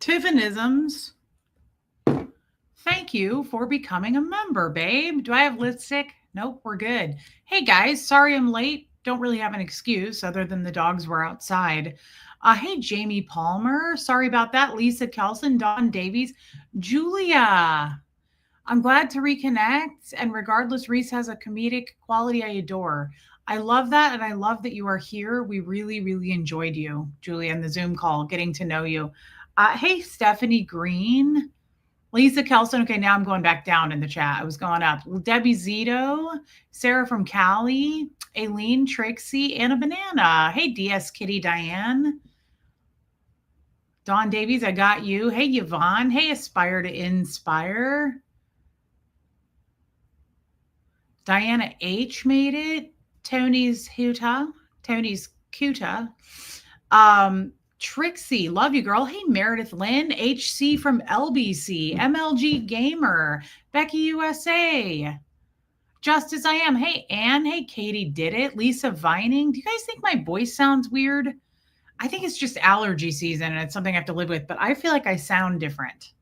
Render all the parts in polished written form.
Tiffinisms, thank you for becoming a member, babe. Do I have lipstick? Nope, we're good. Hey guys, sorry I'm late. Don't really have an excuse other than the dogs were outside. Hey, Jamie Palmer. Sorry about that. Lisa Kelson, Dawn Davies, Julia. I'm glad to reconnect. And regardless, Reese has a comedic quality I adore. I love that. And I love that you are here. We really, really enjoyed you, Julia, in the Zoom call, getting to know you. Hey, Stephanie Green. Lisa Kelson. Okay, now I'm going back down in the chat. I was going up. Debbie Zito, Sarah from Cali, Aileen, Trixie, Anna Banana. Hey, DS Kitty Diane. Dawn Davies, I got you. Hey, Yvonne. Hey, Aspire to Inspire. Diana H made it. Tony's Kuta. Trixie, love you, girl. Hey, Meredith Lynn, HC from LBC, MLG Gamer, Becky USA, Just As I Am. Hey, Anne. Hey, Katie did it. Lisa Vining. Do you guys think my voice sounds weird? I think it's just allergy season and it's something I have to live with, but I feel like I sound different.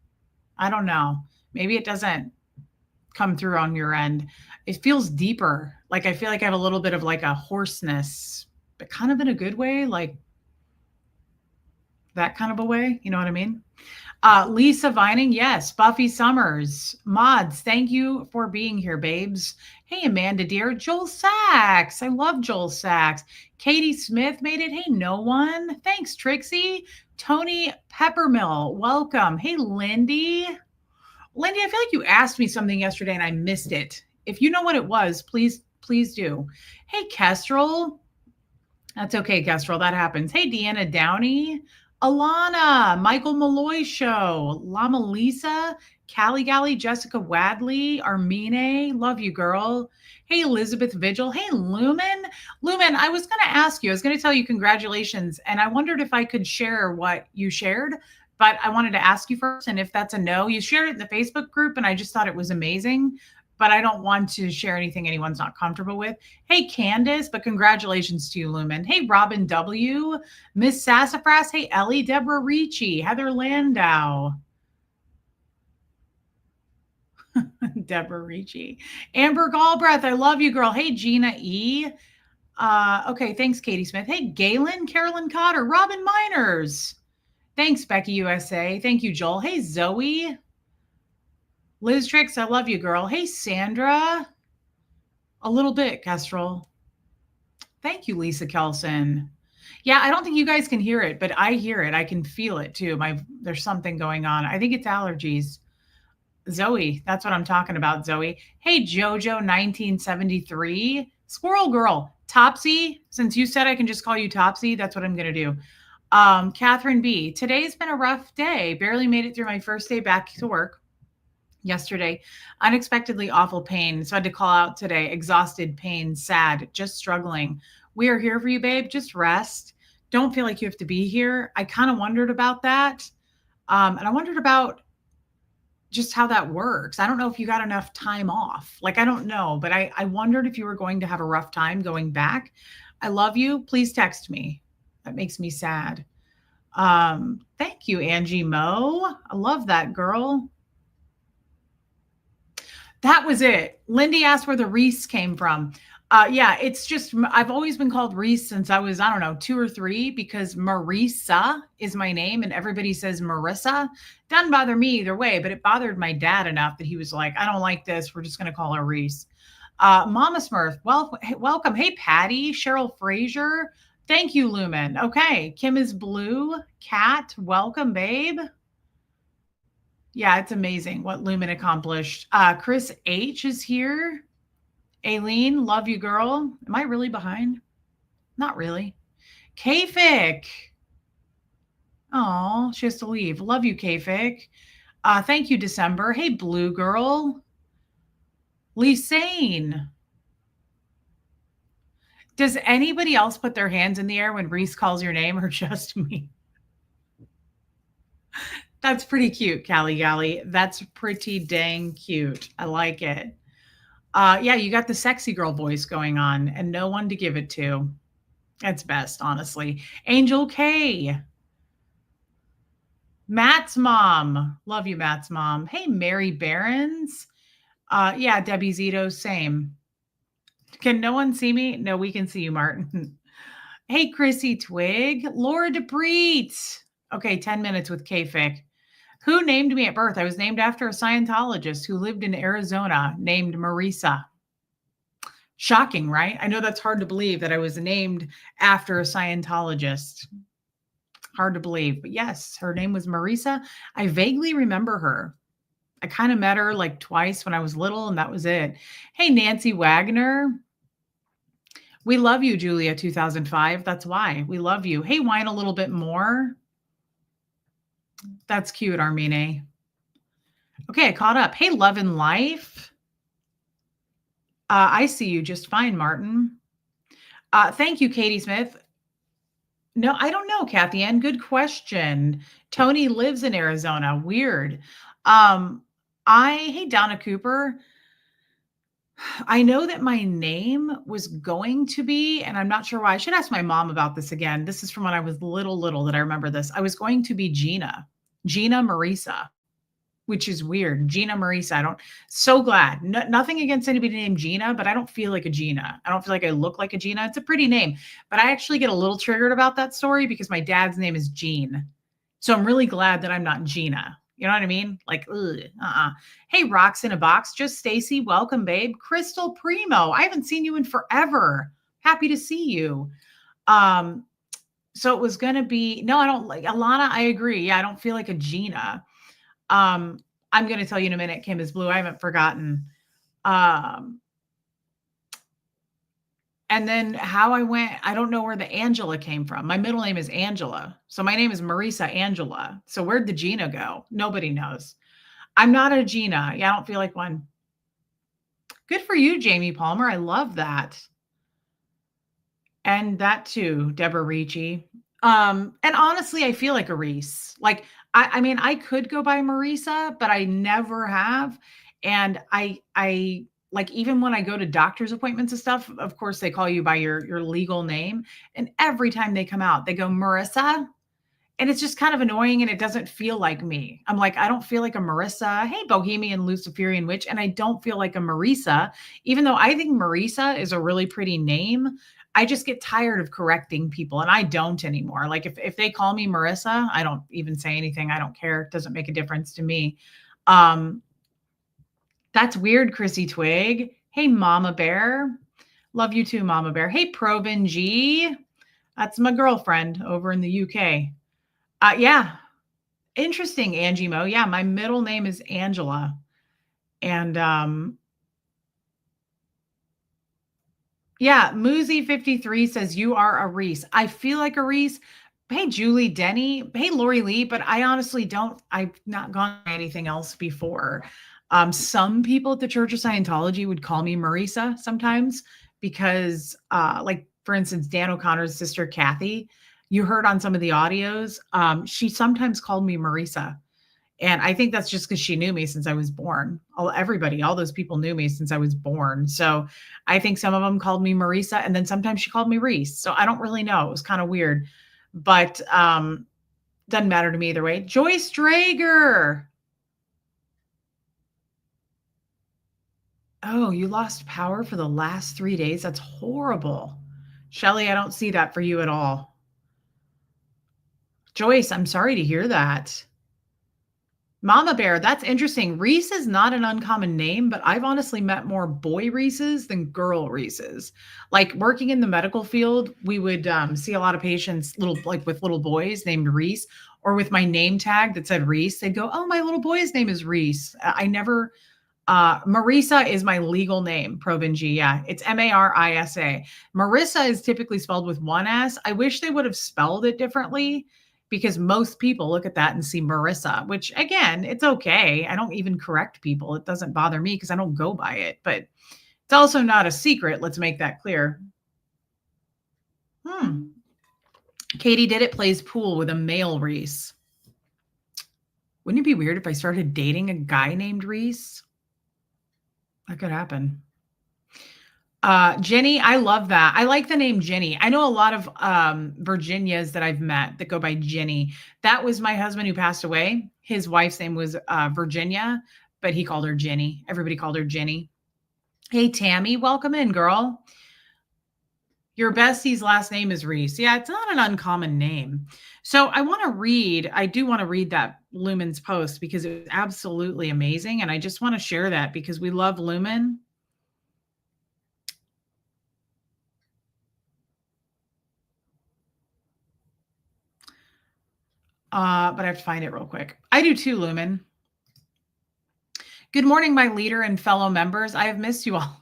I don't know. Maybe it doesn't come through on your end. It feels deeper. Like I feel like I have a little bit of like a hoarseness, but kind of in a good way, like that kind of a way. You know what I mean? Lisa Vining, yes. Buffy Summers, mods, thank you for being here, babes. Hey, Amanda dear. Joel Sachs, I love Joel Sachs. Katie Smith made it. Hey, no one. Thanks, Trixie. Tony Peppermill, welcome. Hey, Lindy. Lindy, I feel like you asked me something yesterday and I missed it. If you know what it was, please do. Hey, Kestrel. That's okay, Kestrel. That happens. Hey, Deanna Downey. Alana, Michael Malloy Show, Lama Lisa, Callie Galley, Jessica Wadley, Armine, love you, girl. Hey, Elizabeth Vigil. Hey, Lumen. Lumen, I was going to ask you, I was going to tell you congratulations, and I wondered if I could share what you shared, but I wanted to ask you first, and if that's a no, you shared it in the Facebook group, and I just thought it was amazing, but I don't want to share anything anyone's not comfortable with. Hey, Candace, but congratulations to you, Lumen. Hey, Robin W., Miss Sassafras. Hey, Ellie, Deborah Ricci, Heather Landau. Deborah Ricci. Amber Galbraith, I love you, girl. Hey, Gina E. Okay, thanks, Katie Smith. Hey, Galen, Carolyn Cotter, Robin Miners. Thanks, Becky USA. Thank you, Joel. Hey, Zoe. Liz Tricks, I love you, girl. Hey, Sandra. A little bit, Kestrel. Thank you, Lisa Kelson. Yeah, I don't think you guys can hear it, but I hear it. I can feel it too. There's something going on. I think it's allergies. Zoe, that's what I'm talking about, Zoe. Hey, Jojo 1973. Squirrel Girl. Topsy, since you said I can just call you Topsy, that's what I'm going to do. Catherine B. Today's been a rough day. Barely made it through my first day back to work yesterday. Unexpectedly awful pain. So I had to call out today. Exhausted, pain, sad, just struggling. We are here for you, babe. Just rest. Don't feel like you have to be here. I kind of wondered about that. And I wondered about just how that works. I don't know if you got enough time off. Like, I don't know, but I wondered if you were going to have a rough time going back. I love you. Please text me. That makes me sad. Thank you, Angie Mo. I love that, girl. That was it. Lindy asked where the Reese came from. Yeah, it's just, I've always been called Reese since I was, I don't know, 2 or 3, because Marisa is my name and everybody says Marissa. Doesn't bother me either way, but it bothered my dad enough that he was like, I don't like this. We're just going to call her Reese. Mama Smurf, welcome. Hey, Patty, Cheryl Frazier. Thank you, Lumen. Okay, Kim is Blue. Kat, welcome, babe. Yeah, it's amazing what Lumen accomplished. Chris H is here. Aileen, love you, girl. Am I really behind? Not really. Kafik. Oh, she has to leave. Love you, Kafik. Thank you, December. Hey, Blue Girl. Lisane. Does anybody else put their hands in the air when Reese calls your name, or just me? That's pretty cute, Callie Galley. That's pretty dang cute. I like it. Yeah, you got the sexy girl voice going on and no one to give it to. That's best, honestly. Angel K. Matt's mom. Love you, Matt's mom. Hey, Mary Barons. Yeah, Debbie Zito, same. Can no one see me? No, we can see you, Martin. Hey, Chrissy Twig. Laura DePreet. Okay, 10 minutes with K-Fic. Who named me at birth? I was named after a Scientologist who lived in Arizona named Marisa. Shocking, right? I know that's hard to believe that I was named after a Scientologist. Hard to believe, but yes, her name was Marisa. I vaguely remember her. I kind of met her like twice when I was little, and that was it. Hey, Nancy Wagner. We love you, Julia 2005. That's why we love you. Hey, whine a little bit more. That's cute, Armine. Okay, I caught up. Hey, love and life. I see you just fine, Martin. Thank you, Katie Smith. No, I don't know, Kathy Ann. Good question. Tony lives in Arizona. Weird. Hey, Donna Cooper. I know that my name was going to be, and I'm not sure why. I should ask my mom about this again. This is from when I was little that I remember this. I was going to be Gina Marisa, which is weird. Gina Marisa. So glad. Nothing against anybody named Gina, but I don't feel like a Gina. I don't feel like I look like a Gina. It's a pretty name, but I actually get a little triggered about that story because my dad's name is Gene. So I'm really glad that I'm not Gina. You know what I mean? Like, Hey, Rocks in a Box. Just Stacy. Welcome, babe. Crystal Primo. I haven't seen you in forever. Happy to see you. So it was going to be, no, I don't like Alana. I agree. Yeah, I don't feel like a Gina. I'm going to tell you in a minute, Kim is blue. I haven't forgotten. And then how I went, I don't know where the Angela came from. My middle name is Angela. So my name is Marisa Angela. So where'd the Gina go? Nobody knows. I'm not a Gina. Yeah, I don't feel like one. Good for you, Jamie Palmer. I love that. And that too, Deborah Ricci. And honestly, I feel like a Reese. Like, I mean, I could go by Marisa, but I never have. And I like, even when I go to doctor's appointments and stuff, of course they call you by your legal name. And every time they come out, they go Marissa. And it's just kind of annoying and it doesn't feel like me. I'm like, I don't feel like a Marissa. Hey, Bohemian Luciferian Witch. And I don't feel like a Marisa, even though I think Marisa is a really pretty name. I just get tired of correcting people and I don't anymore. Like if they call me Marissa, I don't even say anything. I don't care. It doesn't make a difference to me. That's weird, Chrissy Twig. Hey, Mama Bear. Love you too, Mama Bear. Hey, Provin G. That's my girlfriend over in the UK. Yeah. Interesting, Angie Mo. Yeah, my middle name is Angela. And yeah, Moozy53 says you are a Reese. I feel like a Reese. Hey, Julie Denny. Hey, Lori Lee, but I honestly don't. I've not gone anything else before. Some people at the Church of Scientology would call me Marisa sometimes because, like, for instance, Dan O'Connor's sister, Kathy, you heard on some of the audios, she sometimes called me Marisa. And I think that's just because she knew me since I was born. All those people knew me since I was born. So I think some of them called me Marisa, and then sometimes she called me Reese. So I don't really know. It was kind of weird, but doesn't matter to me either way. Joyce Drager. Oh, you lost power for the last 3 days? That's horrible. Shelly, I don't see that for you at all. Joyce, I'm sorry to hear that. Mama Bear, that's interesting. Reese is not an uncommon name, but I've honestly met more boy Reeses than girl Reeses. Like working in the medical field, we would see a lot of patients with little boys named Reese, or with my name tag that said Reese, they'd go, "Oh, my little boy's name is Reese." I never Marisa is my legal name, Provinji. Yeah, it's Marisa. Marissa is typically spelled with one S. I wish they would have spelled it differently because most people look at that and see Marissa, which again, it's okay. I don't even correct people. It doesn't bother me because I don't go by it, but it's also not a secret. Let's make that clear. Katie Did It plays pool with a male Reese. Wouldn't it be weird if I started dating a guy named Reese? That could happen. Jenny, I love that. I like the name Jenny. I know a lot of Virginias that I've met that go by Jenny. That was my husband who passed away. His wife's name was Virginia, but he called her Jenny. Everybody called her Jenny. Hey, Tammy, welcome in, girl. Your bestie's last name is Reese. Yeah, it's not an uncommon name. So I do want to read that Lumen's post because it was absolutely amazing. And I just want to share that because we love Lumen. But I have to find it real quick. I do too, Lumen. Good morning, my leader and fellow members. I have missed you all.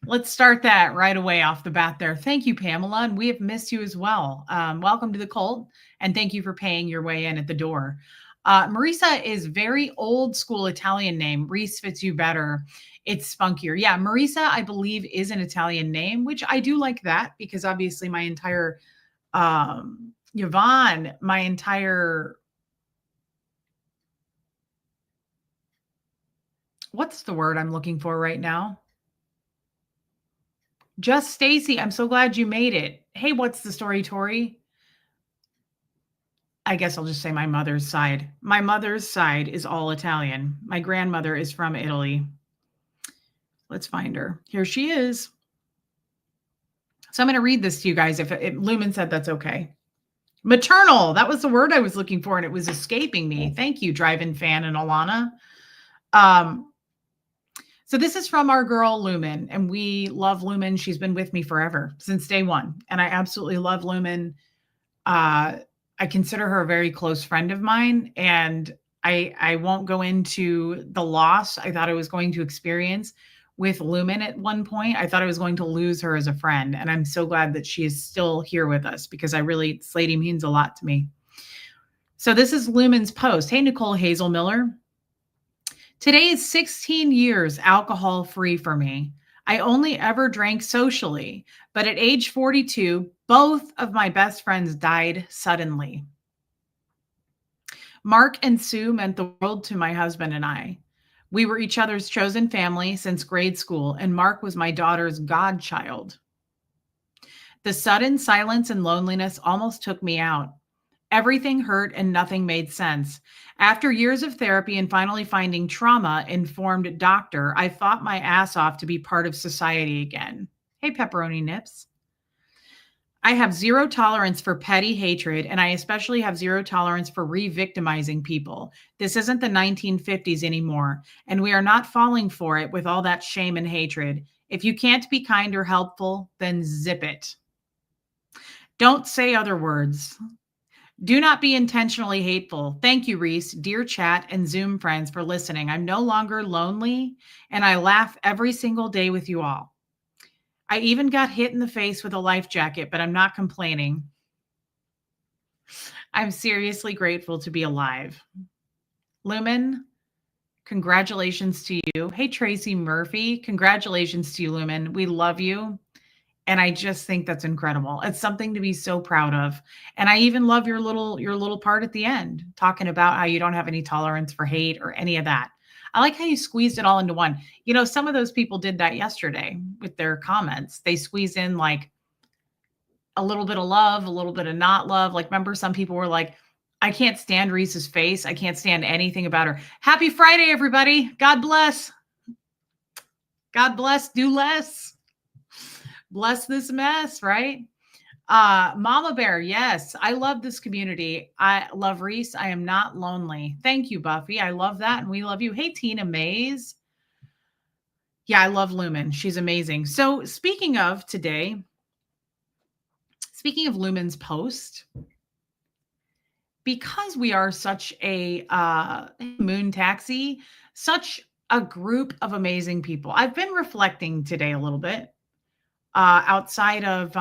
Let's start that right away off the bat there. Thank you, Pamela. And we have missed you as well. Welcome to the cult. And thank you for paying your way in at the door. Marisa is very old school Italian name. Reese fits you better. It's spunkier. Yeah, Marisa, I believe, is an Italian name, which I do like that because obviously my entire Yvonne, my entire what's the word I'm looking for right now? Just Stacy, I'm so glad you made it. Hey, what's the story, Tori? I guess I'll just say my mother's side. My mother's side is all Italian. My grandmother is from Italy. Let's find her. Here she is. So I'm going to read this to you guys if Lumen said that's okay. Maternal. That was the word I was looking for and it was escaping me. Thank you, drive-in fan and Alana. So this is from our girl Lumen, and we love Lumen. She's been with me forever since day one, and I absolutely love Lumen. I consider her a very close friend of mine, and I won't go into the loss I thought I was going to experience with Lumen at one point. I thought I was going to lose her as a friend, and I'm so glad that she is still here with us because this lady means a lot to me. So this is Lumen's post. Hey, Nicole Hazel Miller. Today is 16 years alcohol free for me. I only ever drank socially, but at age 42, both of my best friends died suddenly. Mark and Sue meant the world to my husband and I. We were each other's chosen family since grade school, and Mark was my daughter's godchild. The sudden silence and loneliness almost took me out. Everything hurt and nothing made sense. After years of therapy and finally finding trauma-informed doctor, I fought my ass off to be part of society again. Hey, Pepperoni Nips. I have zero tolerance for petty hatred, and I especially have zero tolerance for re-victimizing people. This isn't the 1950s anymore, and we are not falling for it with all that shame and hatred. If you can't be kind or helpful, then zip it. Don't say other words. Do not be intentionally hateful. Thank you, Reese, dear chat and Zoom friends for listening. I'm no longer lonely and I laugh every single day with you all. I even got hit in the face with a life jacket, but I'm not complaining. I'm seriously grateful to be alive. Lumen, congratulations to you. Hey, Tracy Murphy, congratulations to you, Lumen. We love you. And I just think that's incredible. It's something to be so proud of. And I even love your little part at the end, talking about how you don't have any tolerance for hate or any of that. I like how you squeezed it all into one. You know, some of those people did that yesterday with their comments. They squeezed in like a little bit of love, a little bit of not love. Like, remember, some people were like, I can't stand Reese's face. I can't stand anything about her. Happy Friday, everybody. God bless. God bless. Do less. Bless this mess, right? Mama Bear, yes, I love this community. I love Reese. I am not lonely. Thank you, Buffy. I love that, and we love you. Hey, Tina Mays. Yeah, I love Lumen. She's amazing. So speaking of Lumen's post, because we are such a moon taxi, such a group of amazing people. I've been reflecting today a little bit. Outside of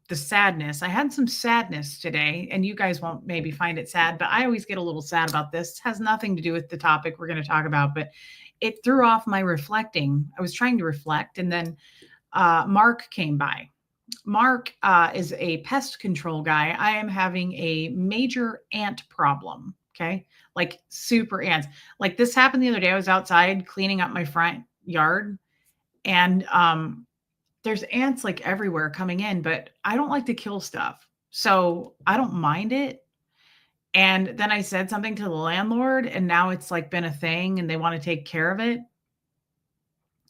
the sadness, I had some sadness today, and you guys won't maybe find it sad, but I always get a little sad about this. It has nothing to do with the topic we're going to talk about, but it threw off my reflecting. I was trying to reflect, and then Mark came by. Mark is a pest control guy. I am having a major ant problem. Okay. Like super ants. Like this happened the other day. I was outside cleaning up my front yard, And there's ants like everywhere coming in, but I don't like to kill stuff. So I don't mind it. And then I said something to the landlord, and now it's like been a thing and they want to take care of it.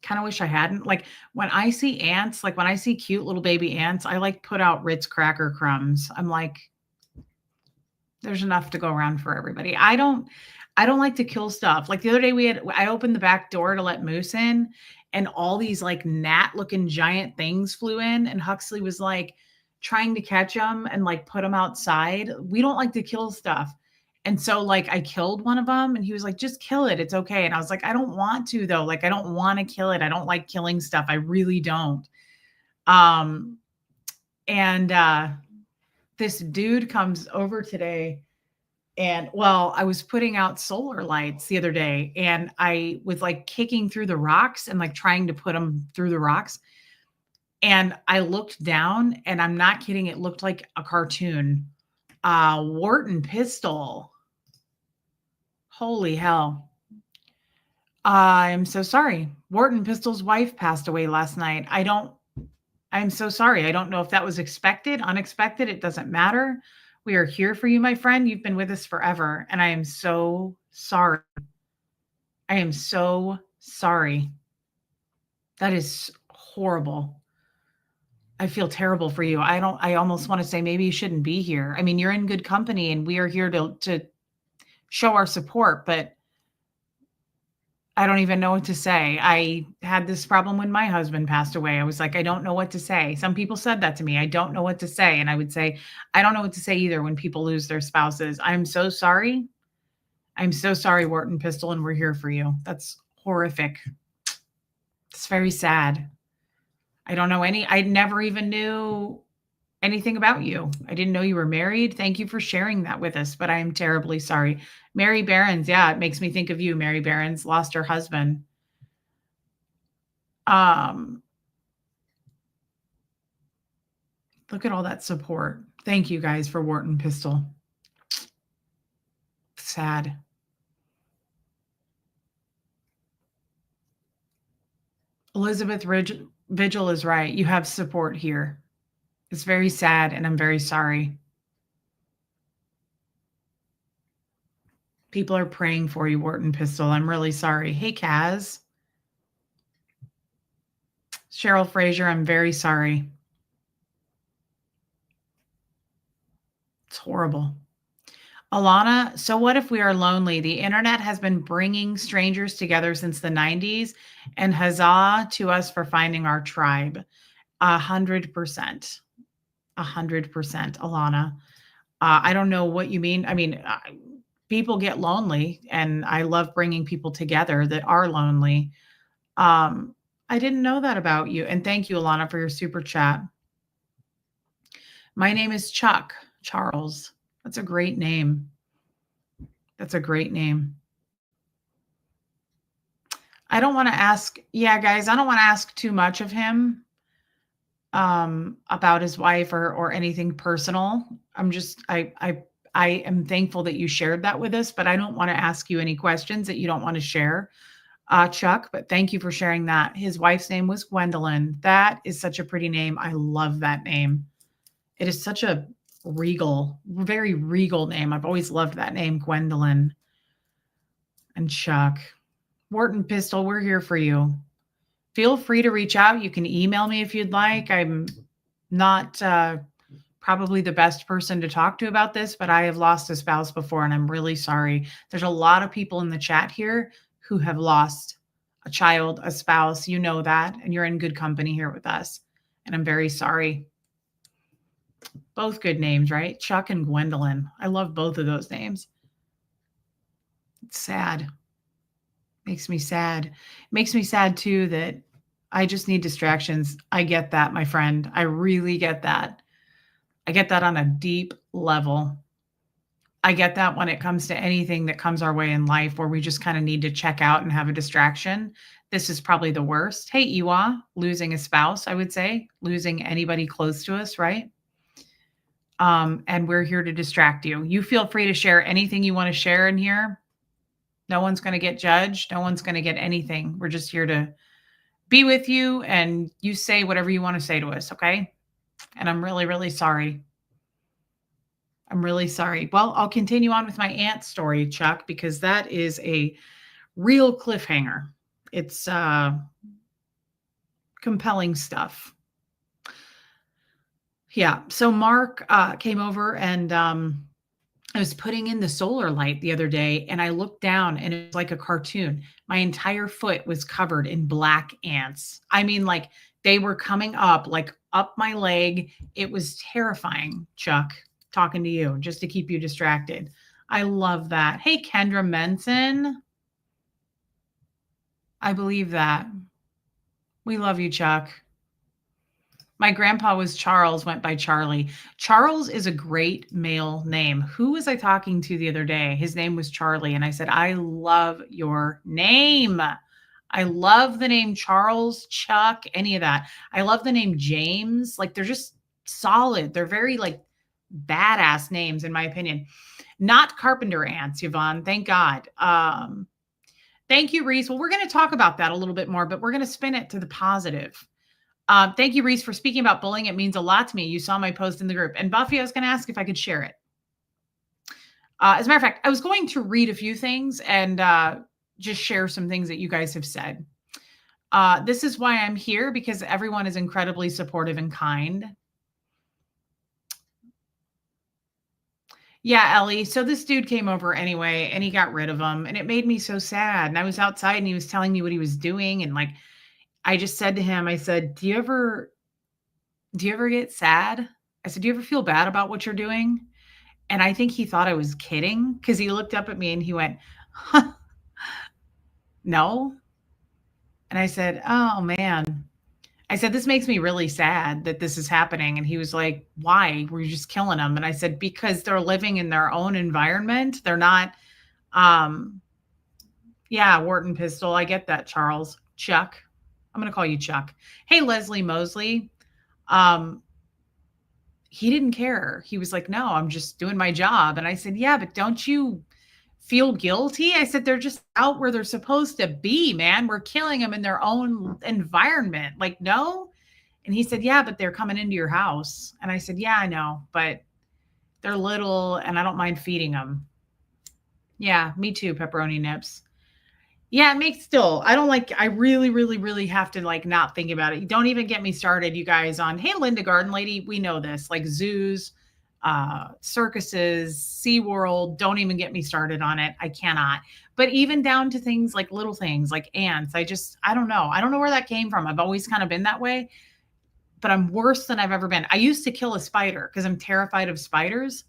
Kind of wish I hadn't. Like when I see ants, like when I see cute little baby ants, I like put out Ritz cracker crumbs. I'm like, there's enough to go around for everybody. I don't like to kill stuff. Like the other day I opened the back door to let Moose in, and all these like gnat looking giant things flew in, and Huxley was like trying to catch them and like put them outside. We don't like to kill stuff. And so like I killed one of them, and he was like, just kill it. It's okay. And I was like, I don't want to though. Like I don't want to kill it. I don't like killing stuff. I really don't. Um and this dude comes over today, and well, I was putting out solar lights the other day, and I was like kicking through the rocks and like trying to put them through the rocks. And I looked down, and I'm not kidding, it looked like a cartoon. Wharton Pistol. Holy hell. I'm so sorry. Wharton Pistol's wife passed away last night. I'm so sorry. I don't know if that was expected, unexpected. It doesn't matter. We are here for you, my friend. You've been with us forever. And I am so sorry. I am so sorry. That is horrible. I feel terrible for you. I almost want to say maybe you shouldn't be here. I mean, you're in good company and we are here to show our support, but I don't even know what to say. I had this problem when my husband passed away. I was like, I don't know what to say. Some people said that to me. I don't know what to say. And I would say, I don't know what to say either when people lose their spouses. I'm so sorry. I'm so sorry, Wharton Pistol, and we're here for you. That's horrific. It's very sad. I never even knew anything about you. I didn't know you were married. Thank you for sharing that with us, but I am terribly sorry. Mary Behrens, yeah, it makes me think of you. Mary Behrens lost her husband. Look at all that support. Thank you guys for Wharton Pistol. Sad. Elizabeth Vigil is right. You have support here. It's very sad, and I'm very sorry. People are praying for you, Wharton Pistol. I'm really sorry. Hey, Kaz. Cheryl Fraser, I'm very sorry. It's horrible. Alana, so what if we are lonely? The internet has been bringing strangers together since the 90s, and huzzah to us for finding our tribe. 100%. 100%, Alana. I don't know what you mean. I mean, people get lonely, and I love bringing people together that are lonely. I didn't know that about you. And thank you, Alana, for your super chat. My name is Chuck Charles. That's a great name. That's a great name. I don't want to ask, yeah, guys, I don't want to ask too much of him about his wife or anything personal. I am thankful that you shared that with us, but I don't want to ask you any questions that you don't want to share, Chuck, but thank you for sharing that. His wife's name was Gwendolyn. That is such a pretty name. I love that name. It is such a very regal name. I've always loved that name, Gwendolyn. And Chuck. Wharton Pistol, we're here for you. Feel free to reach out. You can email me if you'd like. I'm not probably the best person to talk to about this, but I have lost a spouse before, and I'm really sorry. There's a lot of people in the chat here who have lost a child, a spouse. You know that, and you're in good company here with us. And I'm very sorry. Both good names, right? Chuck and Gwendolyn. I love both of those names. It's sad. Makes me sad. Makes me sad too that I just need distractions. I get that, my friend. I really get that. I get that on a deep level. I get that when it comes to anything that comes our way in life where we just kind of need to check out and have a distraction. This is probably the worst. Hey, Iwa, losing a spouse, I would say, losing anybody close to us, right? And we're here to distract you. You feel free to share anything you want to share in here. No one's going to get judged. No one's going to get anything. We're just here to be with you, and you say whatever you want to say to us, okay? And I'm really, really sorry. I'm really sorry. Well, I'll continue on with my aunt story, Chuck, because that is a real cliffhanger. It's compelling stuff. Yeah. So Mark came over, and I was putting in the solar light the other day, and I looked down, and it was like a cartoon. My entire foot was covered in black ants. I mean, like they were coming up, like up my leg. It was terrifying, Chuck, talking to you just to keep you distracted. I love that. Hey, Kendra Menson. I believe that. We love you, Chuck. My grandpa was Charles, went by Charlie. Charles is a great male name. Who was I talking to the other day? His name was Charlie. And I said, I love your name. I love the name Charles, Chuck, any of that. I love the name James. Like they're just solid. They're very like badass names, in my opinion. Not carpenter ants, Yvonne. Thank God. Thank you, Reese. Well, we're going to talk about that a little bit more, but we're going to spin it to the positive. Thank you, Reese, for speaking about bullying. It means a lot to me. You saw my post in the group. And Buffy, I was going to ask if I could share it. As a matter of fact, I was going to read a few things and just share some things that you guys have said. This is why I'm here, because everyone is incredibly supportive and kind. Yeah, Ellie. So this dude came over anyway, and he got rid of him, and it made me so sad. And I was outside, and he was telling me what he was doing, and like, I just said to him, I said, do you ever get sad? I said, do you ever feel bad about what you're doing? And I think he thought I was kidding, because he looked up at me and he went, huh, no. And I said, oh man. I said, this makes me really sad that this is happening. And he was like, why? Were you just killing them? And I said, because they're living in their own environment. They're not, yeah, Wharton Pistol. I get that, Charles. Chuck. I'm going to call you Chuck. Hey, Leslie Mosley. He didn't care. He was like, no, I'm just doing my job. And I said, yeah, but don't you feel guilty? I said, they're just out where they're supposed to be, man. We're killing them in their own environment. Like, no. And he said, yeah, but they're coming into your house. And I said, yeah, I know, but they're little and I don't mind feeding them. Yeah, me too, pepperoni nips. Yeah, it makes still. I don't like, I really, really, really have to like not think about it. Don't even get me started, you guys, on, hey, Linda Garden Lady, we know this, like zoos, circuses, SeaWorld. Don't even get me started on it. I cannot. But even down to things like little things like ants, I don't know. I don't know where that came from. I've always kind of been that way, but I'm worse than I've ever been. I used to kill a spider because I'm terrified of spiders.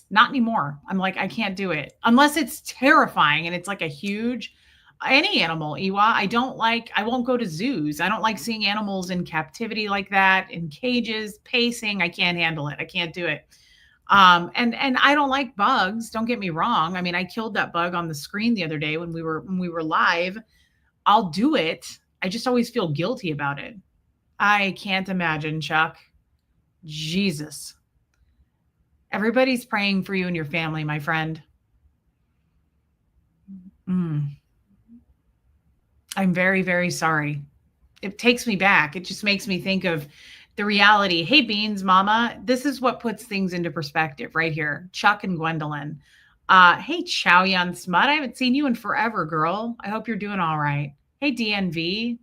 Not anymore. I'm like, I can't do it unless it's terrifying and it's like a huge, any animal, Iwa. I won't go to zoos. I don't like seeing animals in captivity like that, in cages, pacing. I can't handle it. I can't do it. And I don't like bugs. Don't get me wrong. I mean, I killed that bug on the screen the other day when we were live. I'll do it. I just always feel guilty about it. I can't imagine, Chuck. Jesus. Everybody's praying for you and your family, my friend. I'm very, very sorry. It takes me back. It just makes me think of the reality. Hey, Beans, Mama, this is what puts things into perspective right here. Chuck and Gwendolyn. Hey, Chow Yun Smut. I haven't seen you in forever, girl. I hope you're doing all right. Hey, DNV.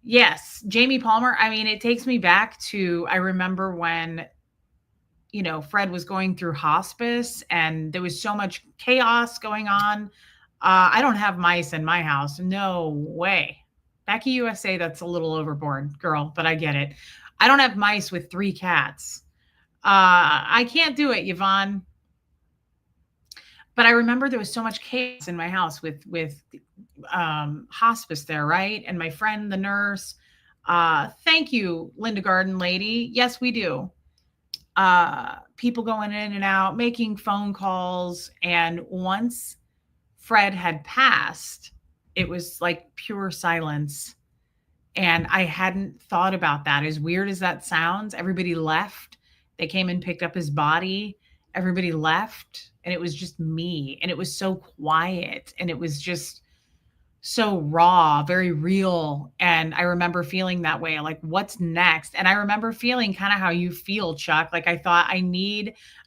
Yes, Jamie Palmer. I mean, it takes me back to, I remember when, Fred was going through hospice and there was so much chaos going on. I don't have mice in my house. No way. Becky USA, that's a little overboard, girl, but I get it. I don't have mice with 3 cats. I can't do it, Yvonne. But I remember there was so much chaos in my house with hospice there, right? And my friend, the nurse. Thank you, Linda Garden Lady. Yes, we do. People going in and out, making phone calls. And once Fred had passed, it was like pure silence. And I hadn't thought about that. As weird as that sounds, everybody left. They came and picked up his body. Everybody left. And it was just me. And it was so quiet. And it was just so raw, very real. And I remember feeling that way, like, what's next? And I remember feeling kind of how you feel, Chuck. Like, I thought I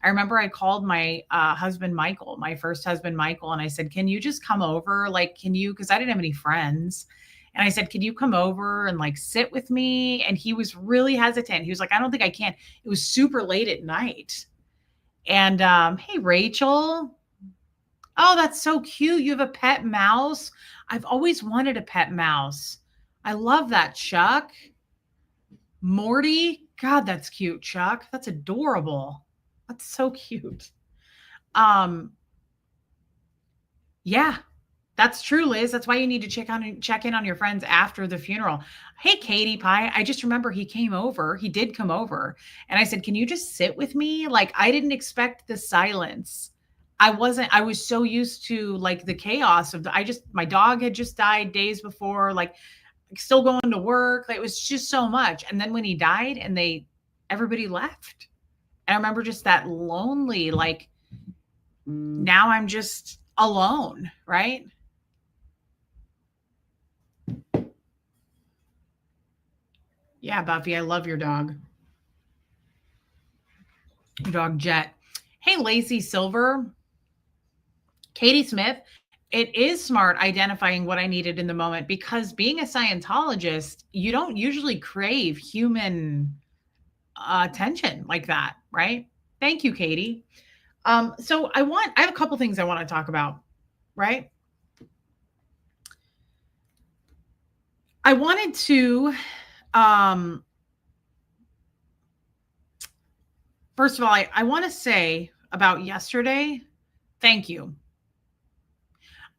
remember I called my husband, Michael, my first husband, Michael, and I said, can you just come over? Like, can you, because I didn't have any friends. And I said, can you come over and like sit with me? And he was really hesitant. He was like, I don't think I can. It was super late at night. And hey, Rachel. Oh, that's so cute. You have a pet mouse. I've always wanted a pet mouse. I love that, Chuck. Morty. God, that's cute, Chuck. That's adorable. That's so cute. Um, yeah, that's true, Liz. That's why you need to check in on your friends after the funeral. Hey, Katie Pie. I just remember he came over. He did come over. And I said, can you just sit with me? Like, I didn't expect the silence. I was so used to like the chaos of my dog had just died days before, like still going to work. Like, it was just so much. And then when he died and everybody left. And I remember just that lonely, like, now I'm just alone, right? Yeah, Buffy, I love your dog. Your dog Jet. Hey, Lacey Silver, Katie Smith. It is smart identifying what I needed in the moment because being a Scientologist, you don't usually crave human attention like that, right? Thank you, Katie. So I have a couple things I want to talk about, right? I wanted to um first of all, I want to say about yesterday, thank you.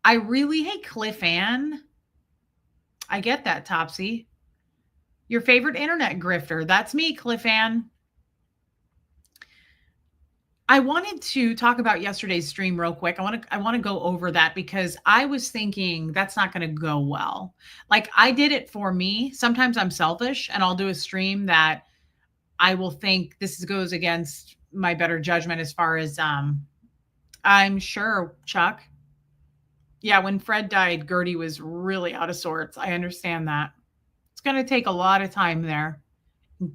I really hate Cliff Ann. I get that, Topsy. Your favorite internet grifter. That's me, Cliff Ann. I wanted to talk about yesterday's stream real quick. I want to go over that because I was thinking that's not going to go well. Like, I did it for me. Sometimes I'm selfish and I'll do a stream that I will think goes against my better judgment as far as I'm sure, Chuck. Yeah, when Fred died, Gertie was really out of sorts. I understand that. It's going to take a lot of time there.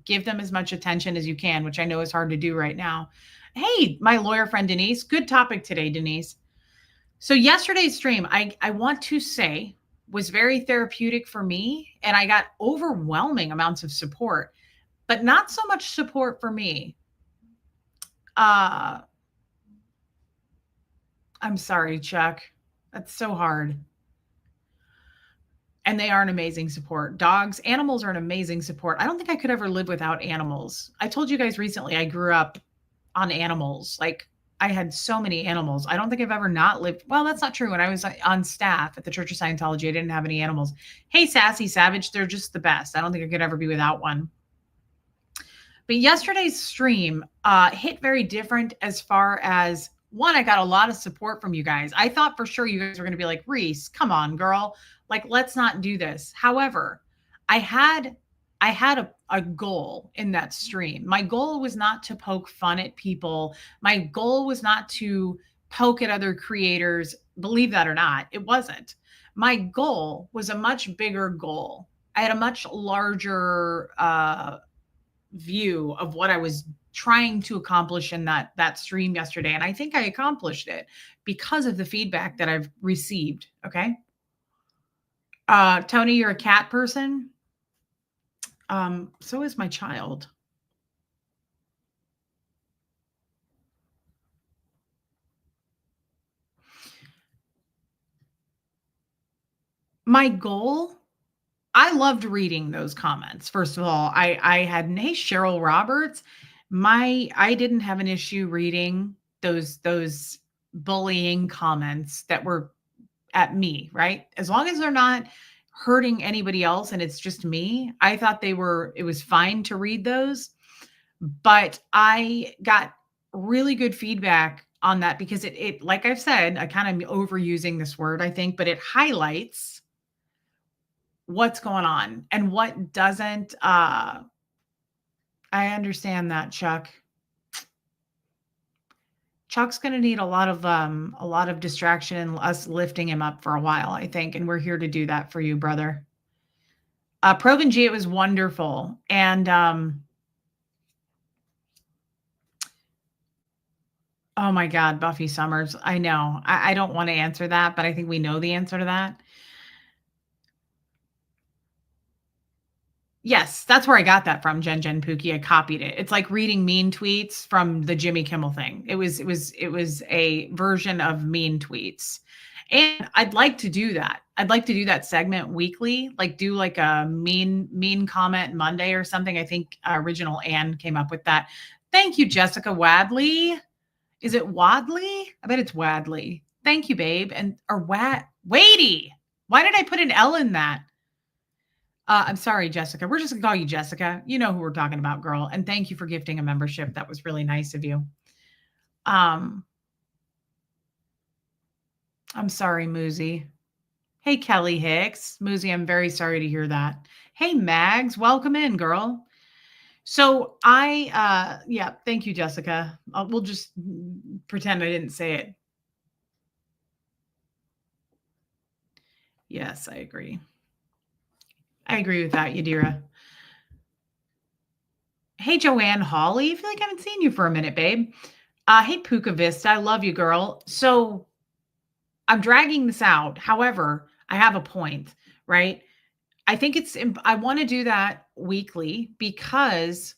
Give them as much attention as you can, which I know is hard to do right now. Hey, my lawyer friend Denise, good topic today, Denise. So yesterday's stream, I want to say was very therapeutic for me, and I got overwhelming amounts of support, but not so much support for me. I'm sorry, Chuck. That's so hard. And they are an amazing support. Dogs, animals are an amazing support. I don't think I could ever live without animals. I told you guys recently I grew up on animals. Like, I had so many animals. I don't think I've ever not lived. Well, that's not true. When I was on staff at the Church of Scientology, I didn't have any animals. Hey, Sassy Savage, they're just the best. I don't think I could ever be without one. But yesterday's stream hit very different as far as one, I got a lot of support from you guys. I thought for sure you guys were going to be like, Reese, come on, girl. Like, let's not do this. However, I had a goal in that stream. My goal was not to poke fun at people. My goal was not to poke at other creators. Believe that or not, it wasn't. My goal was a much bigger goal. I had a much larger view of what I was trying to accomplish in that stream yesterday, and I think I accomplished it because of the feedback that I've received. Okay. Tony, you're a cat person. So is my child. My goal, I loved reading those comments. First of all, I had, hey, Cheryl Roberts. I didn't have an issue reading those bullying comments that were at me, right? As long as they're not hurting anybody else and it's just me, I thought it was fine to read those. But I got really good feedback on that because it like I've said, I kind of overusing this word, I think, but it highlights what's going on and what doesn't. I understand that, Chuck. Chuck's gonna need a lot of distraction and us lifting him up for a while, I think, and we're here to do that for you, brother. Proven G, it was wonderful. And oh my God, Buffy Summers. I know. I don't want to answer that, but I think we know the answer to that. Yes, that's where I got that from, Jen Pookie. I copied it. It's like reading mean tweets from the Jimmy Kimmel thing. It was a version of mean tweets. And I'd like to do that. I'd like to do that segment weekly, like do like a mean comment Monday or something. I think original Ann came up with that. Thank you, Jessica Wadley. Is it Wadley? I bet it's Wadley. Thank you, babe. And or Wady. Why did I put an L in that? I'm sorry, Jessica. We're just gonna call you Jessica. You know who we're talking about, girl. And thank you for gifting a membership. That was really nice of you. Um, I'm sorry, Moozy. Hey, Kelly Hicks. Moozy, I'm very sorry to hear that. Hey, Mags, welcome in, girl. So yeah, thank you, Jessica. We'll just pretend I didn't say it. Yes, I agree. I agree with that, Yadira. Hey, Joanne Hawley. I feel like I haven't seen you for a minute, babe. Hey, Puka Vista. I love you, girl. So I'm dragging this out. However, I have a point, right? I think I want to do that weekly because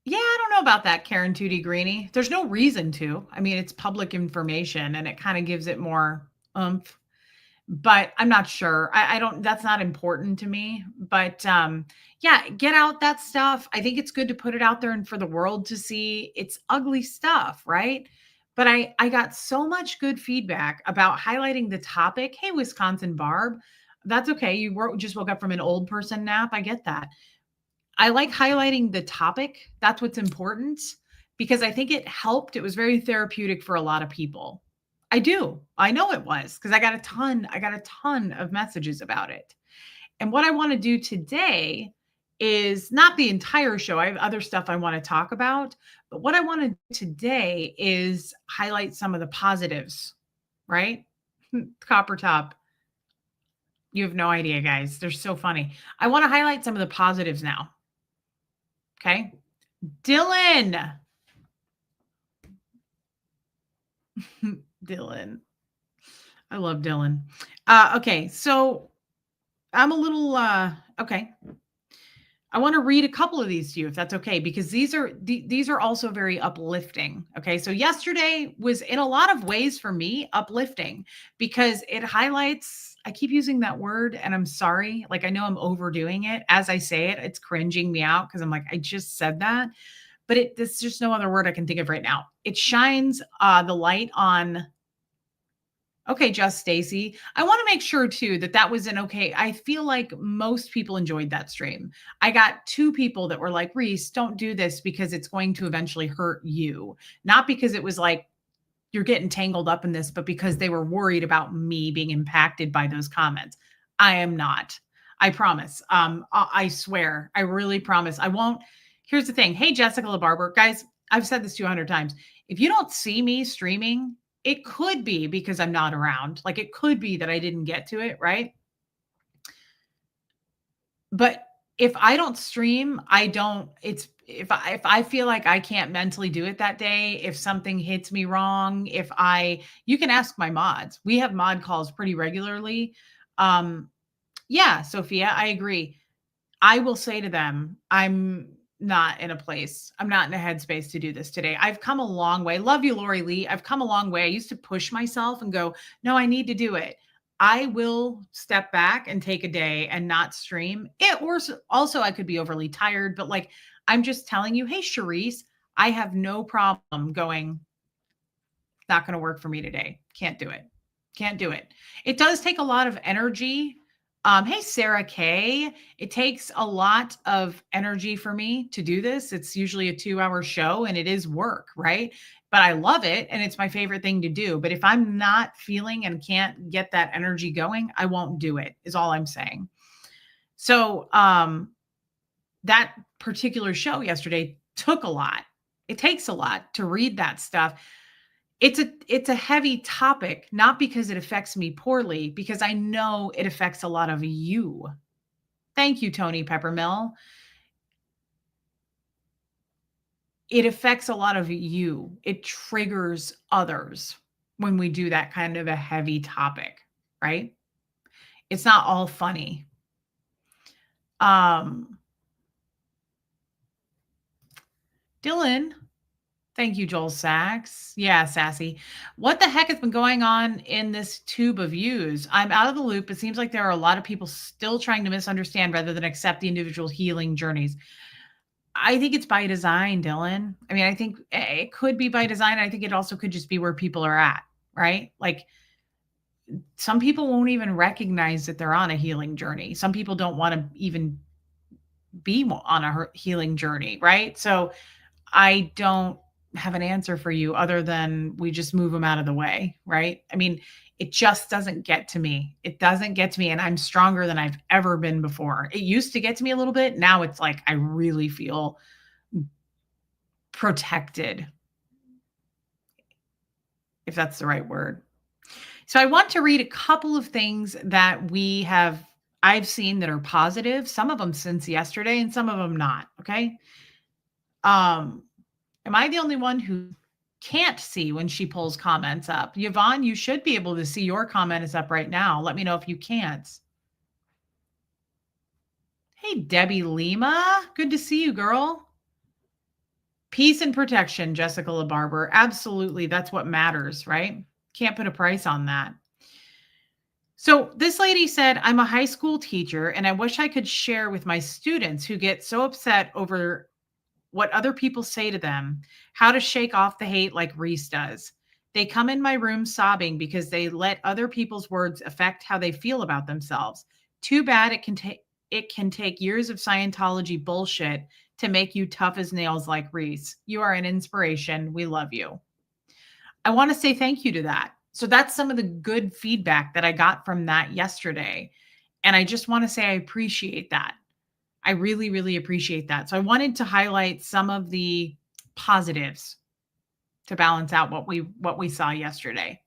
yeah, I don't know about that, Karen Tootie Greeny. There's no reason to. I mean, it's public information and it kind of gives it more oomph, but I'm not sure. I don't, that's not important to me. But yeah, get out that stuff. I think it's good to put it out there and for the world to see. It's ugly stuff, right? But I got so much good feedback about highlighting the topic. Hey, Wisconsin Barb, that's okay. Just woke up from an old person nap. I get that. I like highlighting the topic. That's what's important because I think it helped. It was very therapeutic for a lot of people. I do. I know it was because I got a ton of messages about it. And what I want to do today is not the entire show. I have other stuff I want to talk about, but what I want to do today is highlight some of the positives, right? Copper top. You have no idea, guys. They're so funny. I want to highlight some of the positives now. Okay. Dylan. Dylan. I love Dylan. Okay. So I'm a little, okay. I want to read a couple of these to you, if that's okay, because these are also very uplifting. Okay. So yesterday was in a lot of ways for me uplifting because it highlights, I keep using that word and I'm sorry. Like I know I'm overdoing it. As I say it, it's cringing me out because I'm like, I just said that. But there's just no other word I can think of right now. It shines the light on. Okay, Just Stacy. I want to make sure too that that was an okay. I feel like most people enjoyed that stream. I got two people that were like, Reese, don't do this because it's going to eventually hurt you. Not because it was like you're getting tangled up in this, but because they were worried about me being impacted by those comments. I am not. I promise. I swear. I really promise. I won't. Here's the thing. Hey, Jessica LaBarber, guys, I've said this 200 times. If you don't see me streaming, it could be because I'm not around. Like it could be that I didn't get to it, right? But if I don't stream, I don't it's if I feel like I can't mentally do it that day, if something hits me wrong, if I you can ask my mods. We have mod calls pretty regularly. Um yeah, Sophia, I agree. I will say to them, I'm not in a place. I'm not in a headspace to do this today. I've come a long way. Love you, Lori Lee. I've come a long way. I used to push myself and go, no, I need to do it. I will step back and take a day and not stream it. Or also, I could be overly tired, but like, I'm just telling you, hey, Charisse, I have no problem going, not going to work for me today. Can't do it. Can't do it. It does take a lot of energy. Hey, Sarah K. It takes a lot of energy for me to do this. It's usually a 2-hour show and it is work, right? But I love it and it's my favorite thing to do. But if I'm not feeling and can't get that energy going, I won't do it, is all I'm saying. So, that particular show yesterday took a lot. It takes a lot to read that stuff. It's a heavy topic, not because it affects me poorly, because I know it affects a lot of you. Thank you, Tony Peppermill. It affects a lot of you. It triggers others when we do that kind of a heavy topic, right? It's not all funny. Dylan, thank you, Joel Sachs. Yeah, sassy. What the heck has been going on in this tube of views? I'm out of the loop. It seems like there are a lot of people still trying to misunderstand rather than accept the individual healing journeys. I think it's by design, Dylan. I mean, I think it could be by design. I think it also could just be where people are at, right? Like some people won't even recognize that they're on a healing journey. Some people don't want to even be on a healing journey, right? So I don't have an answer for you other than we just move them out of the way, right? I mean, it just doesn't get to me. It doesn't get to me, and I'm stronger than I've ever been before. It used to get to me a little bit. Now it's like I really feel protected, if that's the right word. So I want to read a couple of things that I've seen that are positive, some of them since yesterday and some of them not, okay? Am I the only one who can't see when she pulls comments up? Yvonne, you should be able to see your comment is up right now. Let me know if you can't. Hey, Debbie Lima. Good to see you, girl. Peace and protection, Jessica LaBarber. Absolutely. That's what matters, right? Can't put a price on that. So this lady said, I'm a high school teacher and I wish I could share with my students who get so upset over what other people say to them, how to shake off the hate like Reese does. They come in my room sobbing because they let other people's words affect how they feel about themselves. Too bad it can take years of Scientology bullshit to make you tough as nails like Reese. You are an inspiration. We love you. I want to say thank you to that. So that's some of the good feedback that I got from that yesterday. And I just want to say I appreciate that. I really, really appreciate that. So I wanted to highlight some of the positives to balance out what we saw yesterday.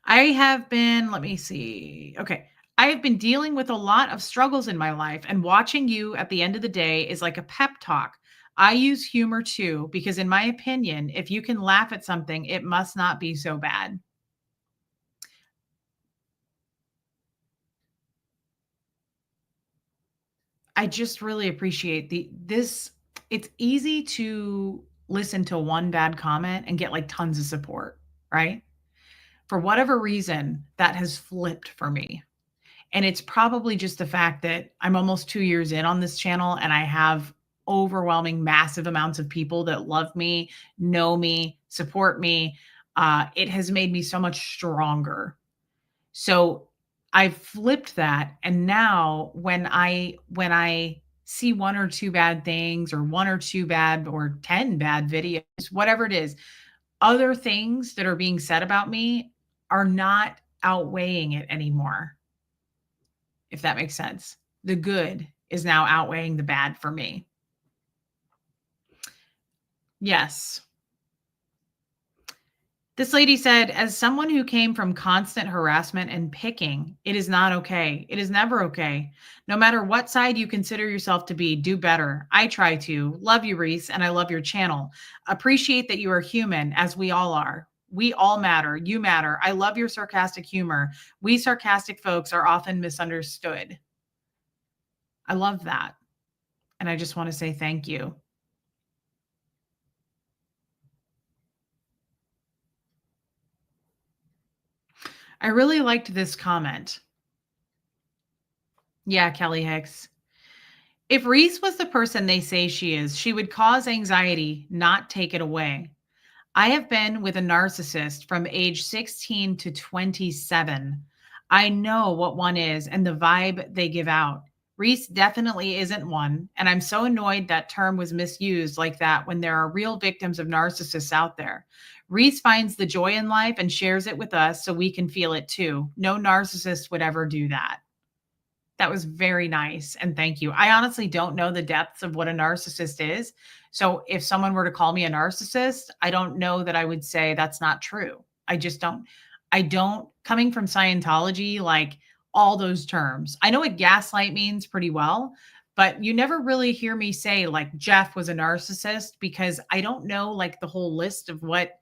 I have been, let me see. Okay. I have been dealing with a lot of struggles in my life, and watching you at the end of the day is like a pep talk. I use humor too, because in my opinion, if you can laugh at something, it must not be so bad. I just really appreciate this. It's easy to listen to one bad comment and get like tons of support, right? For whatever reason, that has flipped for me. And it's probably just the fact that I'm almost 2 years in on this channel and I have overwhelming massive amounts of people that love me, know me, support me. It has made me so much stronger. So I flipped that, and now when I see one or two bad things or one or two bad or 10 bad videos, whatever it is, other things that are being said about me are not outweighing it anymore. If that makes sense. The good is now outweighing the bad for me. Yes. This lady said, as someone who came from constant harassment and picking, it is not okay. It is never okay. No matter what side you consider yourself to be, do better. I try to. Love you, Reese, and I love your channel. Appreciate that you are human, as we all are. We all matter. You matter. I love your sarcastic humor. We sarcastic folks are often misunderstood. I love that. And I just want to say thank you. I really liked this comment. Yeah, Kelly Hicks. If Reese was the person they say she is, she would cause anxiety, not take it away. I have been with a narcissist from age 16 to 27. I know what one is and the vibe they give out. Reese definitely isn't one, and I'm so annoyed that term was misused like that when there are real victims of narcissists out there. Reese finds the joy in life and shares it with us so we can feel it too. No narcissist would ever do that. That was very nice, and thank you. I honestly don't know the depths of what a narcissist is. So if someone were to call me a narcissist, I don't know that I would say that's not true. I just don't. I don't coming from Scientology, like all those terms. I know what gaslight means pretty well, but you never really hear me say like Jeff was a narcissist because I don't know like the whole list of what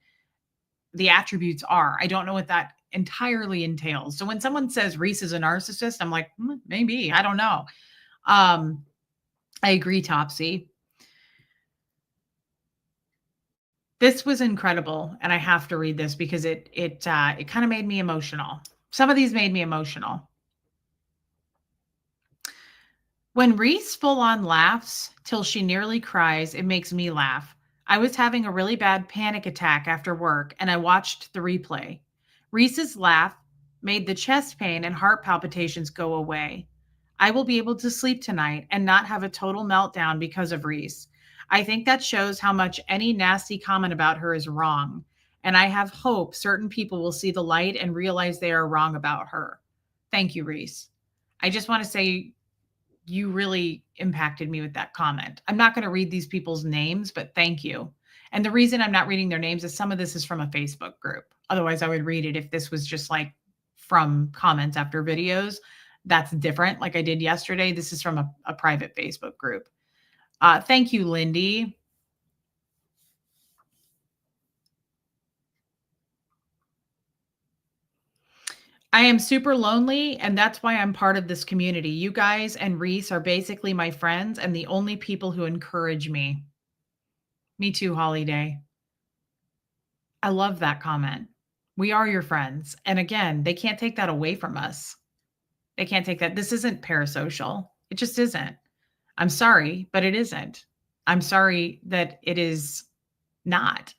the attributes are. I don't know what that entirely entails. So when someone says Reese is a narcissist, I'm like, maybe, I don't know. Um, I agree, Topsy. This was incredible, and I have to read this because it kind of made me emotional. Some of these made me emotional. When Reese full on laughs till she nearly cries, it makes me laugh. I was having a really bad panic attack after work and I watched the replay. Reese's laugh made the chest pain and heart palpitations go away. I will be able to sleep tonight and not have a total meltdown because of Reese. I think that shows how much any nasty comment about her is wrong. And I have hope certain people will see the light and realize they are wrong about her. Thank you, Reese. I just want to say you really impacted me with that comment. I'm not going to read these people's names, but thank you. And the reason I'm not reading their names is some of this is from a Facebook group. Otherwise, I would read it if this was just like from comments after videos. That's different, like I did yesterday. This is from a private Facebook group. Thank you, Lindy. I am super lonely, and that's why I'm part of this community. You guys and Reese are basically my friends and the only people who encourage me. Me too, Holiday. I love that comment. We are your friends. And again, they can't take that away from us. They can't take that. This isn't parasocial. It just isn't. I'm sorry, but it isn't. I'm sorry that it is not.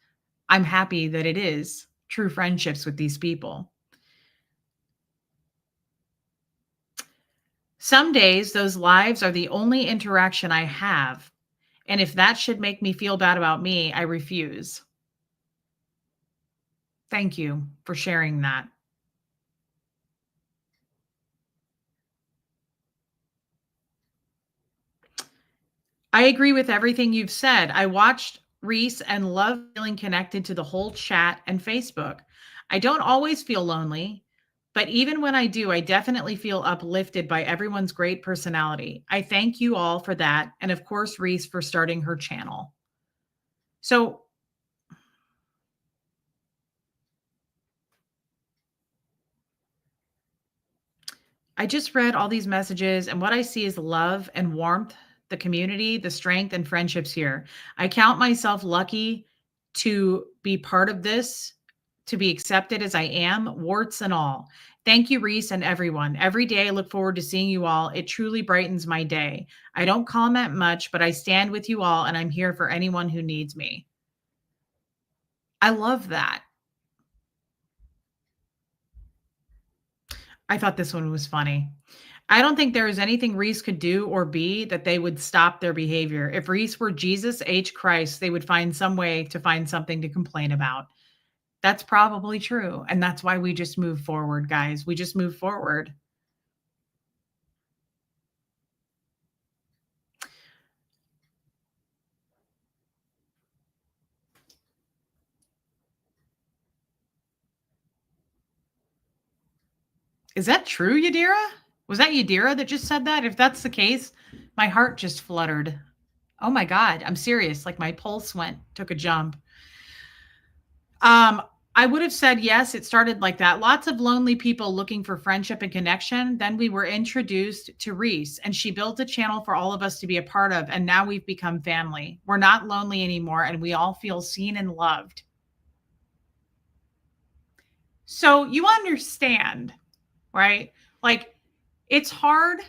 I'm happy that it is true friendships with these people. Some days, those lives are the only interaction I have. And if that should make me feel bad about me, I refuse. Thank you for sharing that. I agree with everything you've said. I watched Reese and love feeling connected to the whole chat and Facebook. I don't always feel lonely, but even when I do, I definitely feel uplifted by everyone's great personality. I thank you all for that. And of course, Reese for starting her channel. So I just read all these messages, and what I see is love and warmth, the community, the strength, and friendships here. I count myself lucky to be part of this, to be accepted as I am, warts and all. Thank you, Reese, and everyone. Every day I look forward to seeing you all. It truly brightens my day. I don't comment much, but I stand with you all, and I'm here for anyone who needs me. I love that. I thought this one was funny. I don't think there is anything Reese could do or be that they would stop their behavior. If Reese were Jesus H. Christ, they would find some way to find something to complain about. That's probably true. And that's why we just move forward, guys. We just move forward. Is that true, Yadira? Was that Yadira that just said that? If that's the case, my heart just fluttered. Oh my God, I'm serious. Like my pulse took a jump. Um, I would have said yes, it started like that. Lots of lonely people looking for friendship and connection. Then we were introduced to Reese, and she built a channel for all of us to be a part of. And now we've become family. We're not lonely anymore, and we all feel seen and loved. So you understand, right? Like it's hard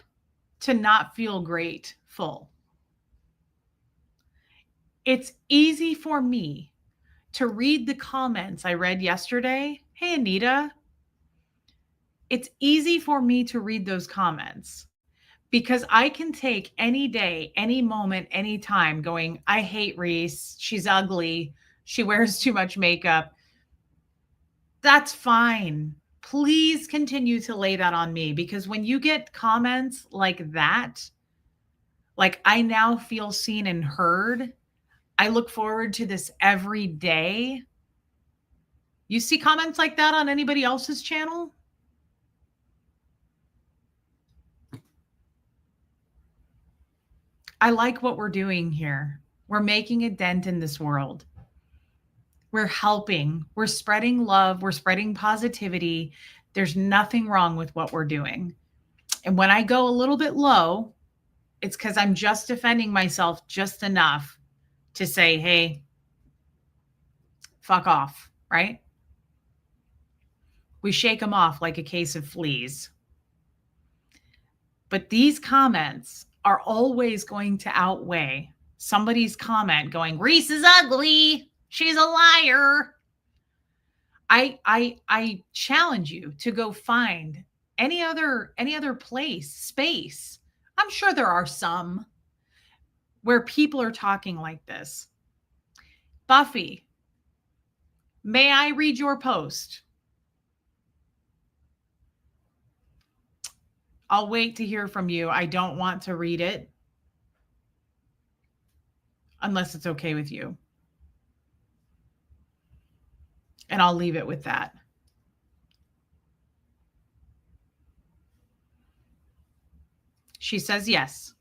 to not feel grateful. It's easy for me to read the comments I read yesterday. Hey, Anita, it's easy for me to read those comments because I can take any day, any moment, any time going, I hate Reese. She's ugly. She wears too much makeup. That's fine. Please continue to lay that on me, because when you get comments like that, like I now feel seen and heard. I look forward to this every day. You see comments like that on anybody else's channel? I like what we're doing here. We're making a dent in this world. We're helping. We're spreading love. We're spreading positivity. There's nothing wrong with what we're doing. And when I go a little bit low, it's because I'm just defending myself just enough to say, hey, fuck off, right? We shake them off like a case of fleas. But these comments are always going to outweigh somebody's comment going, Reese is ugly. She's a liar. I challenge you to go find any other place, space. I'm sure there are some where people are talking like this. Buffy, may I read your post? I'll wait to hear from you. I don't want to read it unless it's okay with you. And I'll leave it with that. She says yes.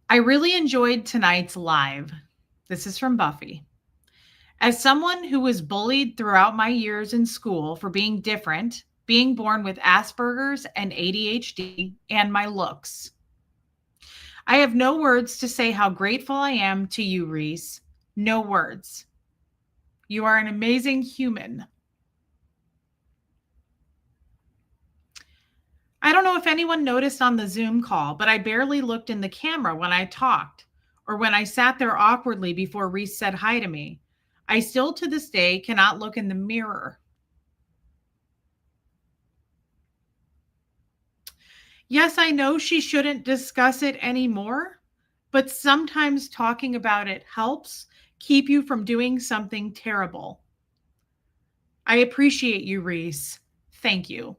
I really enjoyed tonight's live. This is from Buffy. As someone who was bullied throughout my years in school for being different, being born with Asperger's and ADHD, and my looks, I have no words to say how grateful I am to you, Reese. No words. You are an amazing human. I don't know if anyone noticed on the Zoom call, but I barely looked in the camera when I talked or when I sat there awkwardly before Reese said hi to me. I still to this day cannot look in the mirror. Yes, I know she shouldn't discuss it anymore, but sometimes talking about it helps keep you from doing something terrible. I appreciate you, Reese. Thank you.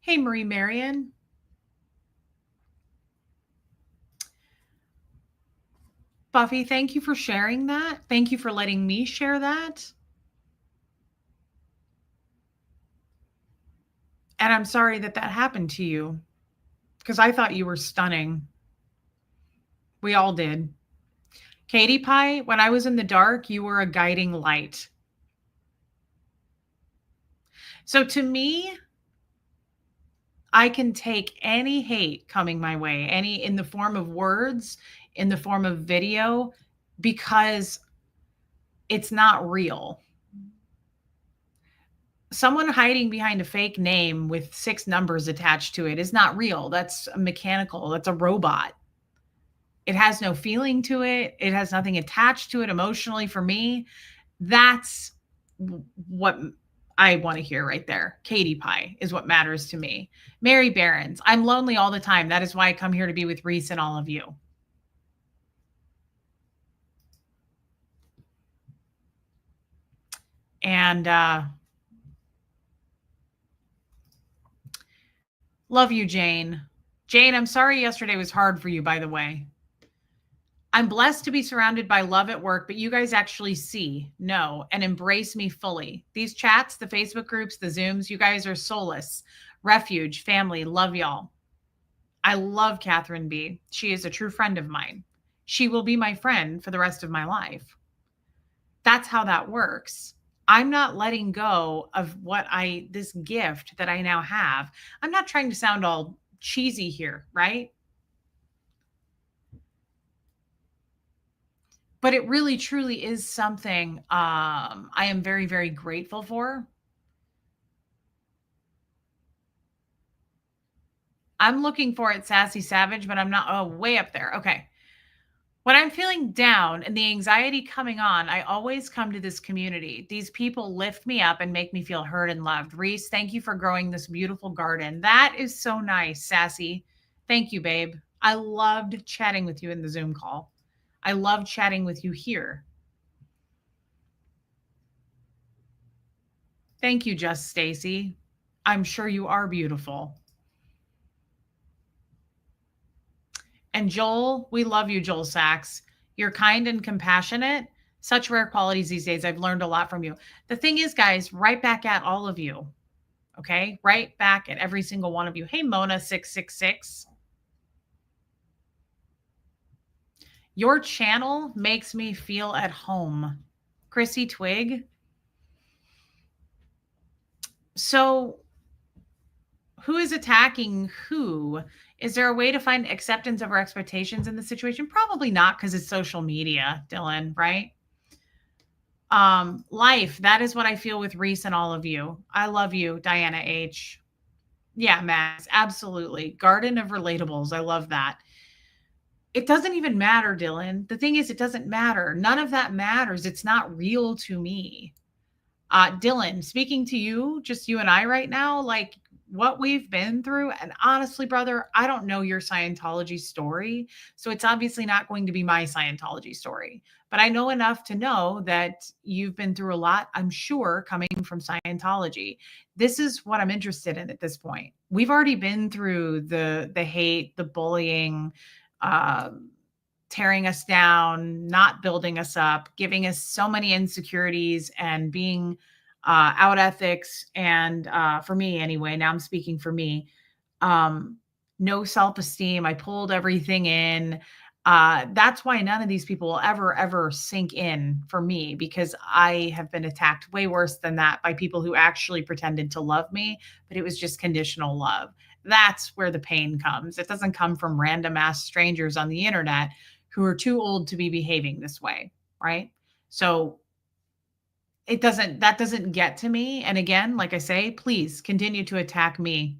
Hey, Marie Marion. Buffy, thank you for sharing that. Thank you for letting me share that. And I'm sorry that that happened to you, because I thought you were stunning. We all did. Katie Pie, when I was in the dark, you were a guiding light. So to me, I can take any hate coming my way, any in the form of words, in the form of video, because it's not real. Someone hiding behind a fake name with 6 numbers attached to it is not real. That's mechanical. That's a robot. It has no feeling to it. It has nothing attached to it emotionally for me. That's what I want to hear right there. Katie Pie is what matters to me. Mary Behrens, I'm lonely all the time. That is why I come here to be with Reese and all of you. And love you, Jane. Jane, I'm sorry yesterday was hard for you, by the way. I'm blessed to be surrounded by love at work, but you guys actually see, know, and embrace me fully. These chats, the Facebook groups, the Zooms, you guys are solace, refuge, family. Love y'all. I love Catherine B. She is a true friend of mine. She will be my friend for the rest of my life. That's how that works. I'm not letting go of this gift that I now have. I'm not trying to sound all cheesy here, right? But it really truly is something I am very, very grateful for. I'm looking for it, Sassy Savage, but I'm not. Oh, way up there. Okay. When I'm feeling down and the anxiety coming on, I always come to this community. These people lift me up and make me feel heard and loved. Reese, thank you for growing this beautiful garden. That is so nice, Sassy. Thank you, babe. I loved chatting with you in the Zoom call. I love chatting with you here. Thank you, Just Stacy. I'm sure you are beautiful. And Joel, we love you, Joel Sachs. You're kind and compassionate. Such rare qualities these days. I've learned a lot from you. The thing is, guys, right back at all of you. Okay. Right back at every single one of you. Hey, Mona666. Your channel makes me feel at home. Chrissy Twig. So, who is attacking who? Is there a way to find acceptance of our expectations in the situation? Probably not, because it's social media, Dylan, right? Life, that is what I feel with Reese and all of you. I love you, Diana H. Yeah, Max, absolutely. Garden of relatables. I love that. It doesn't even matter, Dylan. The thing is, it doesn't matter. None of that matters. It's not real to me. Dylan, speaking to you, just you and I right now, like what we've been through. And honestly, brother, I don't know your Scientology story. So it's obviously not going to be my Scientology story. But I know enough to know that you've been through a lot, I'm sure, coming from Scientology. This is what I'm interested in at this point. We've already been through the hate, the bullying, um, tearing us down, not building us up, giving us so many insecurities and being out ethics. And for me, anyway, now I'm speaking for me, um, no self esteem. I pulled everything in. That's why none of these people will ever sink in for me, because I have been attacked way worse than that by people who actually pretended to love me, but it was just conditional love. That's where the pain comes. It doesn't come from random ass strangers on the internet who are too old to be behaving this way, right? So that doesn't get to me. And again, like I say, please continue to attack me.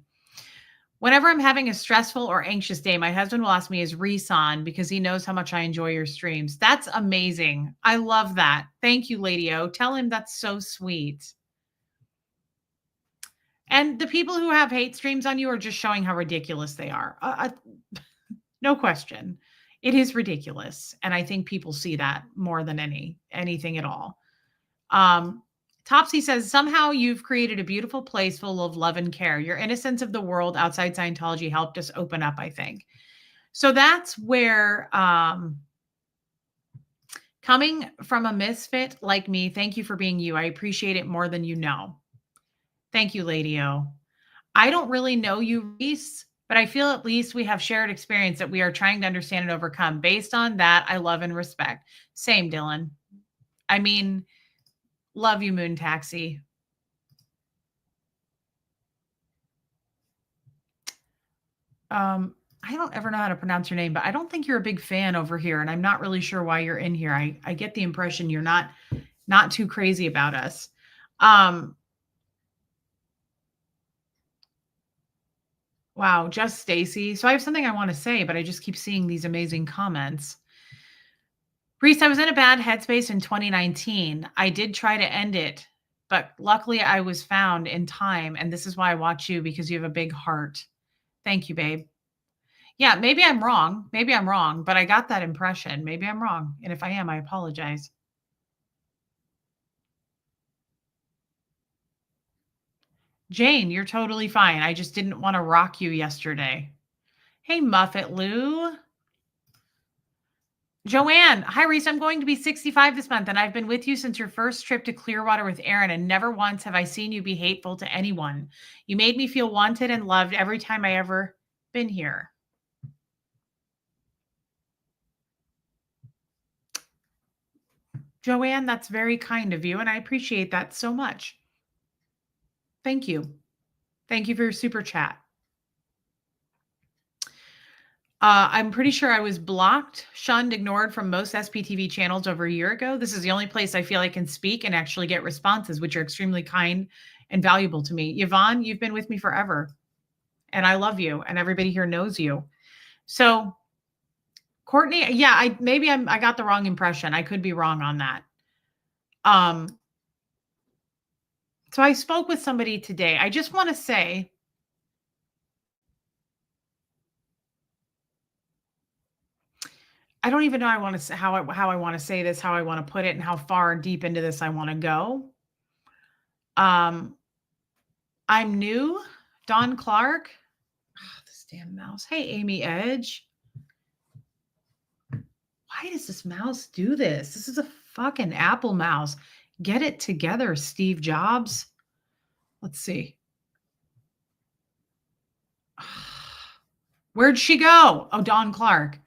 Whenever I'm having a stressful or anxious day, my husband will ask me, is Reese on, because he knows how much I enjoy your streams. That's amazing. I love that. Thank you, Lady O. Tell him that's so sweet. And the people who have hate streams on you are just showing how ridiculous they are. No question. It is ridiculous. And I think people see that more than anything at all. Topsy says, somehow you've created a beautiful place full of love and care. Your innocence of the world outside Scientology helped us open up, I think. So that's where, coming from a misfit like me, thank you for being you. I appreciate it more than you know. Thank you, Lady O. I don't really know you, Reese, but I feel at least we have shared experience that we are trying to understand and overcome. Based on that, I love and respect. Same, Dylan. I mean, love you, Moon Taxi. I don't ever know how to pronounce your name, but I don't think you're a big fan over here, and I'm not really sure why you're in here. I get the impression you're not too crazy about us. Wow, just Stacy. So I have something I want to say, but I just keep seeing these amazing comments. Reese, I was in a bad headspace in 2019. I did try to end it, but luckily I was found in time, and this is why I watch you, because you have a big heart. Thank you, babe. Yeah, maybe I'm wrong. Maybe I'm wrong, but I got that impression. Maybe I'm wrong. And if I am, I apologize. Jane, you're totally fine. I just didn't want to rock you yesterday. Hey, Muffet Lou. Joanne, hi, Reese. I'm going to be 65 this month, and I've been with you since your first trip to Clearwater with Aaron, and never once have I seen you be hateful to anyone. You made me feel wanted and loved every time I ever been here. Joanne, that's very kind of you, and I appreciate that so much. Thank you. Thank you for your super chat. I'm pretty sure I was blocked, shunned, ignored from most SPTV channels over a year ago. This is the only place I feel I can speak and actually get responses, which are extremely kind and valuable to me. Yvonne, you've been with me forever, and I love you, and everybody here knows you. So, Courtney, yeah, I got the wrong impression. I could be wrong on that. So I spoke with somebody today. I just want to say, I don't even know I want to say how I want to say this, how I want to put it, and how far deep into this I want to go. Um, I'm new. Don Clark. Oh, this damn mouse. Hey, Amy Edge. Why does this mouse do this? This is a fucking Apple mouse. Get it together, Steve Jobs. Let's see. Where'd she go? Oh, Don Clark.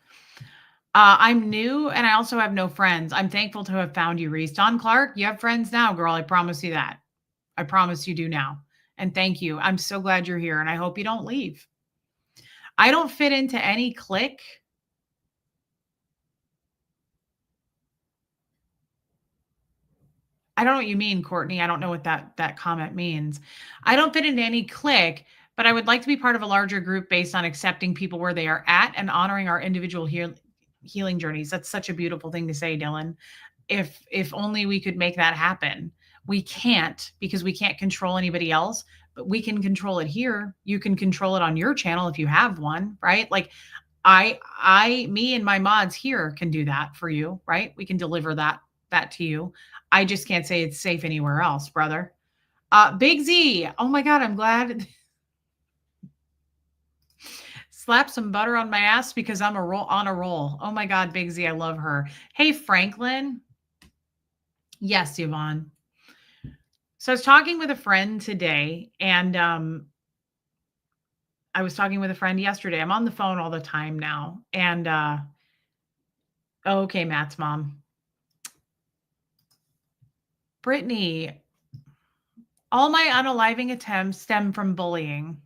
I'm new and I also have no friends. I'm thankful to have found you, Reese. Don Clark, you have friends now, girl. I promise you that. I promise you do now. And thank you. I'm so glad you're here and I hope you don't leave. I don't fit into any clique. I don't know what you mean, Courtney. I don't know what that comment means. I don't fit into any clique, but I would like to be part of a larger group based on accepting people where they are at and honoring our individual healing journeys. That's such a beautiful thing to say, Dylan. If only we could make that happen. We can't because we can't control anybody else, but we can control it here. You can control it on your channel if you have one, right? Like me and my mods here can do that for you, right? We can deliver that to you. I just can't say it's safe anywhere else, brother. Big Z. Oh my God, I'm glad. Slap some butter on my ass because I'm on a roll. Oh my God, Big Z, I love her. Hey, Franklin. Yes, Yvonne. So I was talking with a friend today, and I was talking with a friend yesterday. I'm on the phone all the time now. And okay, Matt's mom. Brittany, all my unaliving attempts stem from bullying.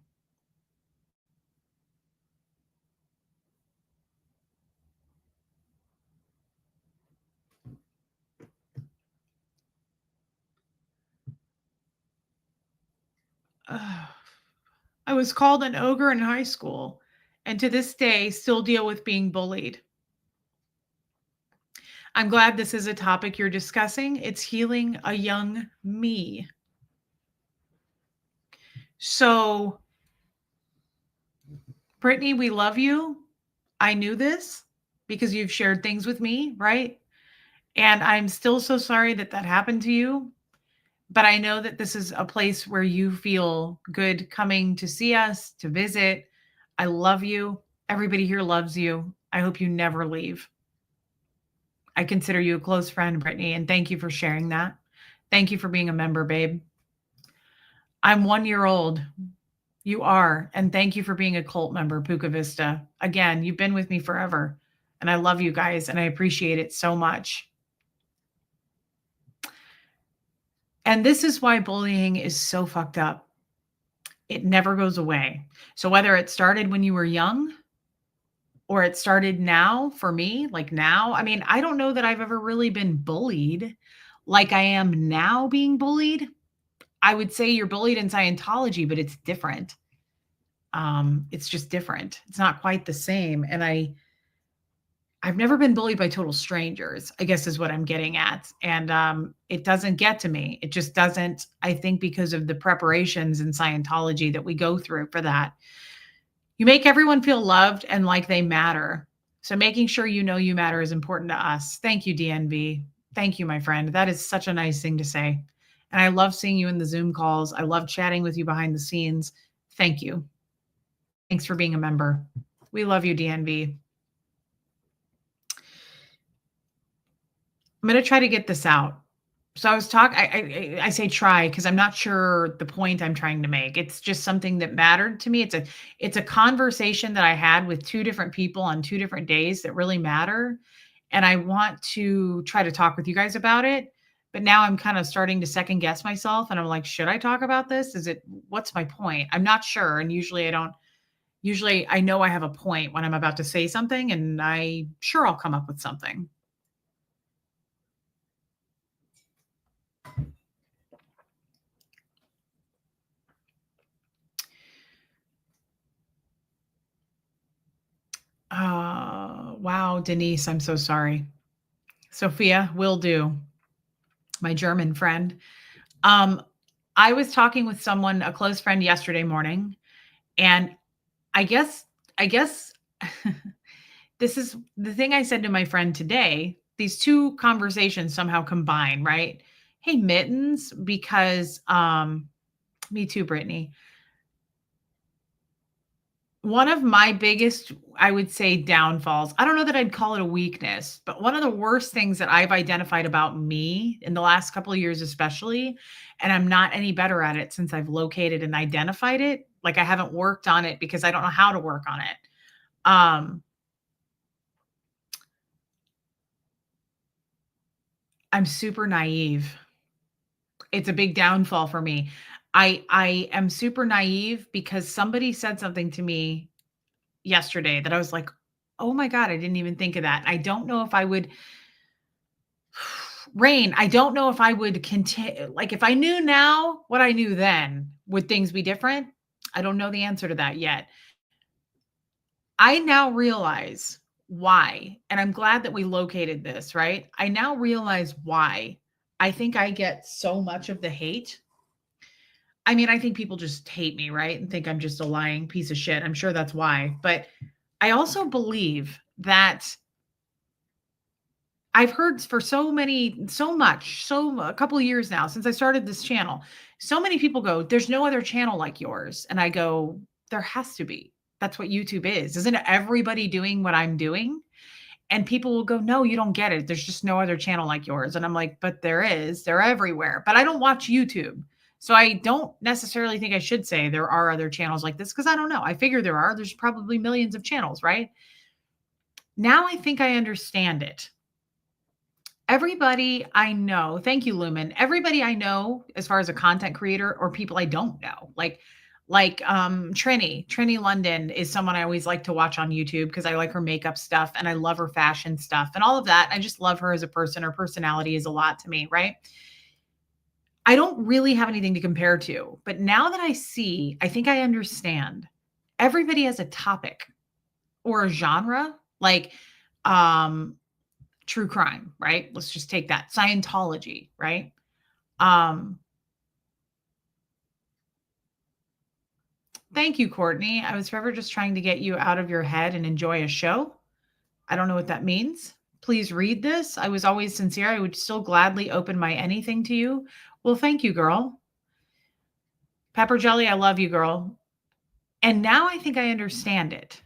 I was called an ogre in high school, and to this day still deal with being bullied. I'm glad this is a topic you're discussing. It's healing a young me. So, Brittany, we love you. I knew this because you've shared things with me, right? And I'm still so sorry that happened to you. But I know that this is a place where you feel good coming to see us, to visit. I love you. Everybody here loves you. I hope you never leave. I consider you a close friend, Brittany, and thank you for sharing that. Thank you for being a member, babe. I'm 1 year old. You are. And thank you for being a cult member, Puka Vista. Again, you've been with me forever. And I love you guys and I appreciate it so much. And this is why bullying is so fucked up. It never goes away. So whether it started when you were young or it started now for me, like now, I mean, I don't know that I've ever really been bullied like I am now being bullied. I would say you're bullied in Scientology, but it's different. It's just different. It's not quite the same. And I've never been bullied by total strangers, I guess is what I'm getting at. And it doesn't get to me. It just doesn't, I think, because of the preparations in Scientology that we go through for that. You make everyone feel loved and like they matter. So making sure you know you matter is important to us. Thank you, DNV. Thank you, my friend. That is such a nice thing to say. And I love seeing you in the Zoom calls. I love chatting with you behind the scenes. Thank you. Thanks for being a member. We love you, DNV. I'm going to try to get this out. So I was talking, I say try because I'm not sure the point I'm trying to make. It's just something that mattered to me. It's a conversation that I had with two different people on two different days that really matter. And I want to try to talk with you guys about it. But now I'm kind of starting to second guess myself. And I'm like, should I talk about this? What's my point? I'm not sure. And usually I know I have a point when I'm about to say something and I'll come up with something. Wow, Denise, I'm so sorry. Sophia, will do. My German friend. I was talking with someone, a close friend yesterday morning, and I guess this is the thing I said to my friend today. These two conversations somehow combine, right? Hey, Mittens, because me too, Brittany. One of my biggest, I would say, downfalls, I don't know that I'd call it a weakness, but one of the worst things that I've identified about me in the last couple of years, especially, and I'm not any better at it since I've located and identified it. Like I haven't worked on it because I don't know how to work on it. Um, I'm super naive. It's a big downfall for me. I am super naive because somebody said something to me yesterday that I was like, "Oh my god, I didn't even think of that." I don't know if I would Rain, I don't know if I would continue. Like, if I knew now what I knew then, would things be different? I don't know the answer to that yet. I now realize why, and I'm glad that we located this, right? I now realize why I think I get so much of the hate. I mean, I think people just hate me, right? And think I'm just a lying piece of shit. I'm sure that's why. But I also believe that I've heard for so a couple of years now since I started this channel, so many people go, "There's no other channel like yours." And I go, "There has to be. That's what YouTube is. Isn't everybody doing what I'm doing?" And people will go, "No, you don't get it. There's just no other channel like yours." And I'm like, "But there is. They're everywhere." But I don't watch YouTube. So I don't necessarily think I should say there are other channels like this because I don't know. I figure there are. There's probably millions of channels, right? Now I think I understand it. Everybody I know, thank you, Lumen. Everybody I know as far as a content creator or people I don't know, Trini London is someone I always like to watch on YouTube because I like her makeup stuff and I love her fashion stuff and all of that. I just love her as a person. Her personality is a lot to me, right? I don't really have anything to compare to, but now that I see, I think I understand. Everybody has a topic or a genre, like um true crime, right? Let's just take that. Scientology, right? Um, Thank you, Courtney. I was forever just trying to get you out of your head and enjoy a show. I don't know what that means. Please read this. I was always sincere. I would still gladly open my anything to you. Well, thank you, girl. Pepper Jelly, I love you, girl. And now I think I understand it.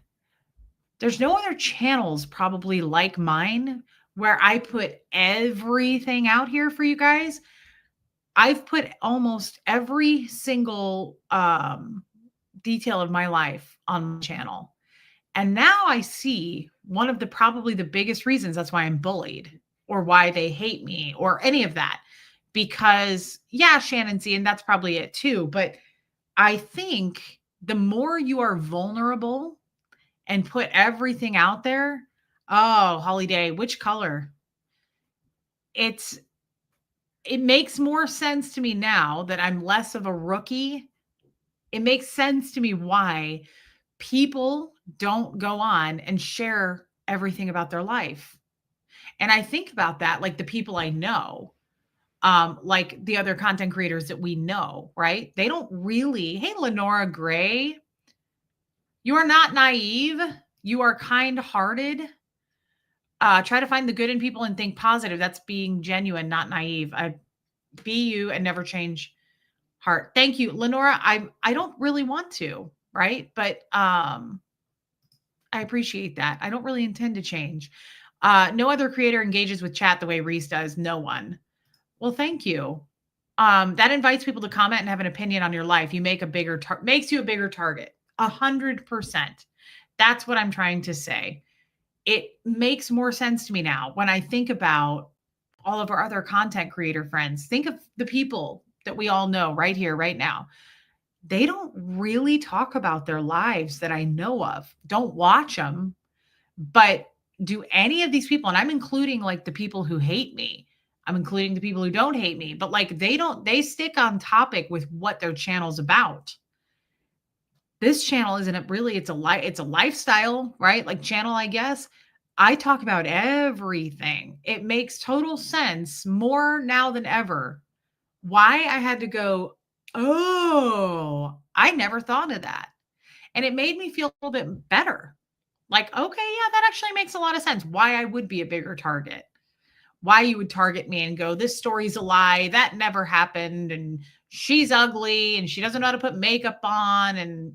There's no other channels probably like mine where I put everything out here for you guys. I've put almost every single detail of my life on my channel. And now I see one of the probably the biggest reasons that's why I'm bullied or why they hate me or any of that. Because, yeah, Shannon Z, and that's probably it too. But I think the more you are vulnerable and put everything out there, oh, Holiday, which color? It's it makes more sense to me now that I'm less of a rookie. It makes sense to me why people don't go on and share everything about their life. And I think about that, like the people I know, like the other content creators that we know, right? They don't really, hey, Lenora Gray, you are not naive. You are kind hearted. Try to find the good in people and think positive. That's being genuine, not naive. Be you and never change heart. Thank you, Lenora. I don't really want to, right? But I appreciate that. I don't really intend to change. No other creator engages with chat the way Reese does. No one. Well, thank you. That invites people to comment and have an opinion on your life. You make a bigger makes you a bigger target. 100%. That's what I'm trying to say. It makes more sense to me now when I think about all of our other content creator friends. Think of the people that we all know right here, right now. They don't really talk about their lives that I know of. Don't watch them, but do any of these people, and I'm including like the people who hate me, I'm including the people who don't hate me, but like they stick on topic with what their channel's about. This channel isn't it really, it's a lifestyle, right? Like channel, I guess. I talk about everything. It makes total sense more now than ever why I had to go, oh, I never thought of that. And it made me feel a little bit better. Like, okay, yeah, that actually makes a lot of sense why I would be a bigger target. why you would target me and go, this story's a lie. That never happened. And she's ugly and she doesn't know how to put makeup on. And,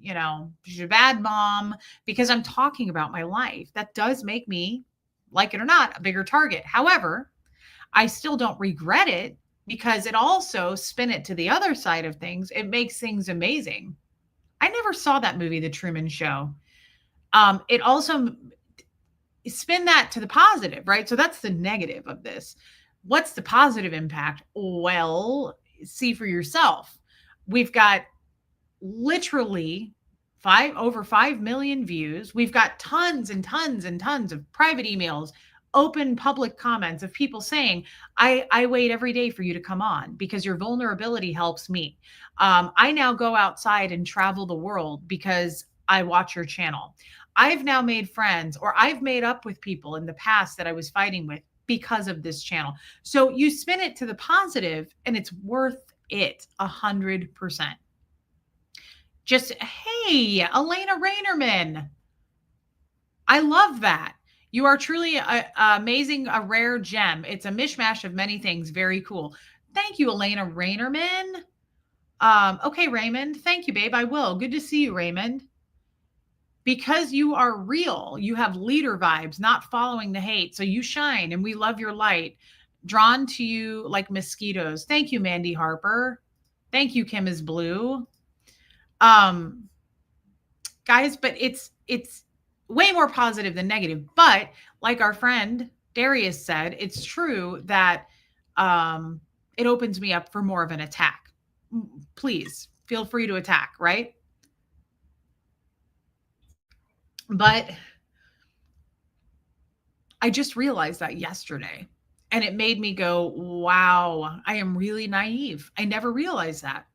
she's a bad mom because I'm talking about my life. That does make me, like it or not, a bigger target. However, I still don't regret it because it also spin it to the other side of things. It makes things amazing. I never saw that movie, The Truman Show. It also spin that to the positive, right? So that's the negative of this. What's the positive impact? Well, see for yourself. We've got literally over 5 million views. We've got tons and tons and tons of private emails, open public comments of people saying, I wait every day for you to come on because your vulnerability helps me. I now go outside and travel the world because I watch your channel. I've now made friends, or I've made up with people in the past that I was fighting with because of this channel. So you spin it to the positive and it's worth it 100%. Just, hey, Elena Rainerman. I love that. You are truly amazing, a rare gem. It's a mishmash of many things. Very cool. Thank you, Elena Rainerman. Okay, Raymond. Thank you, babe. I will. Good to see you, Raymond. Because you are real. You have leader vibes, not following the hate. So you shine and we love your light. Drawn to you like mosquitoes. Thank you, Mandy Harper. Thank you, Kim is Blue. Guys, but it's way more positive than negative. But like our friend Darius said, it's true that it opens me up for more of an attack. Please feel free to attack, right? But I just realized that yesterday, and it made me go, wow, I am really naive. I never realized that.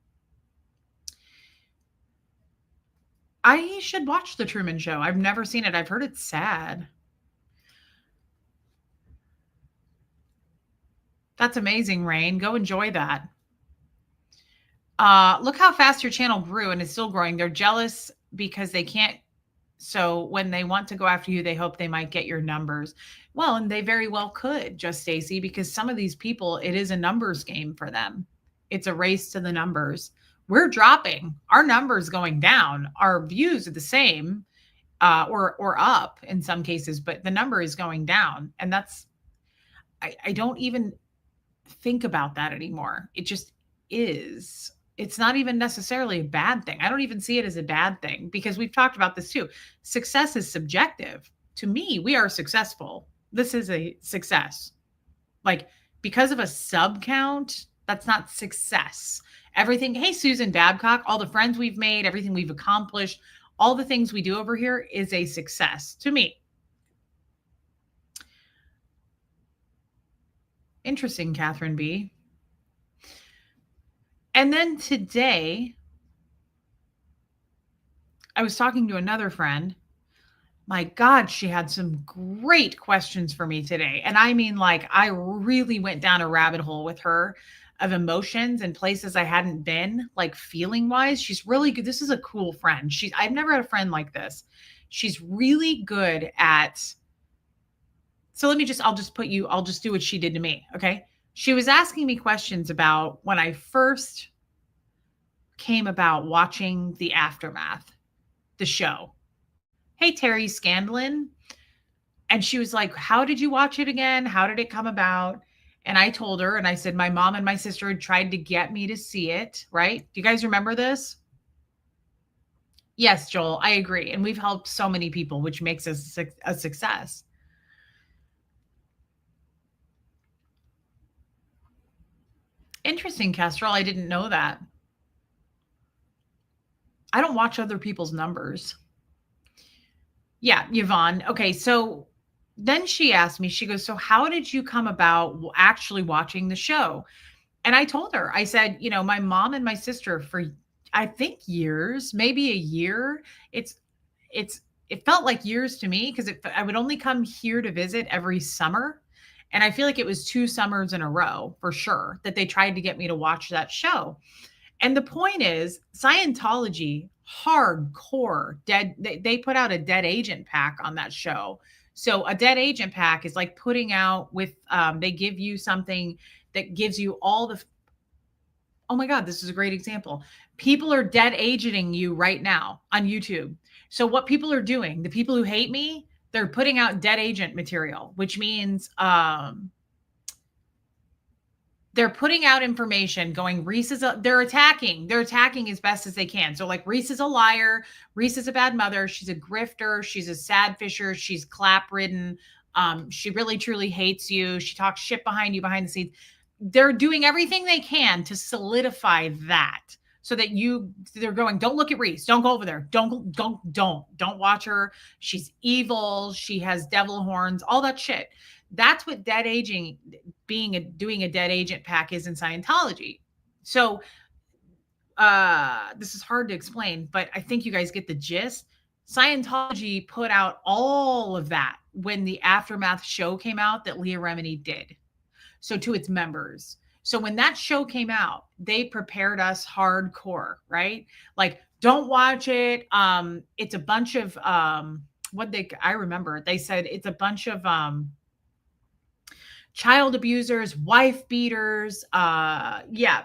I should watch The Truman Show. I've never seen it. I've heard it's sad. That's amazing, Rain. Go enjoy that. Look how fast your channel grew and is still growing. They're jealous because they can't. So when they want to go after you, they hope they might get your numbers. Well, and they very well could, Just Stacy, because some of these people, it is a numbers game for them. It's a race to the numbers. We're dropping. Our numbers going down. Our views are the same, or up in some cases, but the number is going down. And that's, I don't even think about that anymore. It just is. It's not even necessarily a bad thing. I don't even see it as a bad thing because we've talked about this too. Success is subjective. To me, we are successful. This is a success. Like, because of a sub count, that's not success. Everything, hey, Susan Babcock, all the friends we've made, everything we've accomplished, all the things we do over here is a success to me. Interesting, Catherine B. And then today, I was talking to another friend. My God, she had some great questions for me today. And I mean, like, I really went down a rabbit hole with her of emotions and places I hadn't been, like feeling wise. She's really good. This is a cool friend. I've never had a friend like this. She's really good at. So I'll just do what she did to me. Okay. She was asking me questions about when I first came about watching The Aftermath, the show. Hey, Terry Scanlon. And she was like, how did you watch it again? How did it come about? And I told her, and I said, my mom and my sister had tried to get me to see it, right? Do you guys remember this? Yes, Joel, I agree. And we've helped so many people, which makes us a success. Interesting, Kestrel. I didn't know that. I don't watch other people's numbers. Yeah, Yvonne. Okay, so then she asked me, she goes, so how did you come about actually watching the show? And I told her, I said, my mom and my sister for, I think years, maybe a year. It felt like years to me because I would only come here to visit every summer. And I feel like it was 2 summers in a row for sure that they tried to get me to watch that show. And the point is, Scientology, hardcore, dead. They put out a dead agent pack on that show So a dead agent pack is like putting out with, they give you something that gives you all the, oh my God, this is a great example. People are dead agenting you right now on YouTube. So what people are doing, the people who hate me, they're putting out dead agent material, which means they're putting out information going, Reese is they're attacking as best as they can. So like, Reese is a liar, Reese is a bad mother, she's a grifter, she's a sad fisher, she's clap ridden, she really truly hates you, she talks shit behind you behind the scenes. They're doing everything they can to solidify that, so that they're going, don't look at Reese, don't go over there, don't watch her, she's evil, she has devil horns, all that shit. That's what dead aging, doing a dead agent pack is in Scientology. So this is hard to explain, but I think you guys get the gist. Scientology put out all of that when the Aftermath show came out that Leah Remini did. So to its members. So when that show came out, they prepared us hardcore, right? Like, don't watch it. It's a bunch of I remember they said it's a bunch of child abusers, wife beaters, yeah,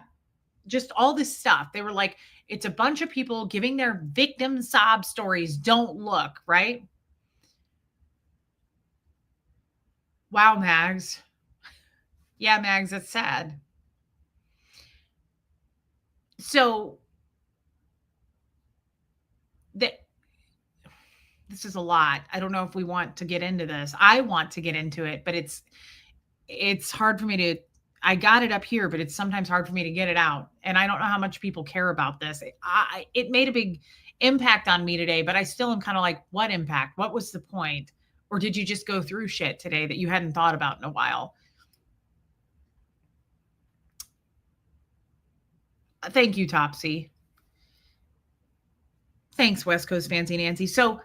just all this stuff. They were like, it's a bunch of people giving their victim sob stories. Don't look, right? Wow, Mags. Yeah, Mags, that's sad. So this is a lot. I don't know if we want to get into this. I want to get into it, but it's hard for me to, I got it up here, but it's sometimes hard for me to get it out. And I don't know how much people care about this. It made a big impact on me today, but I still am kind of like, what impact? What was the point? Or did you just go through shit today that you hadn't thought about in a while? Thank you, Topsy. Thanks, West Coast Fancy Nancy. So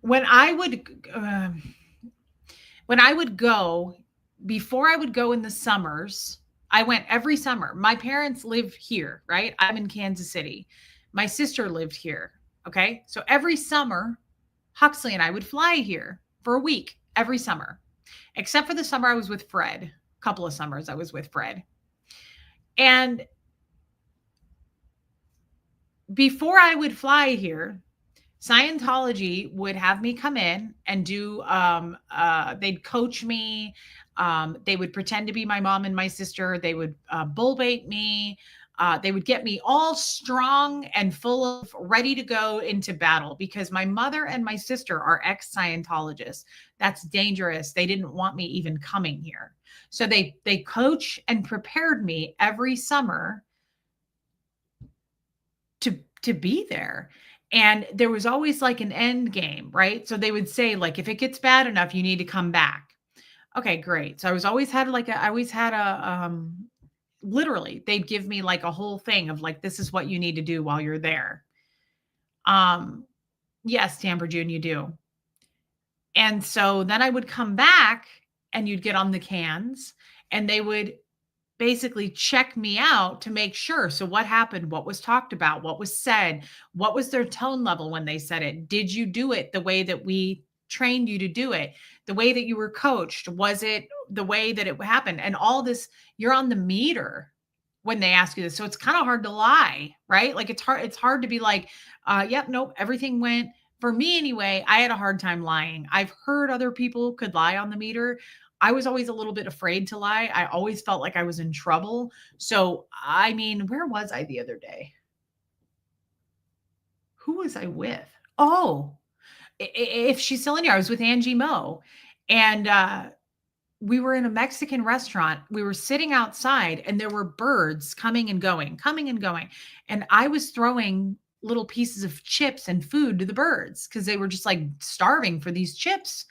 when I would when I would go, before I would go in the summers, I went every summer. My parents live here, right? I'm in Kansas City. My sister lived here. Okay. So every summer, Huxley and I would fly here for a week every summer, except for the summer I was with Fred. A couple of summers I was with Fred. And before I would fly here, Scientology would have me come in and do, they'd coach me. They would pretend to be my mom and my sister. They would bull bait me. They would get me all strong and full of ready to go into battle, because my mother and my sister are ex-Scientologists. That's dangerous. They didn't want me even coming here. So they coach and prepared me every summer to be there. And there was always like an end game, right? So they would say, like, if it gets bad enough, you need to come back. Okay, great. So I always had literally, they'd give me like a whole thing of like, this is what you need to do while you're there. Um, yes, Tamper June, you do. And so then I would come back and you'd get on the cans and they would basically check me out to make sure. So what happened? What was talked about? What was said? What was their tone level when they said it? Did you do it the way that we trained you to do it? The way that you were coached? Was it the way that it happened? And all this, you're on the meter when they ask you this. So it's kind of hard to lie, right? Like it's hard to be like, yep, nope, everything went. For me anyway, I had a hard time lying. I've heard other people could lie on the meter. I was always a little bit afraid to lie. I always felt like I was in trouble. So, I mean, where was I the other day? Who was I with? Oh, if she's still in here, I was with Angie Moe. And we were in a Mexican restaurant. We were sitting outside and there were birds coming and going, coming and going. And I was throwing little pieces of chips and food to the birds because they were just like starving for these chips.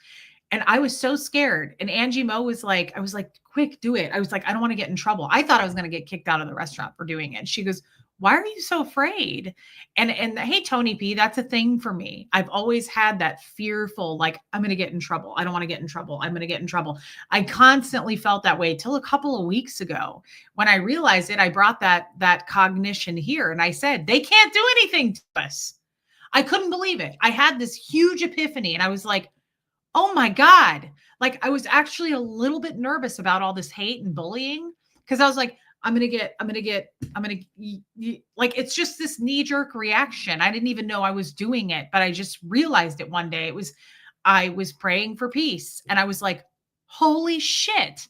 And I was so scared. And Angie Moe was like, I was like, quick, do it. I was like, I don't want to get in trouble. I thought I was going to get kicked out of the restaurant for doing it. She goes, why are you so afraid? And hey, Tony P, that's a thing for me. I've always had that fearful, like, I'm going to get in trouble. I don't want to get in trouble. I'm going to get in trouble. I constantly felt that way till a couple of weeks ago. When I realized it, I brought that cognition here and I said, they can't do anything to us. I couldn't believe it. I had this huge epiphany and I was like, oh my God. Like I was actually a little bit nervous about all this hate and bullying because I was like, like, it's just this knee jerk reaction. I didn't even know I was doing it, but I just realized it one day. I was praying for peace and I was like, holy shit.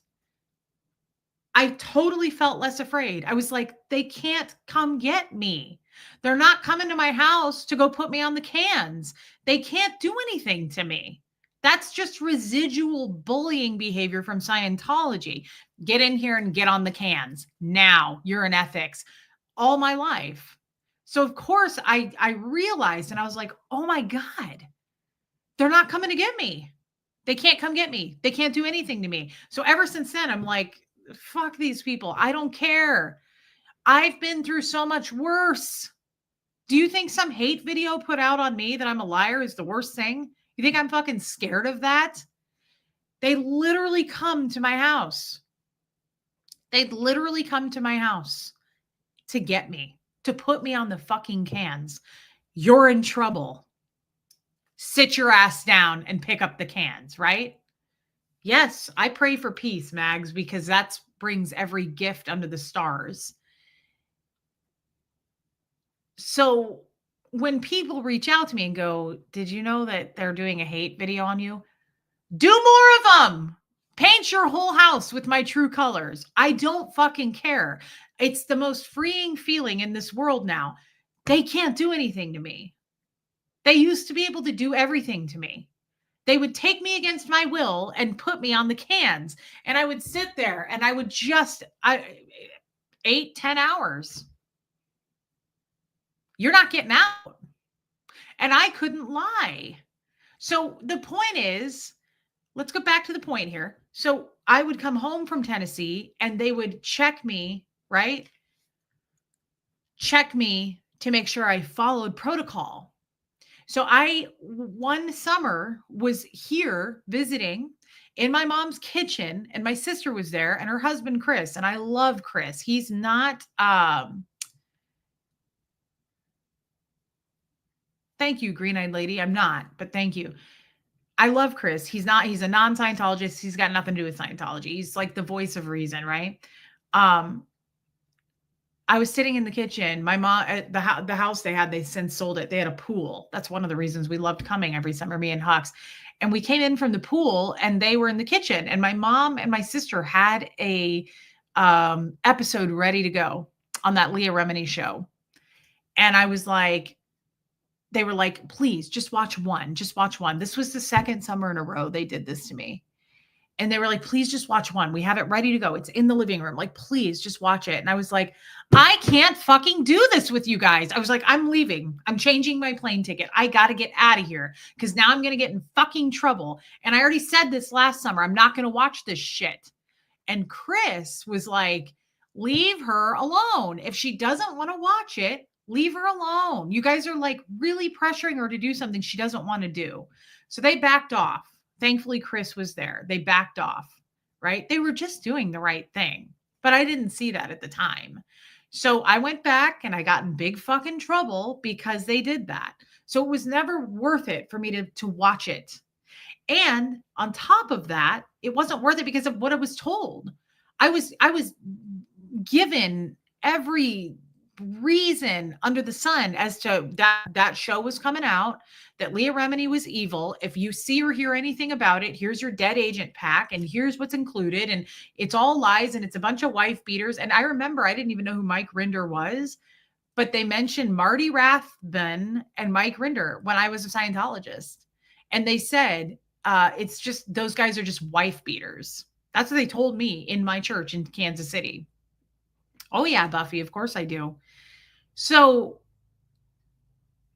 I totally felt less afraid. I was like, they can't come get me. They're not coming to my house to go put me on the cans. They can't do anything to me. That's just residual bullying behavior from Scientology. Get in here and get on the cans. Now you're in ethics all my life. So of course I realized and I was like, oh my God, they're not coming to get me. They can't come get me. They can't do anything to me. So ever since then, I'm like, fuck these people. I don't care. I've been through so much worse. Do you think some hate video put out on me that I'm a liar is the worst thing? You think I'm fucking scared of that? They literally come to my house. They'd literally come to my house to get me, to put me on the fucking cans. You're in trouble. Sit your ass down and pick up the cans, right? Yes, I pray for peace, Mags, because that brings every gift under the stars. So when people reach out to me and go, did you know that they're doing a hate video on you? Do more of them. Paint your whole house with my true colors. I don't fucking care. It's the most freeing feeling in this world now. They can't do anything to me. They used to be able to do everything to me. They would take me against my will and put me on the cans. And I would sit there and I would just 8-10 hours. You're not getting out. And I couldn't lie. So the point is, let's go back to the point here. So I would come home from Tennessee and they would check me, right? Check me to make sure I followed protocol. So I, one summer, was here visiting in my mom's kitchen, and my sister was there and her husband, Chris. And I love Chris. He's not, thank you, Green Eyed Lady. I'm not, but thank you. I love Chris. He's a non-Scientologist. He's got nothing to do with Scientology. He's like the voice of reason, right? I was sitting in the kitchen. My mom, the house they since sold it. They had a pool. That's one of the reasons we loved coming every summer, me and Hux. And we came in from the pool and they were in the kitchen. And my mom and my sister had a episode ready to go on that Leah Remini show. And I was like, they were like, please just watch one. Just watch one. This was the second summer in a row they did this to me. And they were like, please just watch one. We have it ready to go. It's in the living room. Like, please just watch it. And I was like, I can't fucking do this with you guys. I was like, I'm leaving. I'm changing my plane ticket. I got to get out of here because now I'm going to get in fucking trouble. And I already said this last summer. I'm not going to watch this shit. And Chris was like, leave her alone. If she doesn't want to watch it, leave her alone. You guys are like really pressuring her to do something she doesn't want to do. So they backed off. Thankfully, Chris was there. They backed off, right? They were just doing the right thing, but I didn't see that at the time. So I went back and I got in big fucking trouble because they did that. So it was never worth it for me to watch it. And on top of that, it wasn't worth it because of what I was told. I was given every reason under the sun as to that show was coming out, that Leah Remini was evil. If you see or hear anything about it, here's your dead agent pack and here's what's included. And it's all lies and it's a bunch of wife beaters. And I remember I didn't even know who Mike Rinder was, but they mentioned Marty Rathbun and Mike Rinder when I was a Scientologist. And they said, it's just, those guys are just wife beaters. That's what they told me in my church in Kansas City. Oh yeah, Buffy, of course I do. So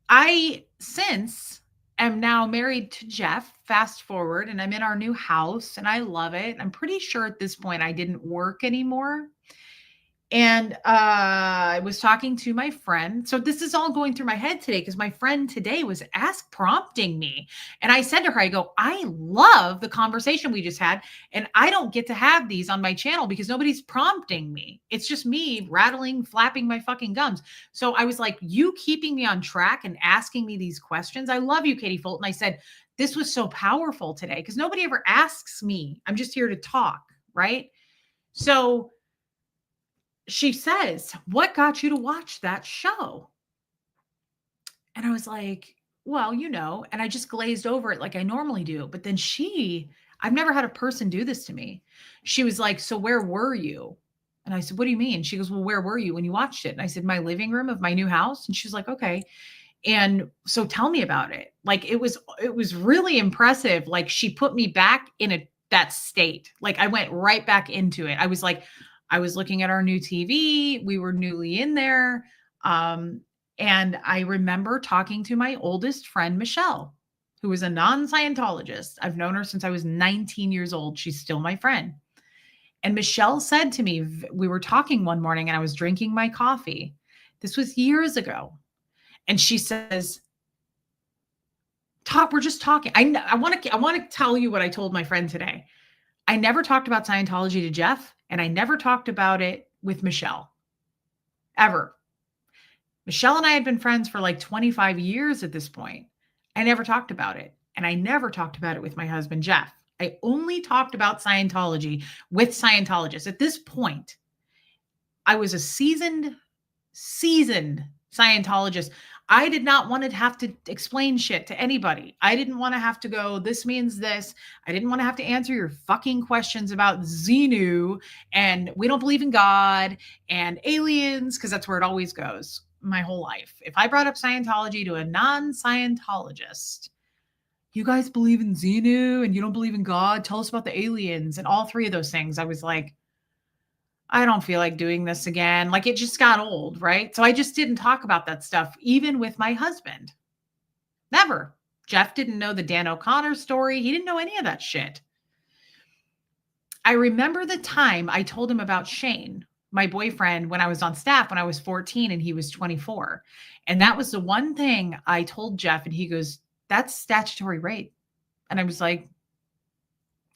I since am now married to Jeff, fast forward, and I'm in our new house and I love it. I'm pretty sure at this point I didn't work anymore. And I was talking to my friend. So this is all going through my head today because my friend today was prompting me. And I said to her, I go, I love the conversation we just had. And I don't get to have these on my channel because nobody's prompting me. It's just me rattling, flapping my fucking gums. So I was like, you keeping me on track and asking me these questions. I love you, Katie Fulton. I said, this was so powerful today because nobody ever asks me. I'm just here to talk. Right. So she says, "What got you to watch that show?" And I was like, "Well, and I just glazed over it like I normally do. But then I've never had a person do this to me. She was like, "So where were you?" And I said, "What do you mean?" She goes, "Well, where were you when you watched it?" And I said, "My living room of my new house." And she was like, "Okay." And so tell me about it. Like it was really impressive. Like she put me back in that state. Like I went right back into it. I was like, I was looking at our new TV. We were newly in there. Um, and I remember talking to my oldest friend, Michelle, who is a non-Scientologist. I've known her since I was 19 years old. She's still my friend. And Michelle said to me, we were talking one morning and I was drinking my coffee. This was years ago. And she says, we're just talking. I want to tell you what I told my friend today. I never talked about Scientology to Jeff, and I never talked about it with Michelle ever. Michelle and I had been friends for like 25 years at this point. I never talked about it, and I never talked about it with my husband Jeff. I only talked about Scientology with Scientologists. At this point, I was a seasoned Scientologist. I did not want to have to explain shit to anybody. I didn't want to have to go, this means this. I didn't want to have to answer your fucking questions about Xenu and we don't believe in God and aliens, because that's where it always goes my whole life. If I brought up Scientology to a non Scientologist, you guys believe in Xenu and you don't believe in God, tell us about the aliens and all three of those things. I was like, I don't feel like doing this again. Like it just got old, right? So I just didn't talk about that stuff, even with my husband. Never. Jeff didn't know the Dan O'Connor story. He didn't know any of that shit. I remember the time I told him about Shane, my boyfriend, when I was on staff when I was 14 and he was 24. And that was the one thing I told Jeff. And he goes, that's statutory rape. And I was like,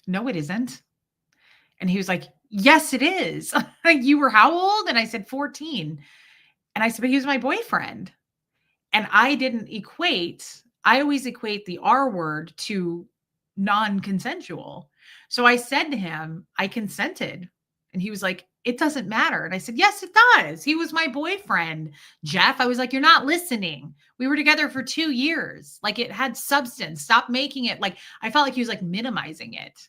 no, it isn't. And he was like, yes, it is. You were how old? And I said, 14. And I said, but he was my boyfriend. And I always equate the R word to non-consensual. So I said to him, I consented. And he was like, it doesn't matter. And I said, yes, it does. He was my boyfriend, Jeff. I was like, you're not listening. We were together for 2 years. Like it had substance. Stop making it like, I felt like he was like minimizing it.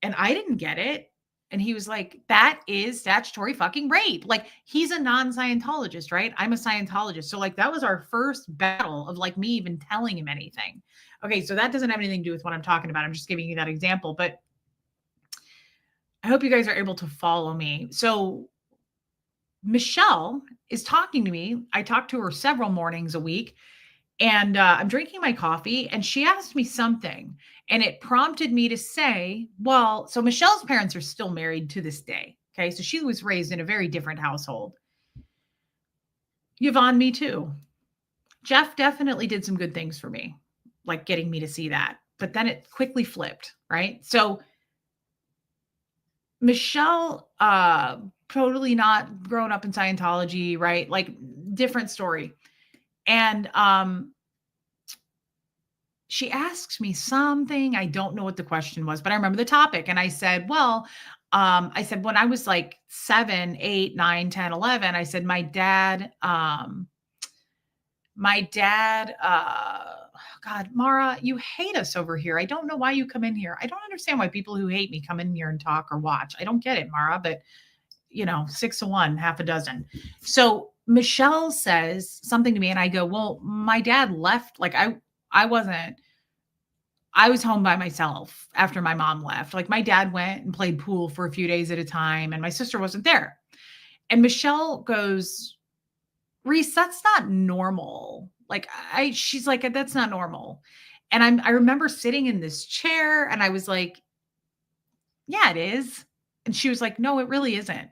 And I didn't get it. And he was like, that is statutory fucking rape. Like he's a non-Scientologist, right? I'm a Scientologist. So like that was our first battle of like me even telling him anything. Okay, so that doesn't have anything to do with what I'm talking about. I'm just giving you that example, but I hope you guys are able to follow me. So Michelle is talking to me. I talk to her several mornings a week. And I'm drinking my coffee, and she asked me something, and it prompted me to say, well, so Michelle's parents are still married to this day. Okay. So she was raised in a very different household. Yvonne, me too. Jeff definitely did some good things for me, like getting me to see that. But then it quickly flipped, right? So Michelle, totally not grown up in Scientology, right? Like different story. And she asks me something. I don't know what the question was, but I remember the topic. And I said, well, I said, when I was like 7, 8, 9, 10, 11, I said, my dad, God, Mara, you hate us over here. I don't know why you come in here. I don't understand why people who hate me come in here and talk or watch. I don't get it, Mara, but 6 of one, half a dozen. So Michelle says something to me and I go, well, my dad left. Like I was home by myself after my mom left. Like my dad went and played pool for a few days at a time and my sister wasn't there. And Michelle goes, Reese, that's not normal. Like she's like, that's not normal. And I remember sitting in this chair and I was like, yeah, it is. And she was like, no, it really isn't.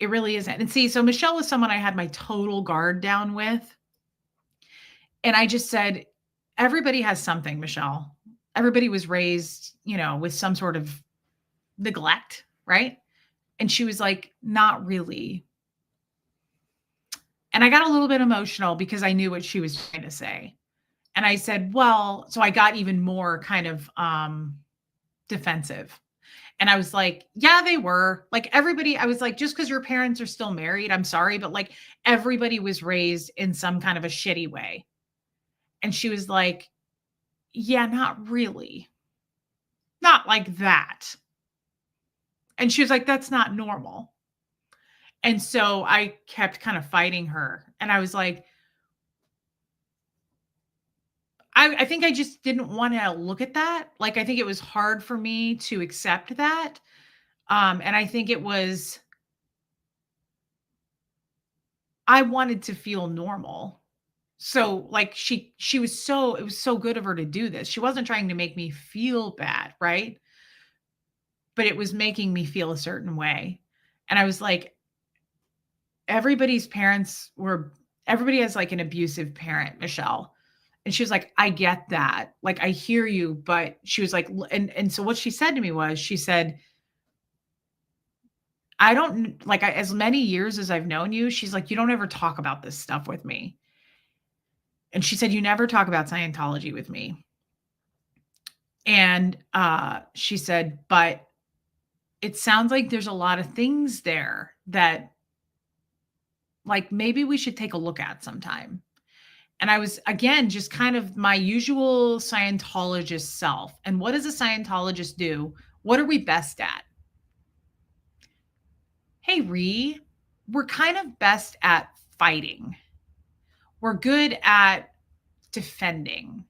It really isn't. And see, so Michelle was someone I had my total guard down with. And I just said, everybody has something, Michelle. Everybody was raised, with some sort of neglect, right? And she was like, not really. And I got a little bit emotional because I knew what she was trying to say. And I said, well, so I got even more kind of defensive. And I was like, yeah, they were. Like everybody, I was like, just because your parents are still married, I'm sorry, but like everybody was raised in some kind of a shitty way. And she was like, yeah, not really. Not like that. And she was like, that's not normal. And so I kept kind of fighting her. And I was like, I think I just didn't want to look at that. Like, I think it was hard for me to accept that. And I think I wanted to feel normal. So like she was it was so good of her to do this. She wasn't trying to make me feel bad, right? But it was making me feel a certain way. And I was like, everybody's parents were everybody has like an abusive parent, Michelle. And she was like, I get that. Like, I hear you. But she was like, and so what she said to me was, she said, I don't like as many years as I've known you, she's like, you don't ever talk about this stuff with me. And she said, you never talk about Scientology with me. And she said, but it sounds like there's a lot of things there that like maybe we should take a look at sometime. And I was, again, just kind of my usual Scientologist self. And what does a Scientologist do? What are we best at? Hey, Ree, we're kind of best at fighting. We're good at defending.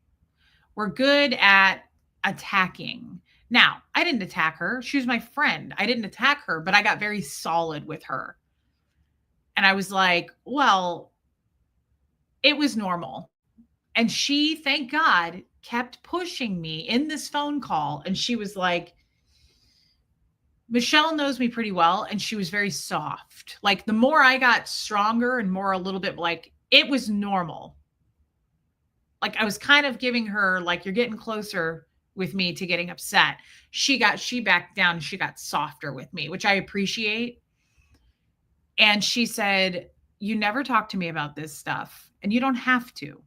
We're good at attacking. Now, I didn't attack her. She was my friend. I didn't attack her, but I got very solid with her. And I was like, well, it was normal. And she, thank God, kept pushing me in this phone call. And she was like, Michelle knows me pretty well. And she was very soft. Like the more I got stronger and more a little bit like it was normal. Like I was kind of giving her, like, you're getting closer with me to getting upset. She backed down. She got softer with me, which I appreciate. And she said, you never talk to me about this stuff and you don't have to.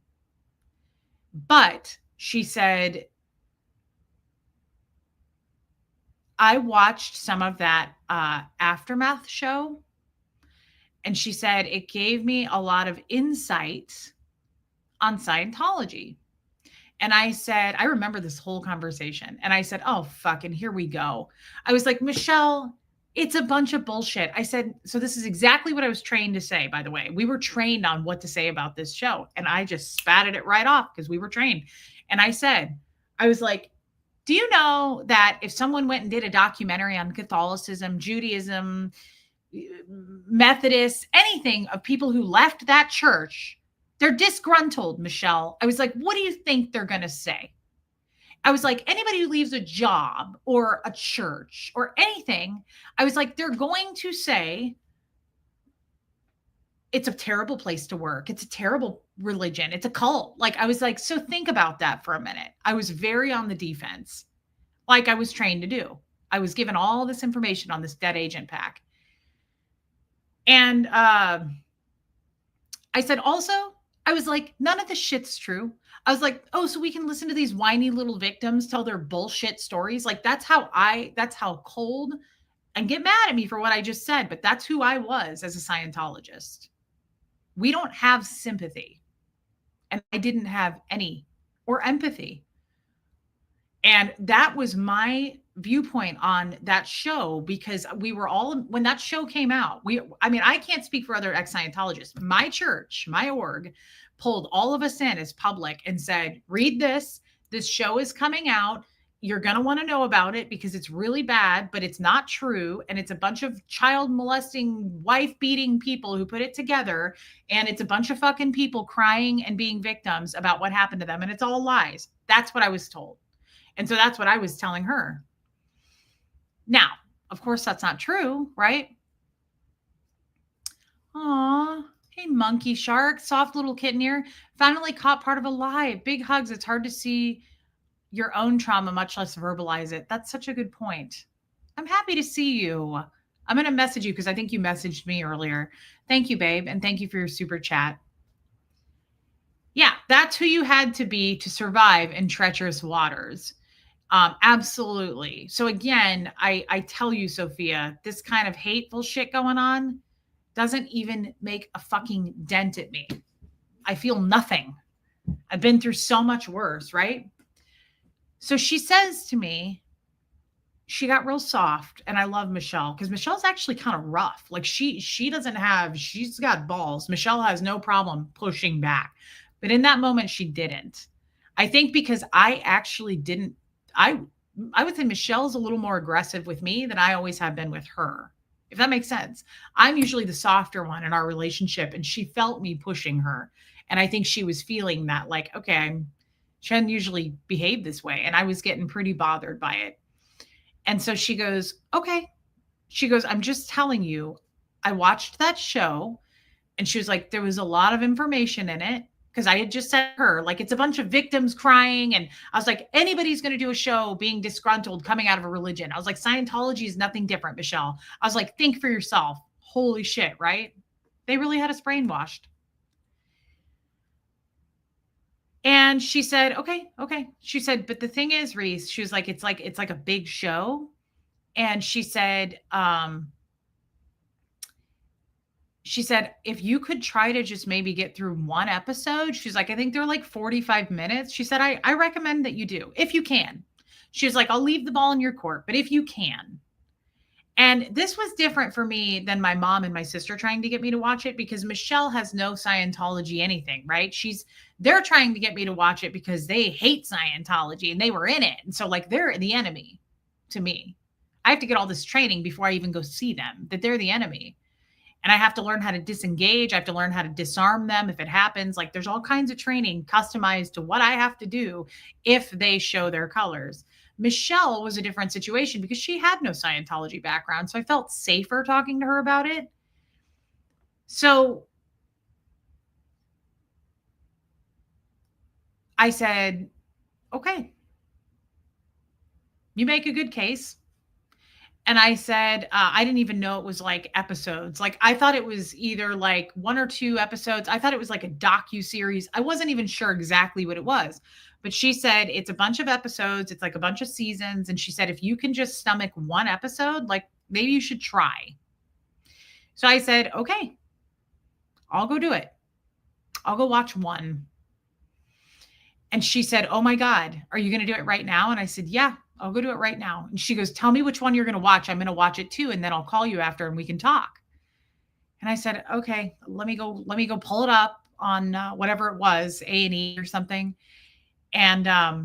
But she said, I watched some of that Aftermath show. And she said, it gave me a lot of insight on Scientology. And I said, I remember this whole conversation. And I said, oh, fucking, here we go. I was like, Michelle, it's a bunch of bullshit. I said, so this is exactly what I was trained to say, by the way. We were trained on what to say about this show. And I just spatted it right off because we were trained. And I said, I was like, do you know that if someone went and did a documentary on Catholicism, Judaism, Methodists, anything of people who left that church, they're disgruntled, Michelle. I was like, what do you think they're going to say? I was like, anybody who leaves a job or a church or anything, I was like, they're going to say it's a terrible place to work. It's a terrible religion. It's a cult. Like, I was like, so think about that for a minute. I was very on the defense, like I was trained to do. I was given all this information on this dead agent pack. And I said, also, I was like, none of this shit's true. I was like, oh, so we can listen to these whiny little victims tell their bullshit stories. Like that's how cold, and get mad at me for what I just said, but that's who I was as a Scientologist. We don't have sympathy. And I didn't have any or empathy. And that was my viewpoint on that show because we were all, when that show came out, I can't speak for other ex-Scientologists. My church, my org, pulled all of us in as public and said, read this. This show is coming out. You're going to want to know about it because it's really bad, but it's not true. And it's a bunch of child molesting, wife beating people who put it together. And it's a bunch of fucking people crying and being victims about what happened to them. And it's all lies. That's what I was told. And so that's what I was telling her. Now, of course, that's not true, right? Aw. Hey, monkey shark, soft little kitten here. Finally caught part of a lie. Big hugs. It's hard to see your own trauma, much less verbalize it. That's such a good point. I'm happy to see you. I'm going to message you because I think you messaged me earlier. Thank you, babe. And thank you for your super chat. Yeah, that's who you had to be to survive in treacherous waters. Absolutely. So again, I tell you, Sophia, this kind of hateful shit going on doesn't even make a fucking dent at me. I feel nothing. I've been through so much worse, right? So she says to me, she got real soft, and I love Michelle because Michelle's actually kind of rough. Like she doesn't have, she's got balls. Michelle has no problem pushing back. But in that moment she didn't. I think because I actually didn't I I would say Michelle's a little more aggressive with me than I always have been with her. If that makes sense. I'm usually the softer one in our relationship and she felt me pushing her. And I think she was feeling that like, okay, she hadn't usually behaved this way and I was getting pretty bothered by it. And so she goes, okay. She goes, I'm just telling you, I watched that show. And she was like, there was a lot of information in it. Cause I had just said to her, like, it's a bunch of victims crying. And I was like, anybody's going to do a show being disgruntled coming out of a religion. I was like, Scientology is nothing different, Michelle. I was like, think for yourself. Holy shit, right? They really had us brainwashed. And she said, okay, okay. She said, but the thing is, Reese, she was it's like a big show. And she said, if you could try to just maybe get through one episode, she's like, I think they're like 45 minutes. She said, I recommend that you do, if you can. She was like, I'll leave the ball in your court, but if you can. And this was different for me than my mom and my sister trying to get me to watch it because Michelle has no Scientology anything, right? They're trying to get me to watch it because they hate Scientology and they were in it. And so like they're the enemy to me. I have to get all this training before I even go see them, that they're the enemy. And I have to learn how to disengage. I have to learn how to disarm them if it happens. Like there's all kinds of training customized to what I have to do if they show their colors. Michelle was a different situation because she had no Scientology background. So I felt safer talking to her about it. So I said, okay, you make a good case. And I said, I didn't even know it was like episodes. Like I thought it was either like one or two episodes. I thought it was like a docu-series. I wasn't even sure exactly what it was. But she said it's a bunch of episodes. It's like a bunch of seasons. And she said, if you can just stomach one episode, like maybe you should try. So I said, okay, I'll go do it. I'll go watch one. And she said, oh my God, are you going to do it right now? And I said, yeah, I'll go do it right now. And she goes, tell me which one you're going to watch. I'm going to watch it too. And then I'll call you after and we can talk. And I said, okay, let me go pull it up on whatever it was, A&E or something. And I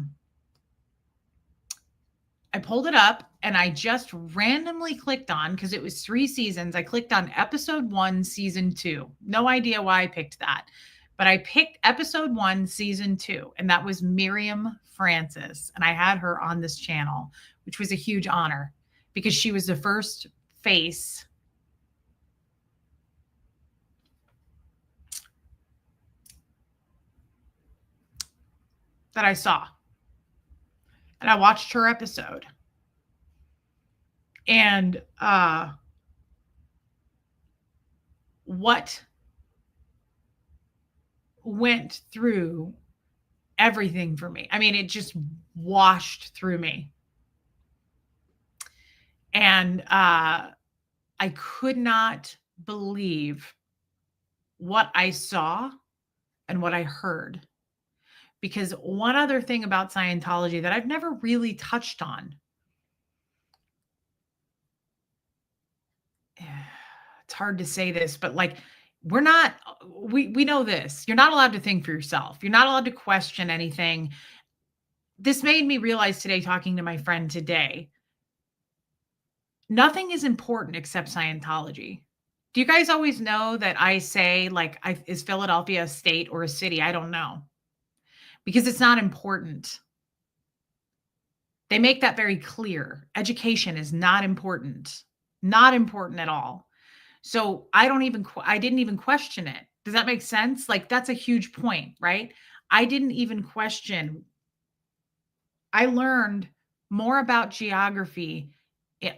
pulled it up and I just randomly clicked on, because it was 3 seasons. I clicked on episode 1, season 2. No idea why I picked that. But I picked episode 1, season 2, and that was Miriam Francis. And I had her on this channel, which was a huge honor because she was the first face that I saw. And I watched her episode. And what went through everything for me. I mean, it just washed through me. And I could not believe what I saw and what I heard. Because one other thing about Scientology that I've never really touched on, it's hard to say this, but like we know this. You're not allowed to think for yourself. You're not allowed to question anything. This made me realize today, talking to my friend today, nothing is important except Scientology. Do you guys always know that I say, like, is Philadelphia a state or a city? I don't know. Because it's not important. They make that very clear. Education is not important. Not important at all. So I didn't even question it. Does that make sense? Like that's a huge point, right? I didn't even question. I learned more about geography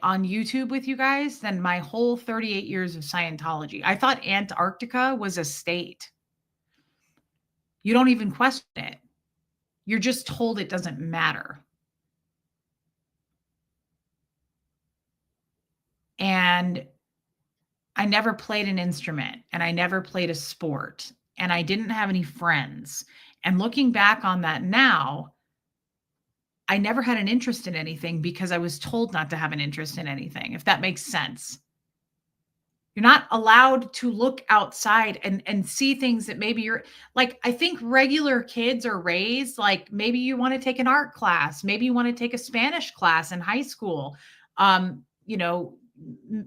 on YouTube with you guys than my whole 38 years of Scientology. I thought Antarctica was a state. You don't even question it. You're just told it doesn't matter. And I never played an instrument and I never played a sport and I didn't have any friends. And looking back on that now, I never had an interest in anything because I was told not to have an interest in anything, if that makes sense. You're not allowed to look outside and see things that maybe you're like, I think regular kids are raised like maybe you want to take an art class, maybe you want to take a Spanish class in high school. You know,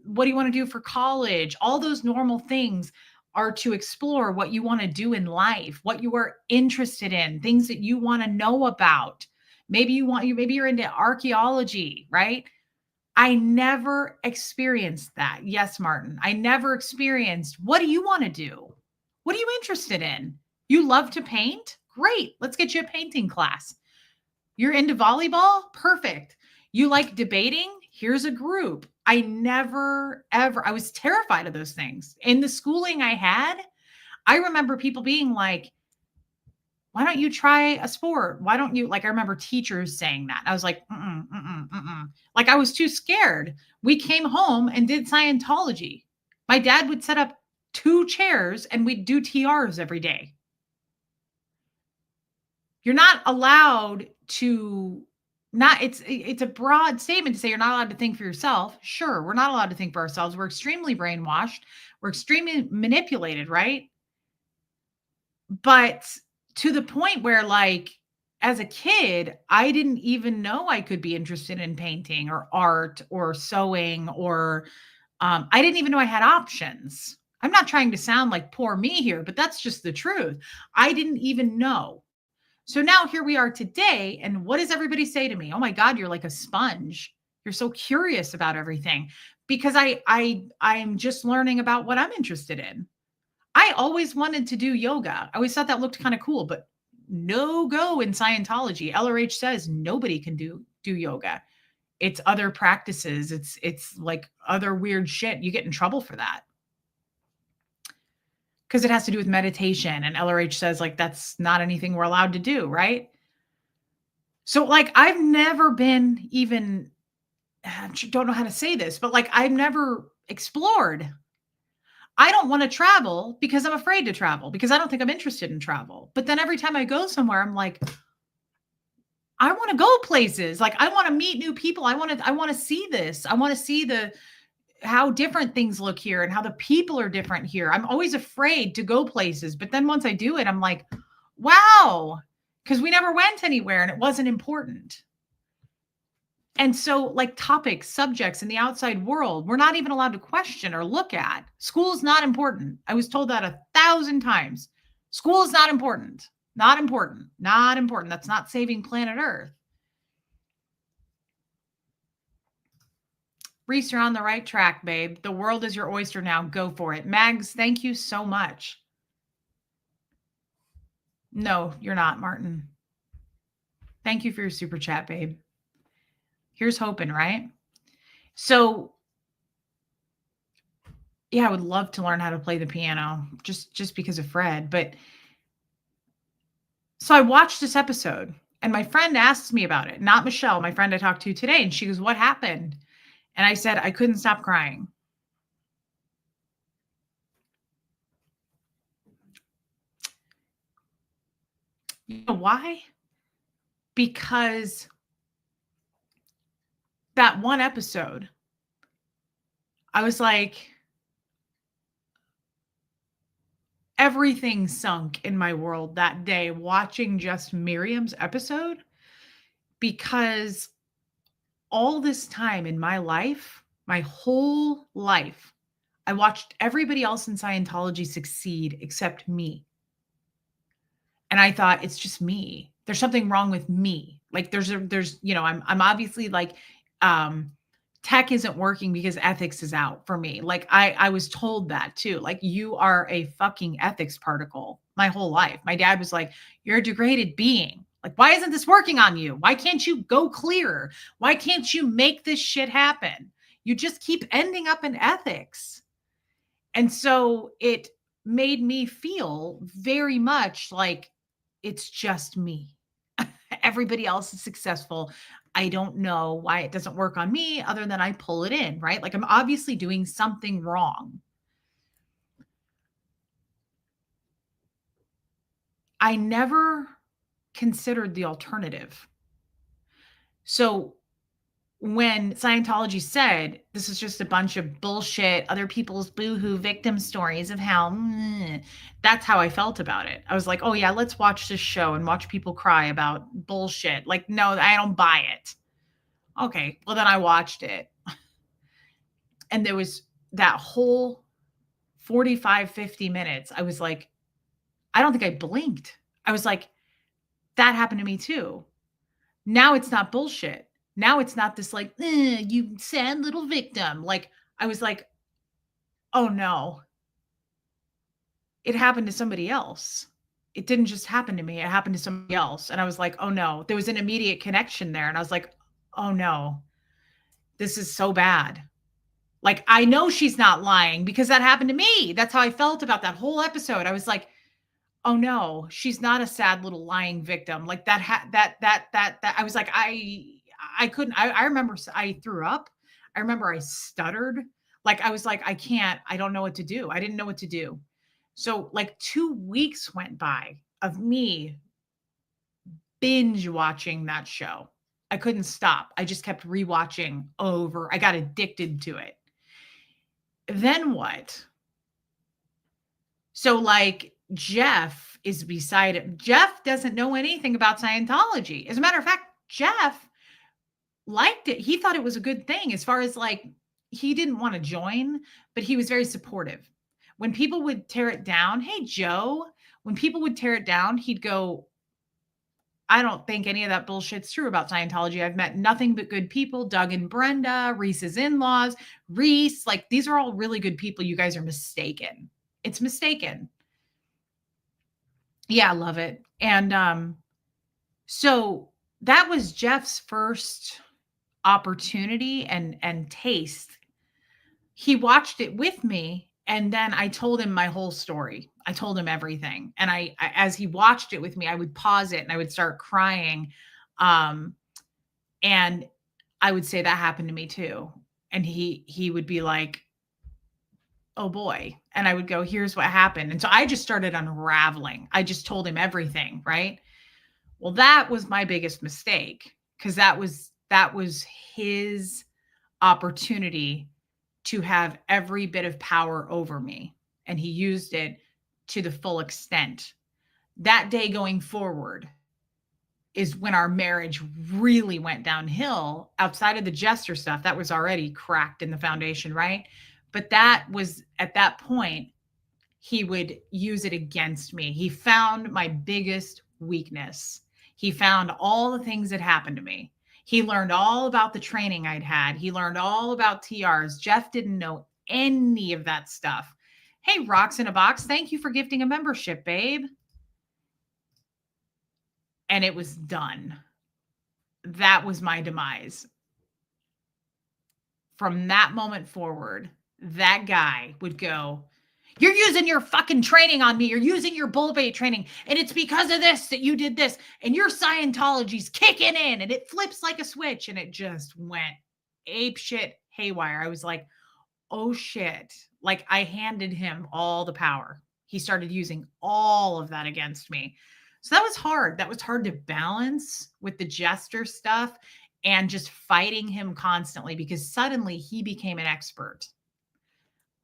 what do you want to do for college? All those normal things are to explore what you want to do in life, what you are interested in, things that you want to know about. Maybe you're into archaeology, right? I never experienced that. Yes, Martin. I never experienced. What do you want to do? What are you interested in? You love to paint? Great. Let's get you a painting class. You're into volleyball? Perfect. You like debating? Here's a group. I never, ever, I was terrified of those things. In the schooling I had, I remember people being like, why don't you try a sport? Why don't you like I remember teachers saying that. I was like, mm-mm, mm-mm, mm-mm. Like I was too scared. We came home and did Scientology. My dad would set up 2 chairs and we'd do TRs every day. You're not allowed to not it's a broad statement to say you're not allowed to think for yourself. Sure, we're not allowed to think for ourselves. We're extremely brainwashed. We're extremely manipulated, right? But to the point where, like, as a kid, I didn't even know I could be interested in painting or art or sewing or, I didn't even know I had options. I'm not trying to sound like poor me here, but that's just the truth. I didn't even know. So now here we are today, and what does everybody say to me? "Oh my god, you're like a sponge. You're so curious about everything." Because I'm just learning about what I'm interested in. I always wanted to do yoga. I always thought that looked kind of cool, but no go in Scientology. LRH says nobody can do yoga. It's other practices. It's like other weird shit. You get in trouble for that because it has to do with meditation and LRH says like that's not anything we're allowed to do, right? So like I've never been even don't know how to say this, but like I've never explored. I don't want to travel because I'm afraid to travel because I don't think I'm interested in travel. But then every time I go somewhere, I'm like, I want to go places. Like I want to meet new people. I want to see this. I want to see the how different things look here and how the people are different here. I'm always afraid to go places, but then once I do it, I'm like, wow, because we never went anywhere and it wasn't important. And so, like topics, subjects in the outside world, we're not even allowed to question or look at. School's not important. I was told that 1,000 times. School is not important. Not important. Not important. That's not saving planet Earth. Reese, you're on the right track, babe. The world is your oyster now. Go for it. Mags, thank you so much. No, you're not, Martin. Thank you for your super chat, babe. Here's hoping, right? So yeah, I would love to learn how to play the piano just because of Fred. But so I watched this episode and my friend asked me about it, not Michelle, my friend I talked to today. And she goes, what happened? And I said, I couldn't stop crying. You know why? Because that one episode, I was like, everything sunk in my world that day watching just Miriam's episode because all this time in my life, my whole life, I watched everybody else in Scientology succeed except me. And I thought it's just me. There's something wrong with me. Like there's I'm obviously like um tech isn't working because ethics is out for me. Like I was told that too. Like you are a fucking ethics particle my whole life. My dad was like, "You're a degraded being. Like why isn't this working on you? Why can't you go clear? Why can't you make this shit happen? You just keep ending up in ethics." And so it made me feel very much like it's just me. Everybody else is successful. I don't know why it doesn't work on me other than I pull it in, right? Like I'm obviously doing something wrong. I never considered the alternative. So when Scientology said this is just a bunch of bullshit, other people's boohoo victim stories of how, that's how I felt about it. I was like, oh, yeah, let's watch this show and watch people cry about bullshit. Like, no, I don't buy it. Okay, well, then I watched it. And there was that whole 45, 50 minutes. I was like, I don't think I blinked. I was like, that happened to me too. Now it's not bullshit. Now it's not this like, you sad little victim. Like, I was like, oh no, it happened to somebody else. It didn't just happen to me. It happened to somebody else. And I was like, oh no, there was an immediate connection there. And I was like, oh no, this is so bad. Like, I know she's not lying because that happened to me. That's how I felt about that whole episode. I was like, oh no, she's not a sad little lying victim. Like that I was like, I couldn't, I remember I threw up. I remember I stuttered. Like I was like, I don't know what to do. I didn't know what to do. So like 2 weeks went by of me binge watching that show. I couldn't stop. I just kept rewatching over. I got addicted to it. Then what? So like Jeff is beside it. Jeff doesn't know anything about Scientology. As a matter of fact, Jeff liked it. He thought it was a good thing as far as like he didn't want to join, but he was very supportive. When people would tear it down, hey Joe, when people would tear it down, he'd go, I don't think any of that bullshit's true about Scientology. I've met nothing but good people. Doug and Brenda, Reese's in-laws, Reese, like these are all really good people. You guys are mistaken. It's mistaken. Yeah, I love it. And so that was Jeff's first opportunity and taste. He watched it with me and then I told him my whole story. I told him everything. And I as he watched it with me, I would pause it and I would start crying. Um and I would say that happened to me too. And he would be like, "Oh boy." And I would go, "Here's what happened." And so I just started unraveling. I just told him everything, right? Well, that was my biggest mistake because that was his opportunity to have every bit of power over me, and he used it to the full extent. That day going forward is when our marriage really went downhill. Outside of the Jester stuff, that was already cracked in the foundation, right? But that was at that point, he would use it against me. He found my biggest weakness. He found all the things that happened to me. He learned all about the training I'd had. He learned all about TRs. Jeff didn't know any of that stuff. Hey, Rocks in a Box, thank you for gifting a membership, babe. And it was done. That was my demise. From that moment forward, that guy would go, "You're using your fucking training on me. You're using your bull bait training. And it's because of this that you did this. And your Scientology's kicking in and it flips like a switch." And it just went ape shit haywire. I was like, oh shit. Like I handed him all the power. He started using all of that against me. So that was hard. That was hard to balance with the Jester stuff and just fighting him constantly because suddenly he became an expert.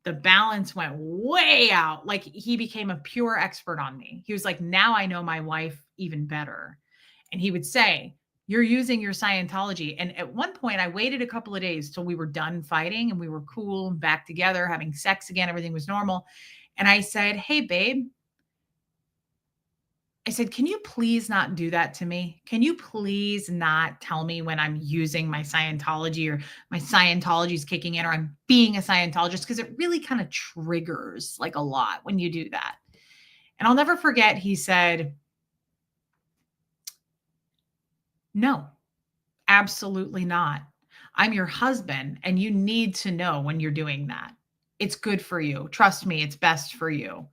The balance went way out. Like he became a pure expert on me. He was like, now I know my wife even better. And he would say, "You're using your Scientology." And at one point, I waited a couple of days till we were done fighting and we were cool and back together, having sex again. Everything was normal. And I said, "Hey, babe." I said, "Can you please not do that to me? Can you please not tell me when I'm using my Scientology or my Scientology is kicking in or I'm being a Scientologist?" Because it really kind of triggers like a lot when you do that. And I'll never forget, he said, "No, absolutely not. I'm your husband, and you need to know when you're doing that. It's good for you. Trust me, it's best for you.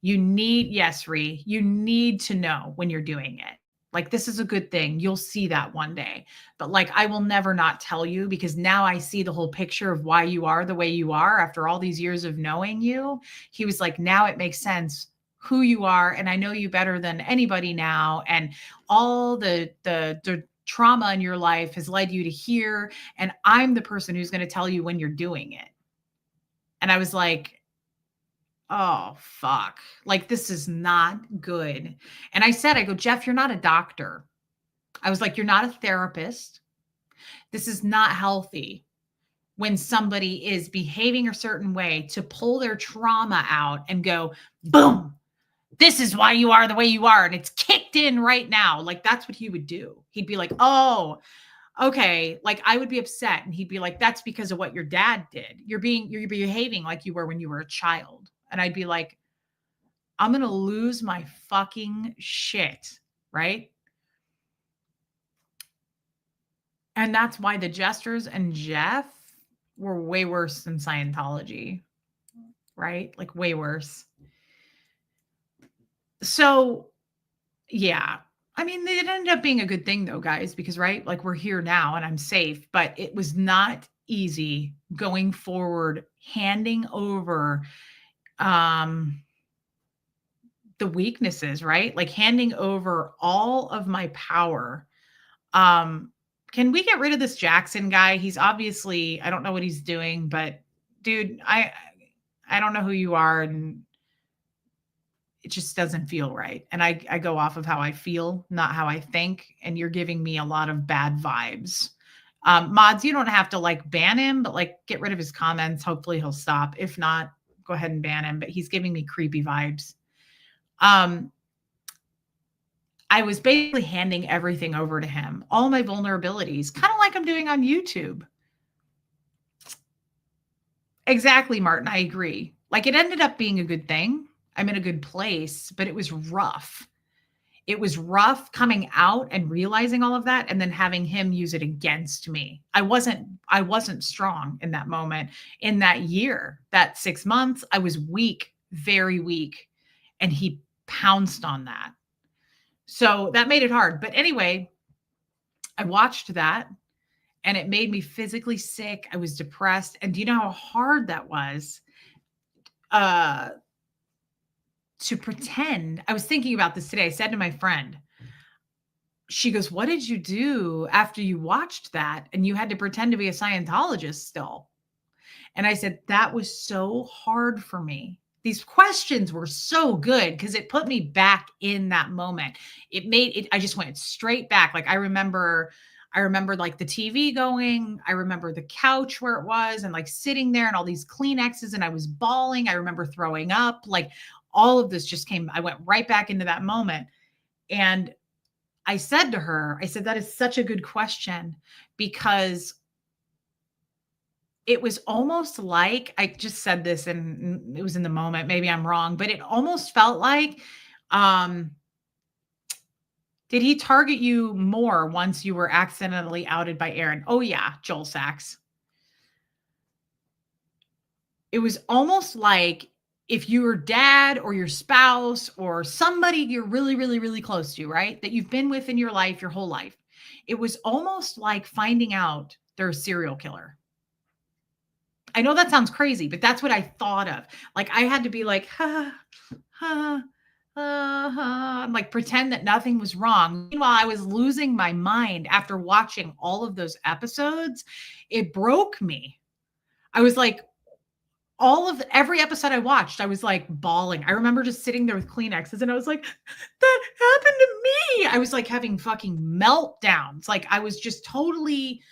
You need, yes, Ree, you need to know when you're doing it. Like, this is a good thing. You'll see that one day. But like, I will never not tell you because now I see the whole picture of why you are the way you are after all these years of knowing you." He was like, "Now it makes sense who you are. And I know you better than anybody now. And all the trauma in your life has led you to here. And I'm the person who's going to tell you when you're doing it." And I was like, "Oh, fuck. Like, this is not good." And I said, I go, "Jeff, you're not a doctor." I was like, "You're not a therapist. This is not healthy when somebody is behaving a certain way to pull their trauma out and go, boom, this is why you are the way you are. And it's kicked in right now." Like, that's what he would do. He'd be like, "Oh, okay." Like, I would be upset. And he'd be like, "That's because of what your dad did. You're behaving like you were when you were a child." And I'd be like, "I'm going to lose my fucking shit." Right. And that's why the Jesters and Jeff were way worse than Scientology. Right. Like, way worse. So, yeah. I mean, it ended up being a good thing though, guys, because, right, like, we're here now and I'm safe, but it was not easy going forward, handing over um the weaknesses, right? Like, handing over all of my power. Um, can we get rid of this Jackson guy? He's obviously, I don't know what he's doing, but dude, I don't know who you are, and it just doesn't feel right. And I go off of how I feel, not how I think. And you're giving me a lot of bad vibes. Mods, you don't have to like ban him, but like get rid of his comments. Hopefully he'll stop. If not, go ahead and ban him. But he's giving me creepy vibes. I was basically handing everything over to him, all my vulnerabilities, kind of like I'm doing on YouTube. Exactly, Martin. I agree. Like, it ended up being a good thing. I'm in a good place, but it was rough. It was rough coming out and realizing all of that and then having him use it against me. I wasn't strong in that moment. In that year, that 6 months, I was weak, very weak, and he pounced on that. So that made it hard. But anyway, I watched that and it made me physically sick. I was depressed. And do you know how hard that was? Uh to pretend. I was thinking about this today. I said to my friend, she goes, "What did you do after you watched that and you had to pretend to be a Scientologist still?" And I said, "That was so hard for me. These questions were so good because it put me back in that moment. It made it, I just went straight back. Like, I remember like the TV going. I remember the couch where it was and like sitting there and all these Kleenexes and I was bawling. I remember throwing up. Like, all of this just came, I went right back into that moment. And I said to her, I said, "That is such a good question because it was almost like," I just said this and it was in the moment, maybe I'm wrong, but it almost felt like, um, did he target you more once you were accidentally outed by Aaron? Oh, yeah, Joel Sachs. It was almost like if your dad or your spouse or somebody you're really, really, really close to, right? That you've been with in your life, your whole life. It was almost like finding out they're a serial killer. I know that sounds crazy, but that's what I thought of. Like, I had to be like, ha, ha, and like pretend that nothing was wrong. Meanwhile, I was losing my mind after watching all of those episodes. It broke me. I was like, every episode I watched, I was like bawling. I remember just sitting there with Kleenexes and I was like, that happened to me. I was like having fucking meltdowns. Like, I was just totally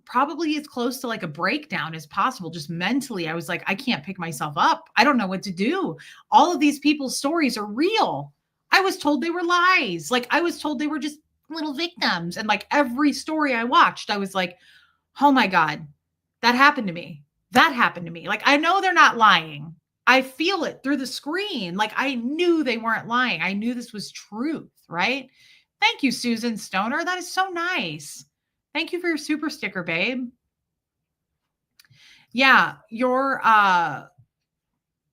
probably as close to like a breakdown as possible. Just mentally, I was like, I can't pick myself up. I don't know what to do. All of these people's stories are real. I was told they were lies. Like, I was told they were just little victims. And like every story I watched, I was like, oh my God, that happened to me. That happened to me. Like, I know they're not lying. I feel it through the screen. Like, I knew they weren't lying. I knew this was truth, right? Thank you, Susan Stoner. That is so nice. Thank you for your super sticker, babe. Yeah, your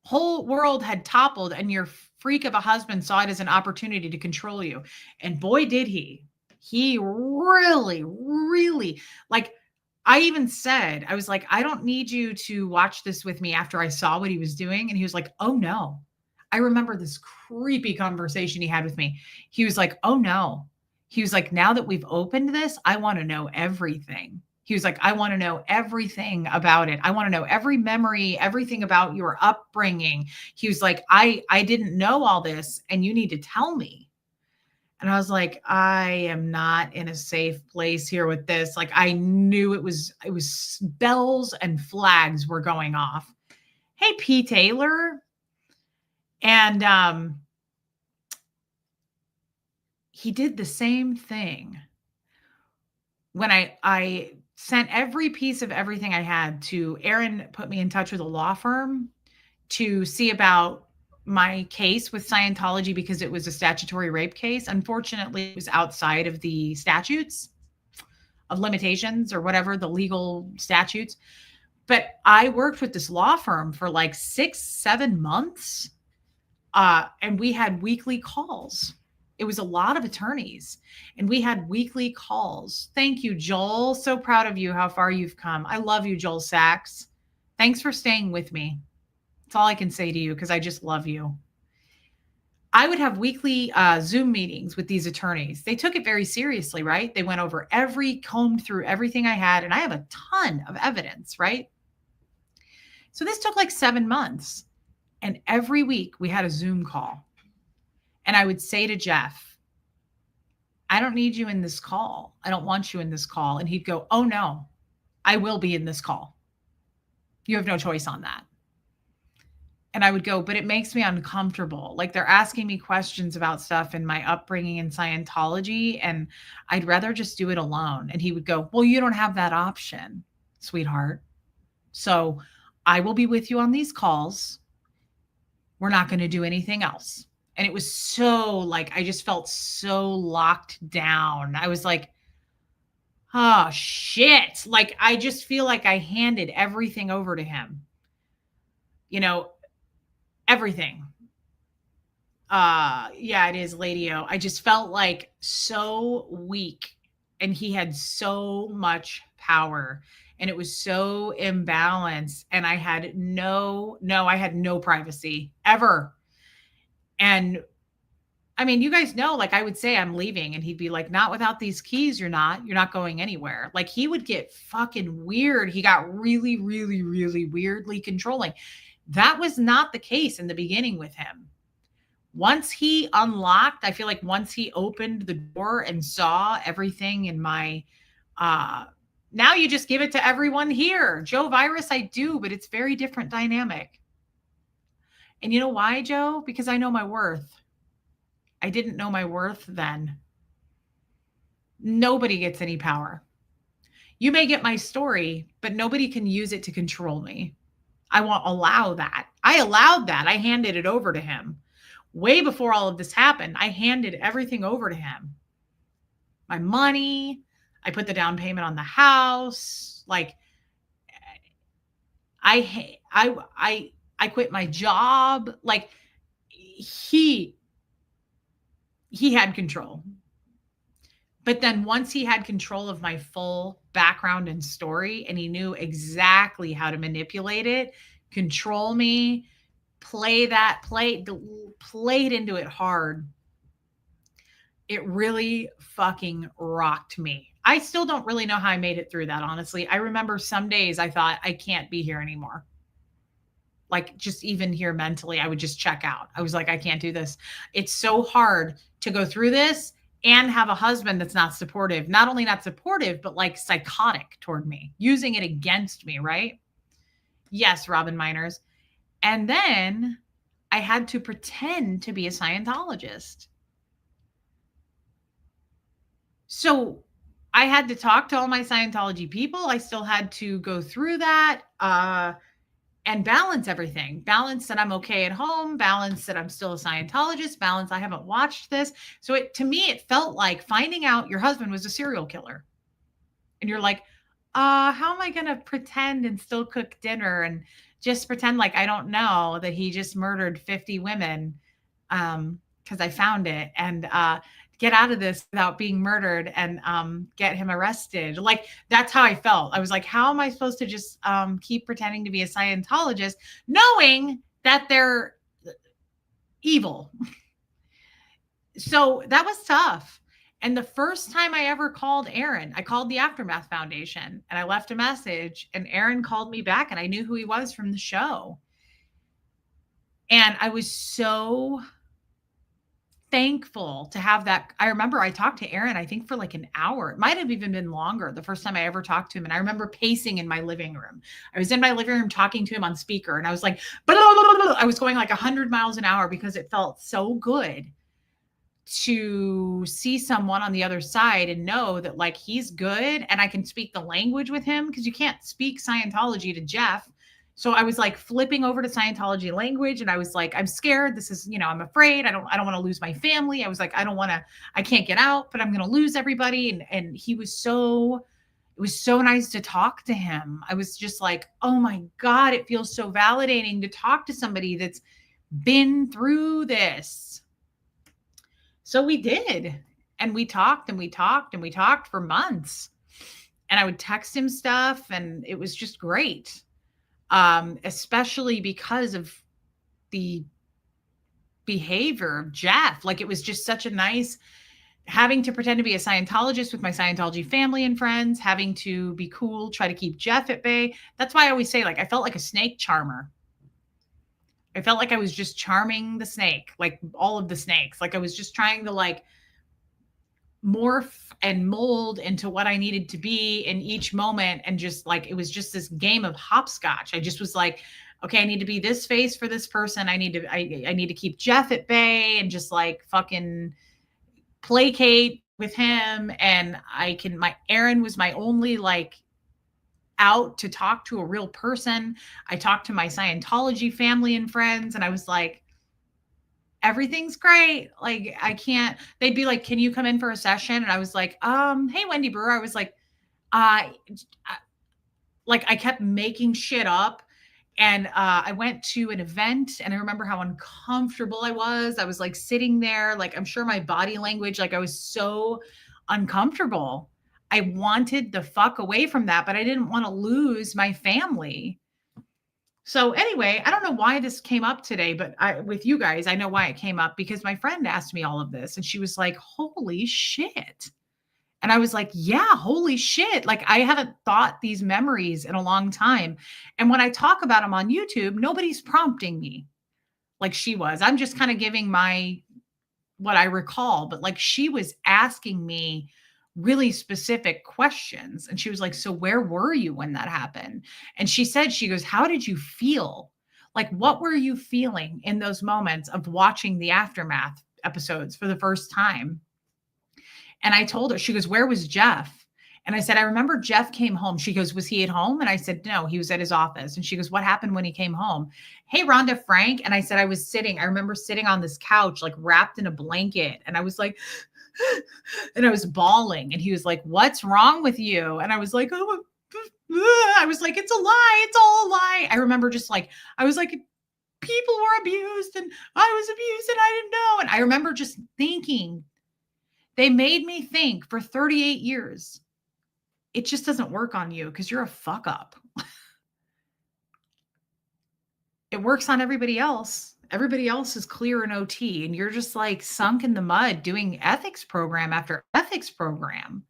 whole world had toppled and your freak of a husband saw it as an opportunity to control you. And boy, did he. He really, really, like, I even said, I was like, I don't need you to watch this with me after I saw what he was doing. And he was like, oh no. I remember this creepy conversation he had with me. He was like, oh no. He was like, now that we've opened this, I want to know everything. He was like, I want to know everything about it. I want to know every memory, everything about your upbringing. He was like, I didn't know all this and you need to tell me. And I was like, I am not in a safe place here with this. Like, I knew it was bells and flags were going off. Hey, P. Taylor. And he did the same thing. When I sent every piece of everything I had to Aaron, put me in touch with a law firm to see about my case with Scientology because it was a statutory rape case. Unfortunately, it was outside of the statutes of limitations or whatever, the legal statutes. But I worked with this law firm for like 6-7 months. And we had weekly calls. It was a lot of attorneys and we had weekly calls. Thank you, Joel. So proud of you, how far you've come. I love you, Joel Sachs. Thanks for staying with me. That's all I can say to you because I just love you. I would have weekly Zoom meetings with these attorneys. They took it very seriously, right? They went over combed through everything I had, and I have a ton of evidence, right? So this took like 7 months. And every week we had a Zoom call. And I would say to Jeff, I don't need you in this call. I don't want you in this call. And he'd go, oh no, I will be in this call. You have no choice on that. And I would go, but it makes me uncomfortable. Like, they're asking me questions about stuff in my upbringing in Scientology, and I'd rather just do it alone. And he would go, well, you don't have that option, sweetheart. So I will be with you on these calls. We're not going to do anything else. And it was so like, I just felt so locked down. I was like, oh shit. Like, I just feel like I handed everything over to him. You know, everything. Yeah, it is, Lady O. I just felt like so weak and he had so much power and it was so imbalanced and I had no privacy ever. And I mean, you guys know, like, I would say I'm leaving and he'd be like, not without these keys. You're not going anywhere. Like, he would get fucking weird. He got really, really, really weirdly controlling. That was not the case in the beginning with him. Once he unlocked, I feel like once he opened the door and saw everything in my, now you just give it to everyone here. Joe Virus, I do, but it's very different dynamic. And you know why, Joe? Because I know my worth. I didn't know my worth then. Nobody gets any power. You may get my story, but nobody can use it to control me. I won't allow that. I allowed that. I handed it over to him. Way before all of this happened, I handed everything over to him. My money, I put the down payment on the house. Like, I quit my job. Like, he had control. But then once he had control of my full background and story, and he knew exactly how to manipulate it, control me, played into it hard, it really fucking rocked me. I still don't really know how I made it through that, honestly. I remember some days I thought, I can't be here anymore. Like, just even here mentally, I would just check out. I was like, I can't do this. It's so hard to go through this and have a husband that's not supportive. Not only not supportive, but like psychotic toward me, using it against me, right? Yes, Robin Miners. And then I had to pretend to be a Scientologist. So I had to talk to all my Scientology people. I still had to go through that and balance everything. Balance that I'm okay at home, balance that I'm still a Scientologist, balance I haven't watched this. So to me, it felt like finding out your husband was a serial killer. And you're like, how am I going to pretend and still cook dinner and just pretend like I don't know that he just murdered 50 women? Because I found it, and get out of this without being murdered, and get him arrested. Like, that's how I felt. I was like, how am I supposed to just keep pretending to be a Scientologist, knowing that they're evil? So that was tough. And the first time I ever called Aaron, I called the Aftermath Foundation and I left a message, and Aaron called me back, and I knew who he was from the show. And I was so thankful to have that. I remember I talked to Aaron, I think for like an hour. It might have even been longer the first time I ever talked to him. And I remember pacing in my living room. I was in my living room talking to him on speaker, and I was like, blah, blah, blah, blah. I was going like 100 miles an hour because it felt so good to see someone on the other side and know that like he's good and I can speak the language with him, because you can't speak Scientology to Jeff. So I was like flipping over to Scientology language, and I was like, I'm scared. This is, I'm afraid. I don't want to lose my family. I was like, I can't get out, but I'm going to lose everybody. And it was so nice to talk to him. I was just like, oh my God, it feels so validating to talk to somebody that's been through this. So we did. And we talked and we talked and we talked for months. And I would text him stuff, and it was just great. Especially because of the behavior of Jeff. Like, it was just such a nice having to pretend to be a Scientologist with my Scientology family and friends, having to be cool, try to keep Jeff at bay. That's why I always say, like, I felt like a snake charmer. I felt like I was just charming the snake, like all of the snakes. Like, I was just trying to like morph and mold into what I needed to be in each moment. And just like, it was just this game of hopscotch. I just was like, okay, I need to be this face for this person. I need to keep Jeff at bay and just like fucking placate with him. And Aaron was my only like out to talk to a real person. I talked to my Scientology family and friends, and I was like, everything's great. Like, they'd be like, can you come in for a session? And I was like, hey, Wendy Brewer. I was like, I kept making shit up. And I went to an event, and I remember how uncomfortable I was. I was like sitting there, like, I'm sure my body language, like I was so uncomfortable. I wanted the fuck away from that, but I didn't want to lose my family. So anyway, I don't know why this came up today, but with you guys, I know why it came up, because my friend asked me all of this, and she was like, holy shit. And I was like, yeah, holy shit. Like, I haven't thought these memories in a long time. And when I talk about them on YouTube, nobody's prompting me like she was. I'm just kind of giving what I recall, but like, she was asking me really specific questions. And she was like, so where were you when that happened? And she goes, how did you feel? Like, what were you feeling in those moments of watching the Aftermath episodes for the first time? And I told her, she goes, where was Jeff? And I said, I remember Jeff came home. She goes, was he at home? And I said, no, he was at his office. And she goes, what happened when he came home? Hey, Rhonda Frank. And I said, I remember sitting on this couch, like wrapped in a blanket. And I was like, and I was bawling. And he was like, what's wrong with you? And I was like, oh, I was like, it's a lie. It's all a lie. I remember just like, I was like, people were abused and I was abused and I didn't know. And I remember just thinking, they made me think for 38 years, it just doesn't work on you because you're a fuck up. It works on everybody else. Everybody else is clear in OT, and you're just like sunk in the mud doing ethics program after ethics program.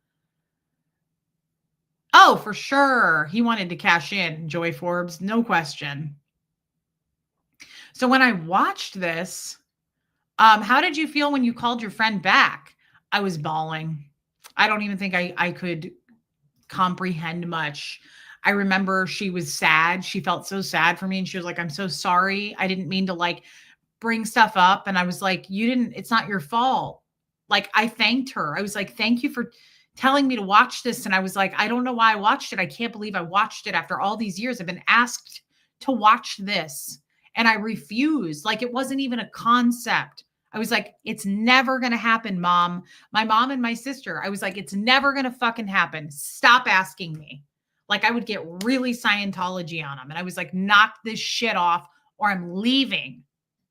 Oh, for sure. He wanted to cash in, Joy Forbes, no question. So when I watched this, how did you feel when you called your friend back? I was bawling. I don't even think I could comprehend much. I remember she was sad. She felt so sad for me. And she was like, I'm so sorry. I didn't mean to like bring stuff up. And I was like, it's not your fault. Like, I thanked her. I was like, thank you for telling me to watch this. And I was like, I don't know why I watched it. I can't believe I watched it after all these years. I've been asked to watch this and I refused. Like, it wasn't even a concept. I was like, it's never going to happen, mom. My mom and my sister, I was like, it's never going to fucking happen. Stop asking me. Like, I would get really Scientology on them. And I was like, knock this shit off or I'm leaving.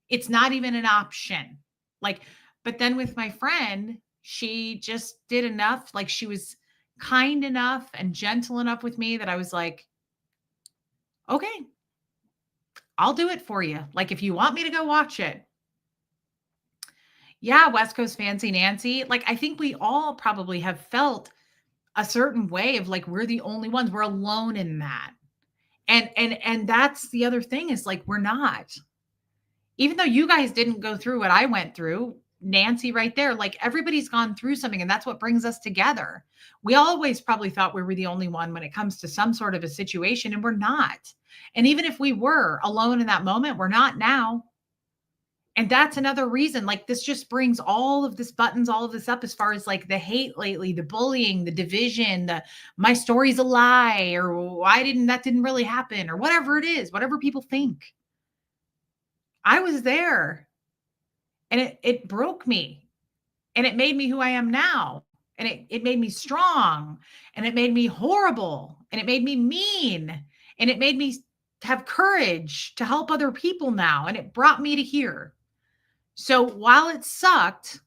It's not even an option. Like, but then with my friend, she just did enough. Like, she was kind enough and gentle enough with me that I was like, okay, I'll do it for you. Like, if you want me to go watch it. Yeah, West Coast Fancy Nancy. Like, I think we all probably have felt a certain way of like, we're the only ones, we're alone in that. And that's the other thing is like, we're not. Even though you guys didn't go through what I went through, Nancy right there, like everybody's gone through something and that's what brings us together. We always probably thought we were the only one when it comes to some sort of a situation and we're not. And even if we were alone in that moment, we're not now. And that's another reason, like this just brings all of this buttons, all of this up as far as like the hate lately, the bullying, the division, the my story's a lie, or that didn't really happen, or whatever it is, whatever people think. I was there and it broke me and it made me who I am now. And it made me strong and it made me horrible and it made me mean and it made me have courage to help other people now. And it brought me to here. So while it sucked,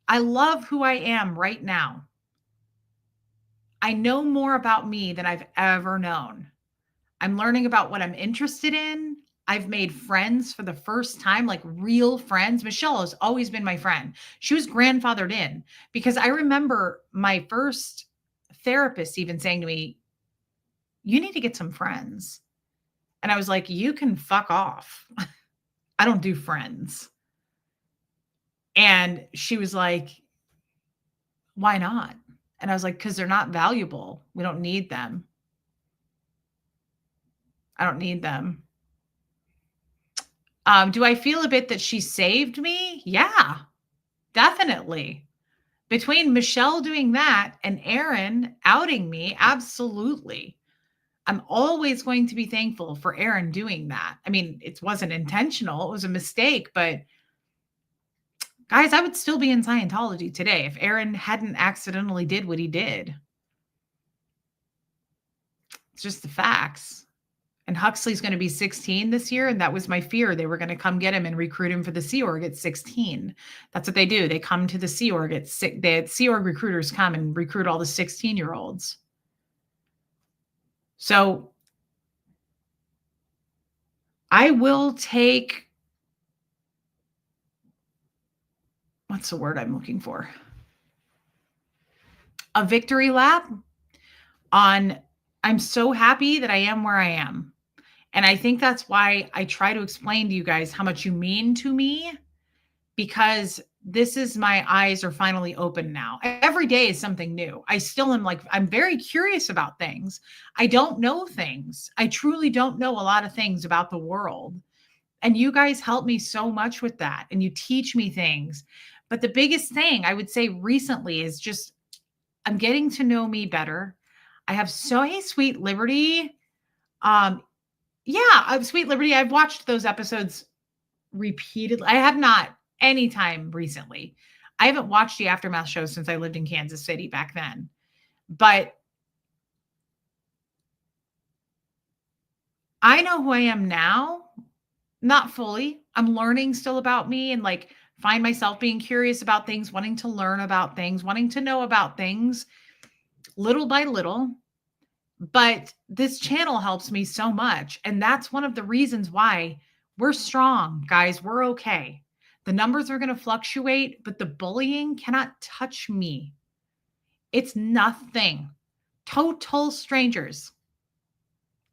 I love who I am right now. I know more about me than I've ever known. I'm learning about what I'm interested in. I've made friends for the first time, like real friends. Michelle has always been my friend. She was grandfathered in because I remember my first therapist even saying to me, you need to get some friends. And I was like, you can fuck off. I don't do friends. And she was like, why not? And I was like, because they're not valuable. We don't need them. I don't need them. Do I feel a bit that she saved me? Yeah, definitely. Between Michelle doing that and Aaron outing me, absolutely. I'm always going to be thankful for Aaron doing that. I mean, it wasn't intentional, it was a mistake, but guys, I would still be in Scientology today if Aaron hadn't accidentally did what he did. It's just the facts. And Huxley's going to be 16 this year. And that was my fear. They were going to come get him and recruit him for the Sea Org at 16. That's what they do. They come to the Sea Org at Sea Org recruiters come and recruit all the 16-year-olds. So I will take, what's the word I'm looking for? A victory lap on, I'm so happy that I am where I am. And I think that's why I try to explain to you guys how much you mean to me, because this is my eyes are finally open now. Every day is something new. I still am like, I'm very curious about things. I don't know things. I truly don't know a lot of things about the world. And you guys help me so much with that. And you teach me things. But the biggest thing I would say recently is just, I'm getting to know me better. I have hey, Sweet Liberty. Yeah, Sweet Liberty. I've watched those episodes repeatedly. I have not anytime recently. I haven't watched the Aftermath show since I lived in Kansas City back then. But I know who I am now, not fully. I'm learning still about me and like find myself being curious about things, wanting to learn about things, wanting to know about things little by little. But this channel helps me so much. And that's one of the reasons why we're strong, guys. We're okay. The numbers are going to fluctuate, but the bullying cannot touch me. It's nothing. Total strangers.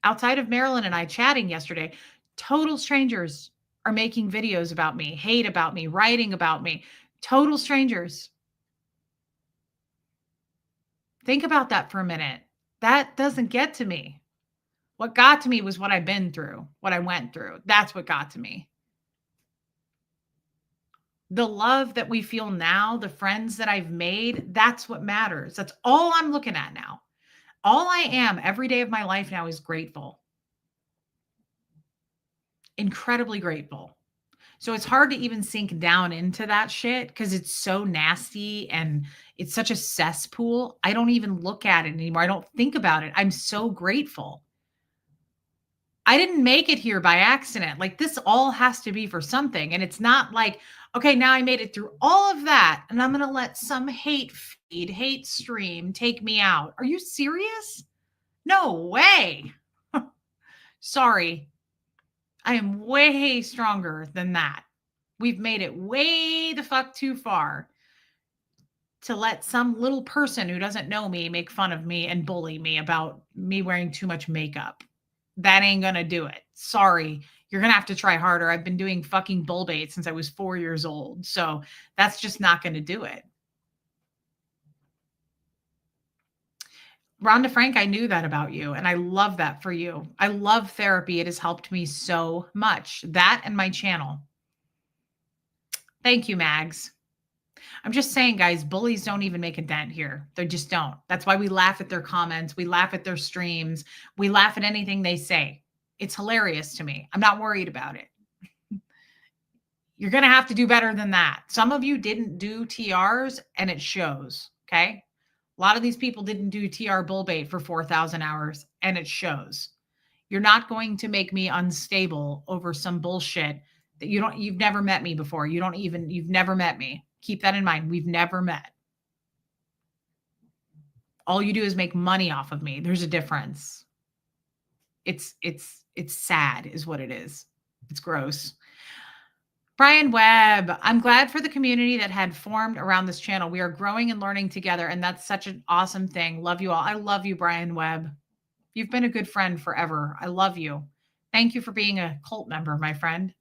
Outside of Marilyn and I chatting yesterday, total strangers are making videos about me, hate about me, writing about me. Total strangers. Think about that for a minute. That doesn't get to me. What got to me was what I've been through, what I went through. That's what got to me. The love that we feel now, the friends that I've made, that's what matters. That's all I'm looking at now. All I am every day of my life now is grateful. Incredibly grateful. So it's hard to even sink down into that shit because it's so nasty and it's such a cesspool. I don't even look at it anymore. I don't think about it. I'm so grateful. I didn't make it here by accident. Like this all has to be for something. And it's not like, okay, now I made it through all of that and I'm going to let some hate feed, hate stream take me out. Are you serious? No way. Sorry. I am way stronger than that. We've made it way the fuck too far to let some little person who doesn't know me make fun of me and bully me about me wearing too much makeup. That ain't gonna do it. Sorry. You're gonna have to try harder. I've been doing fucking bull bait since I was 4 years old. So that's just not gonna do it. Rhonda Frank, I knew that about you, and I love that for you. I love therapy. It has helped me so much. That and my channel. Thank you, Mags. I'm just saying, guys, bullies don't even make a dent here. They just don't. That's why we laugh at their comments. We laugh at their streams. We laugh at anything they say. It's hilarious to me. I'm not worried about it. You're going to have to do better than that. Some of you didn't do TRs and it shows. Okay. A lot of these people didn't do TR bull bait for 4,000 hours and it shows. You're not going to make me unstable over some bullshit that you've never met me before. You've never met me. Keep that in mind. We've never met. All you do is make money off of me. There's a difference. It's sad is what it is. It's gross. Brian Webb, I'm glad for the community that had formed around this channel. We are growing and learning together, and that's such an awesome thing. Love you all. I love you, Brian Webb. You've been a good friend forever. I love you. Thank you for being a cult member, my friend.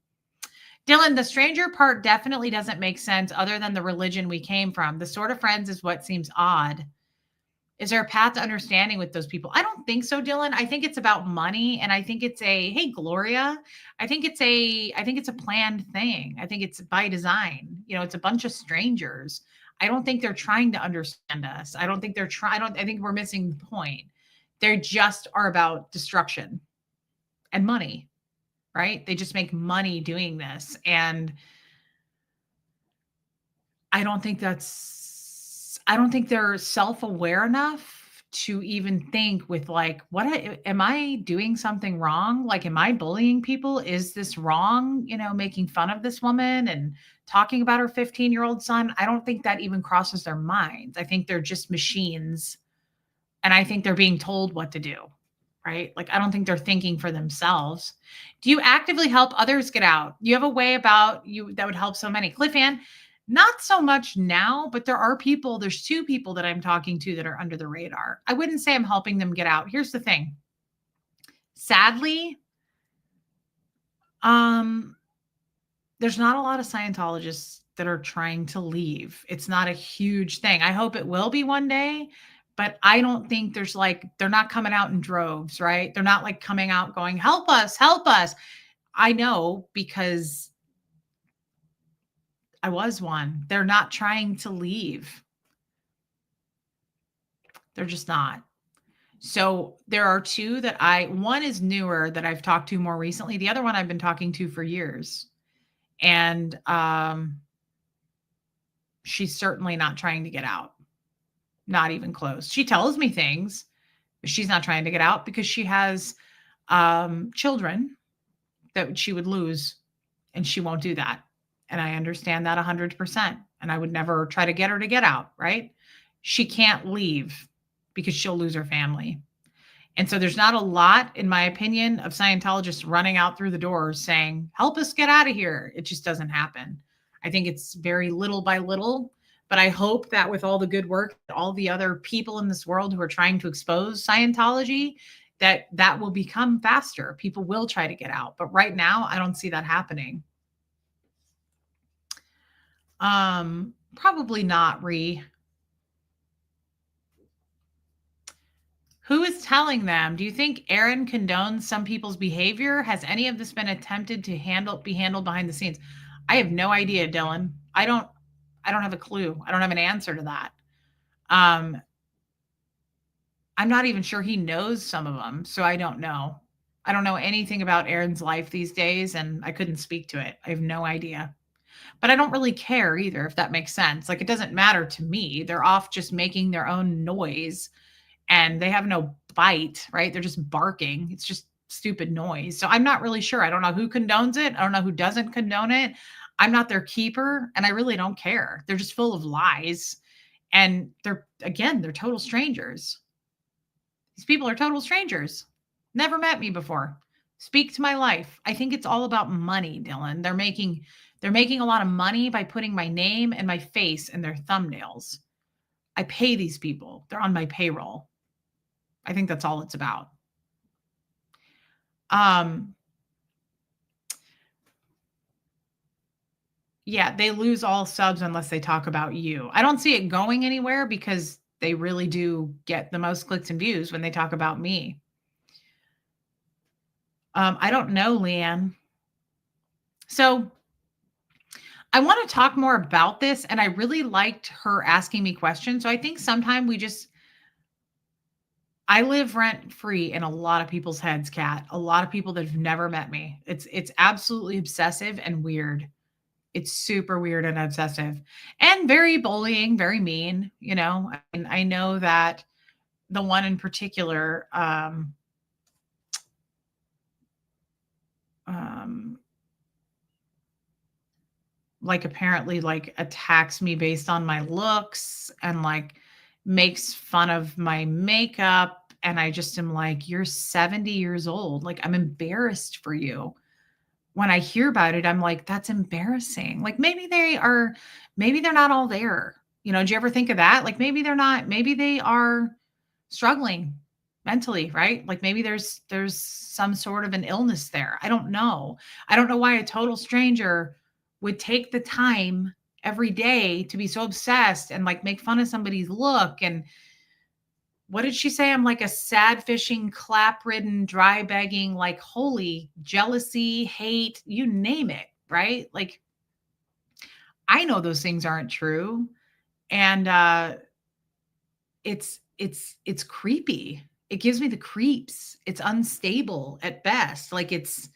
Dylan, the stranger part definitely doesn't make sense other than the religion we came from. The sort of friends is what seems odd. Is there a path to understanding with those people? I don't think so, Dylan. I think it's about money. And I think it's hey, Gloria, I think it's a planned thing. I think it's by design. It's a bunch of strangers. I don't think they're trying to understand us. I don't think they're trying. I think we're missing the point. They just are about destruction and money, right? They just make money doing this. And I don't think they're self-aware enough to even think with like, am I doing something wrong? Like, am I bullying people? Is this wrong? Making fun of this woman and talking about her 15-year-old son. I don't think that even crosses their minds. I think they're just machines. And I think they're being told what to do, right? Like, I don't think they're thinking for themselves. Do you actively help others get out? You have a way about you that would help so many. Cliff Ann, not so much now, but there's 2 people that I'm talking to that are under the radar. I wouldn't say I'm helping them get out. Here's the thing. Sadly, there's not a lot of Scientologists that are trying to leave. It's not a huge thing. I hope it will be one day, but I don't think they're not coming out in droves, right? They're not like coming out going, help us, help us. I know because I was one. They're not trying to leave. They're just not. So there are 2 one is newer that I've talked to more recently. The other one I've been talking to for years. And she's certainly not trying to get out. Not even close. She tells me things, but she's not trying to get out because she has children that she would lose, and she won't do that. And I understand that 100%. And I would never try to get her to get out, right? She can't leave because she'll lose her family. And so there's not a lot, in my opinion, of Scientologists running out through the doors saying, help us get out of here. It just doesn't happen. I think it's very little by little. But I hope that with all the good work, all the other people in this world who are trying to expose Scientology, that will become faster. People will try to get out. But right now, I don't see that happening. Probably not, Ree. Who is telling them? Do you think Aaron condones some people's behavior? Has any of this been attempted to be handled behind the scenes? I have no idea, Dylan. I don't I don't have a clue. I don't have an answer to that. Um, I'm not even sure he knows some of them, so I don't know. I don't know anything about Aaron's life these days, and I couldn't speak to it. I have no idea. But I don't really care either, if that makes sense. Like, it doesn't matter to me. They're off just making their own noise and they have no bite, right? They're just barking. It's just stupid noise. So I'm not really sure. I don't know who condones it. I don't know who doesn't condone it. I'm not their keeper and I really don't care. They're just full of lies. And they're total strangers. These people are total strangers. Never met me before. Speak to my life. I think it's all about money, Dylan. They're making a lot of money by putting my name and my face in their thumbnails. I pay these people. They're on my payroll. I think that's all it's about. Um yeah, they lose all subs unless they talk about you. I don't see it going anywhere because they really do get the most clicks and views when they talk about me. I don't know, Leanne. So I want to talk more about this, and I really liked her asking me questions. So I think sometime I live rent free in a lot of people's heads, Kat. A lot of people that have never met me. It's absolutely obsessive and weird. It's super weird and obsessive and very bullying, very mean, you know. And I know that the one in particular, um, like apparently like attacks me based on my looks and like makes fun of my makeup. And I just am like, you're 70 years old. Like, I'm embarrassed for you. When I hear about it, I'm like, that's embarrassing. Like maybe they're not all there. You know, do you ever think of that? Like maybe they are struggling mentally, right? Like maybe there's some sort of an illness there. I don't know. I don't know why a total stranger would take the time every day to be so obsessed and like make fun of somebody's look. And what did she say? I'm like a sad fishing, clap ridden, dry begging, like holy jealousy, hate, you name it, right? Like I know those things aren't true. And it's creepy. It gives me the creeps. It's unstable at best. Like it's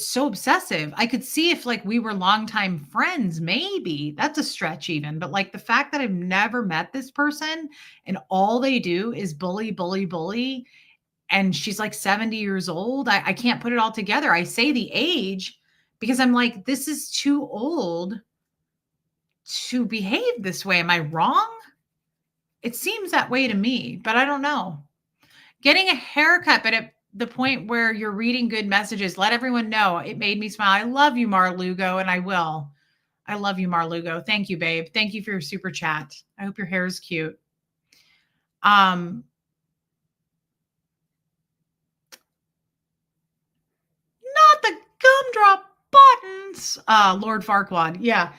so obsessive. I could see if like we were longtime friends, maybe that's a stretch even. But like the fact that I've never met this person and all they do is bully, bully, bully, and she's like 70 years old. I can't put it all together. I say the age because I'm like, this is too old to behave this way. Am I wrong? It seems that way to me, but I don't know. Getting a haircut, but at the point where you're reading good messages, let everyone know it made me smile. I love you, Marlugo, and I will. I love you, Marlugo. Thank you, babe. Thank you for your super chat. I hope your hair is cute. Um, not the gumdrop buttons. Lord Farquaad. Yeah.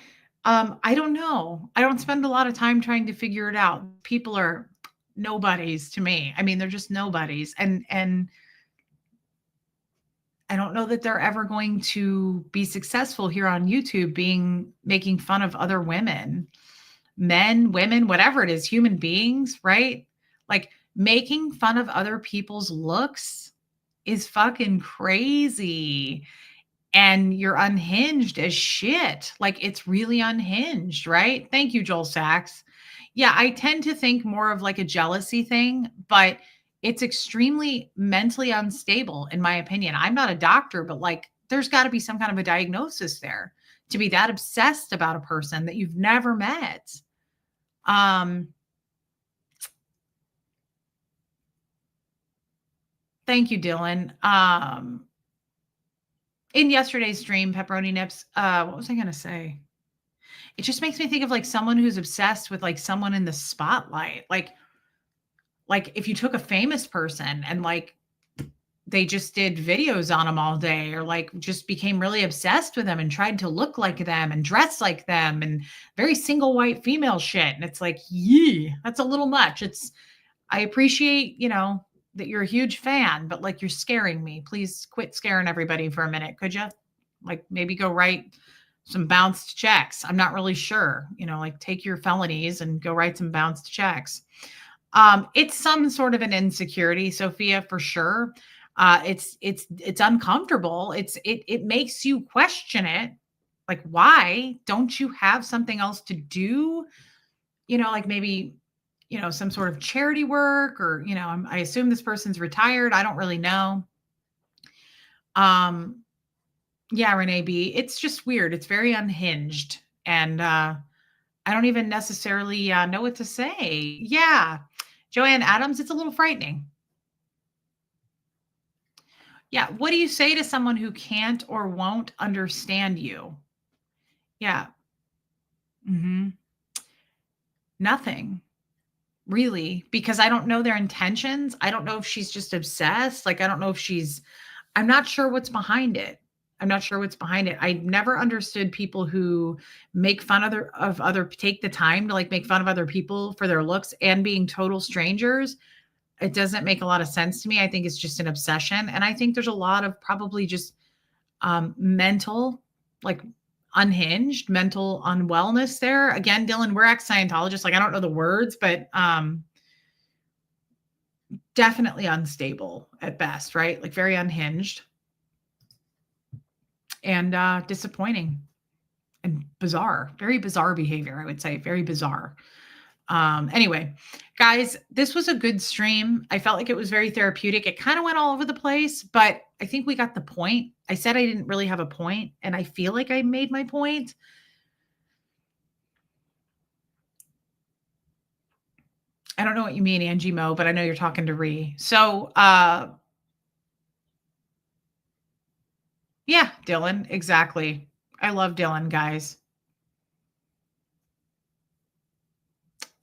I don't know. I don't spend a lot of time trying to figure it out. People are nobodies to me. I mean, they're just nobodies. And I don't know that they're ever going to be successful here on YouTube making fun of other women, men, women, whatever it is, human beings, right? Like making fun of other people's looks is fucking crazy. And you're unhinged as shit. Like it's really unhinged, right? Thank you, Joel Sachs. Yeah, I tend to think more of like a jealousy thing, but it's extremely mentally unstable, in my opinion. I'm not a doctor, but like there's got to be some kind of a diagnosis there to be that obsessed about a person that you've never met. Um, Thank you, Dylan. In yesterday's stream, Pepperoni Nips, what was I going to say? It just makes me think of like someone who's obsessed with like someone in the spotlight. Like if you took a famous person and like they just did videos on them all day or like just became really obsessed with them and tried to look like them and dress like them and very single white female shit. And it's like, yee, that's a little much. I appreciate, that you're a huge fan, but like you're scaring me. Please quit scaring everybody for a minute, could you? Like maybe go write some bounced checks. I'm not really sure, like take your felonies and go write some bounced checks. It's some sort of an insecurity, Sophia, for sure. It's uncomfortable. It makes you question it. Like, why don't you have something else to do? Like maybe, some sort of charity work or, I assume this person's retired. I don't really know. Yeah, Renee B. It's just weird. It's very unhinged. And I don't even necessarily know what to say. Yeah. Joanne Adams, it's a little frightening. Yeah. What do you say to someone who can't or won't understand you? Yeah. Nothing really, because I don't know their intentions. I don't know if she's just obsessed. Like, I don't know if I'm not sure what's behind it. I'm not sure what's behind it. I never understood people who make fun take the time to like make fun of other people for their looks and being total strangers. It doesn't make a lot of sense to me. I think it's just an obsession. And I think there's a lot of probably just mental, like unhinged, mental unwellness there. Again, Dylan, we're ex-Scientologists. Like, I don't know the words, but definitely unstable at best, right? Like very unhinged and disappointing and bizarre, very bizarre behavior, I would say, very bizarre. Anyway, guys, this was a good stream. I felt like it was very therapeutic. It kind of went all over the place, but I think we got the point. I said I didn't really have a point, and I feel like I made my point. I don't know what you mean, Angie Mo, but I know you're talking to Ree. So, yeah, Dylan, exactly. I love Dylan, guys.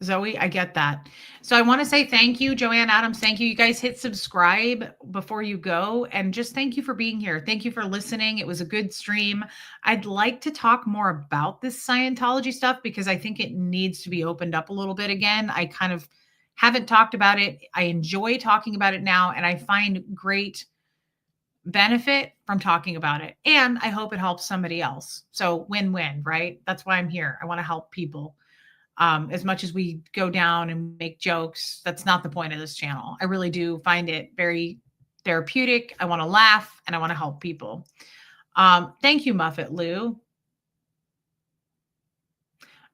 Zoe, I get that. So I want to say thank you, Joanne Adams. Thank you. You guys hit subscribe before you go. And just thank you for being here. Thank you for listening. It was a good stream. I'd like to talk more about this Scientology stuff because I think it needs to be opened up a little bit again. I kind of haven't talked about it. I enjoy talking about it now, and I find great benefit from talking about it. And I hope it helps somebody else. So win-win, right? That's why I'm here. I want to help people. As much as we go down and make jokes, that's not the point of this channel. I really do find it very therapeutic. I want to laugh and I want to help people. Thank you, Muffet Lou.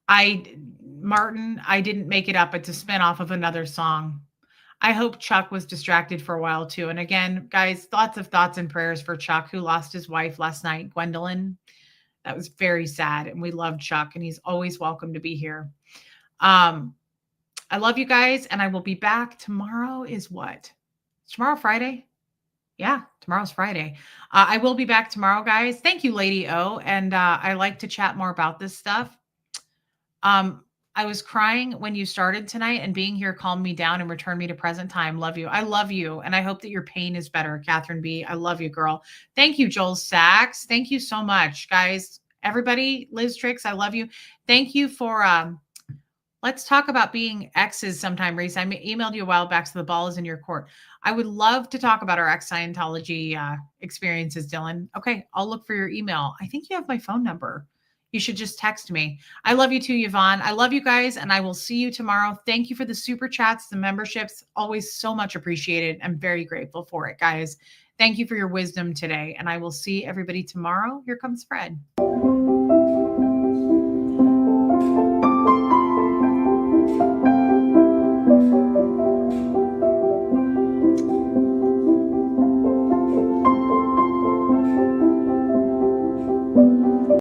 Martin, I didn't make it up. It's a spinoff of another song. I hope Chuck was distracted for a while too. And again, guys, lots of thoughts and prayers for Chuck, who lost his wife last night, Gwendolyn. That was very sad. And we love Chuck, and he's always welcome to be here. I love you guys, and I will be back. Tomorrow is what? Tomorrow, Friday? Yeah, tomorrow's Friday. I will be back tomorrow, guys. Thank you, Lady O. And I like to chat more about this stuff. I was crying when you started tonight, and being here calmed me down and returned me to present time. Love you. I love you. And I hope that your pain is better, Catherine B. I love you, girl. Thank you, Joel Sachs. Thank you so much, guys. Everybody, Liz Tricks, I love you. Thank you for, let's talk about being exes sometime, Reese. I emailed you a while back, so the ball is in your court. I would love to talk about our ex-Scientology experiences, Dylan. Okay, I'll look for your email. I think you have my phone number. You should just text me. I love you too, Yvonne. I love you guys, and I will see you tomorrow. Thank you for the super chats, the memberships. Always so much appreciated. I'm very grateful for it, guys. Thank you for your wisdom today, and I will see everybody tomorrow. Here comes Fred.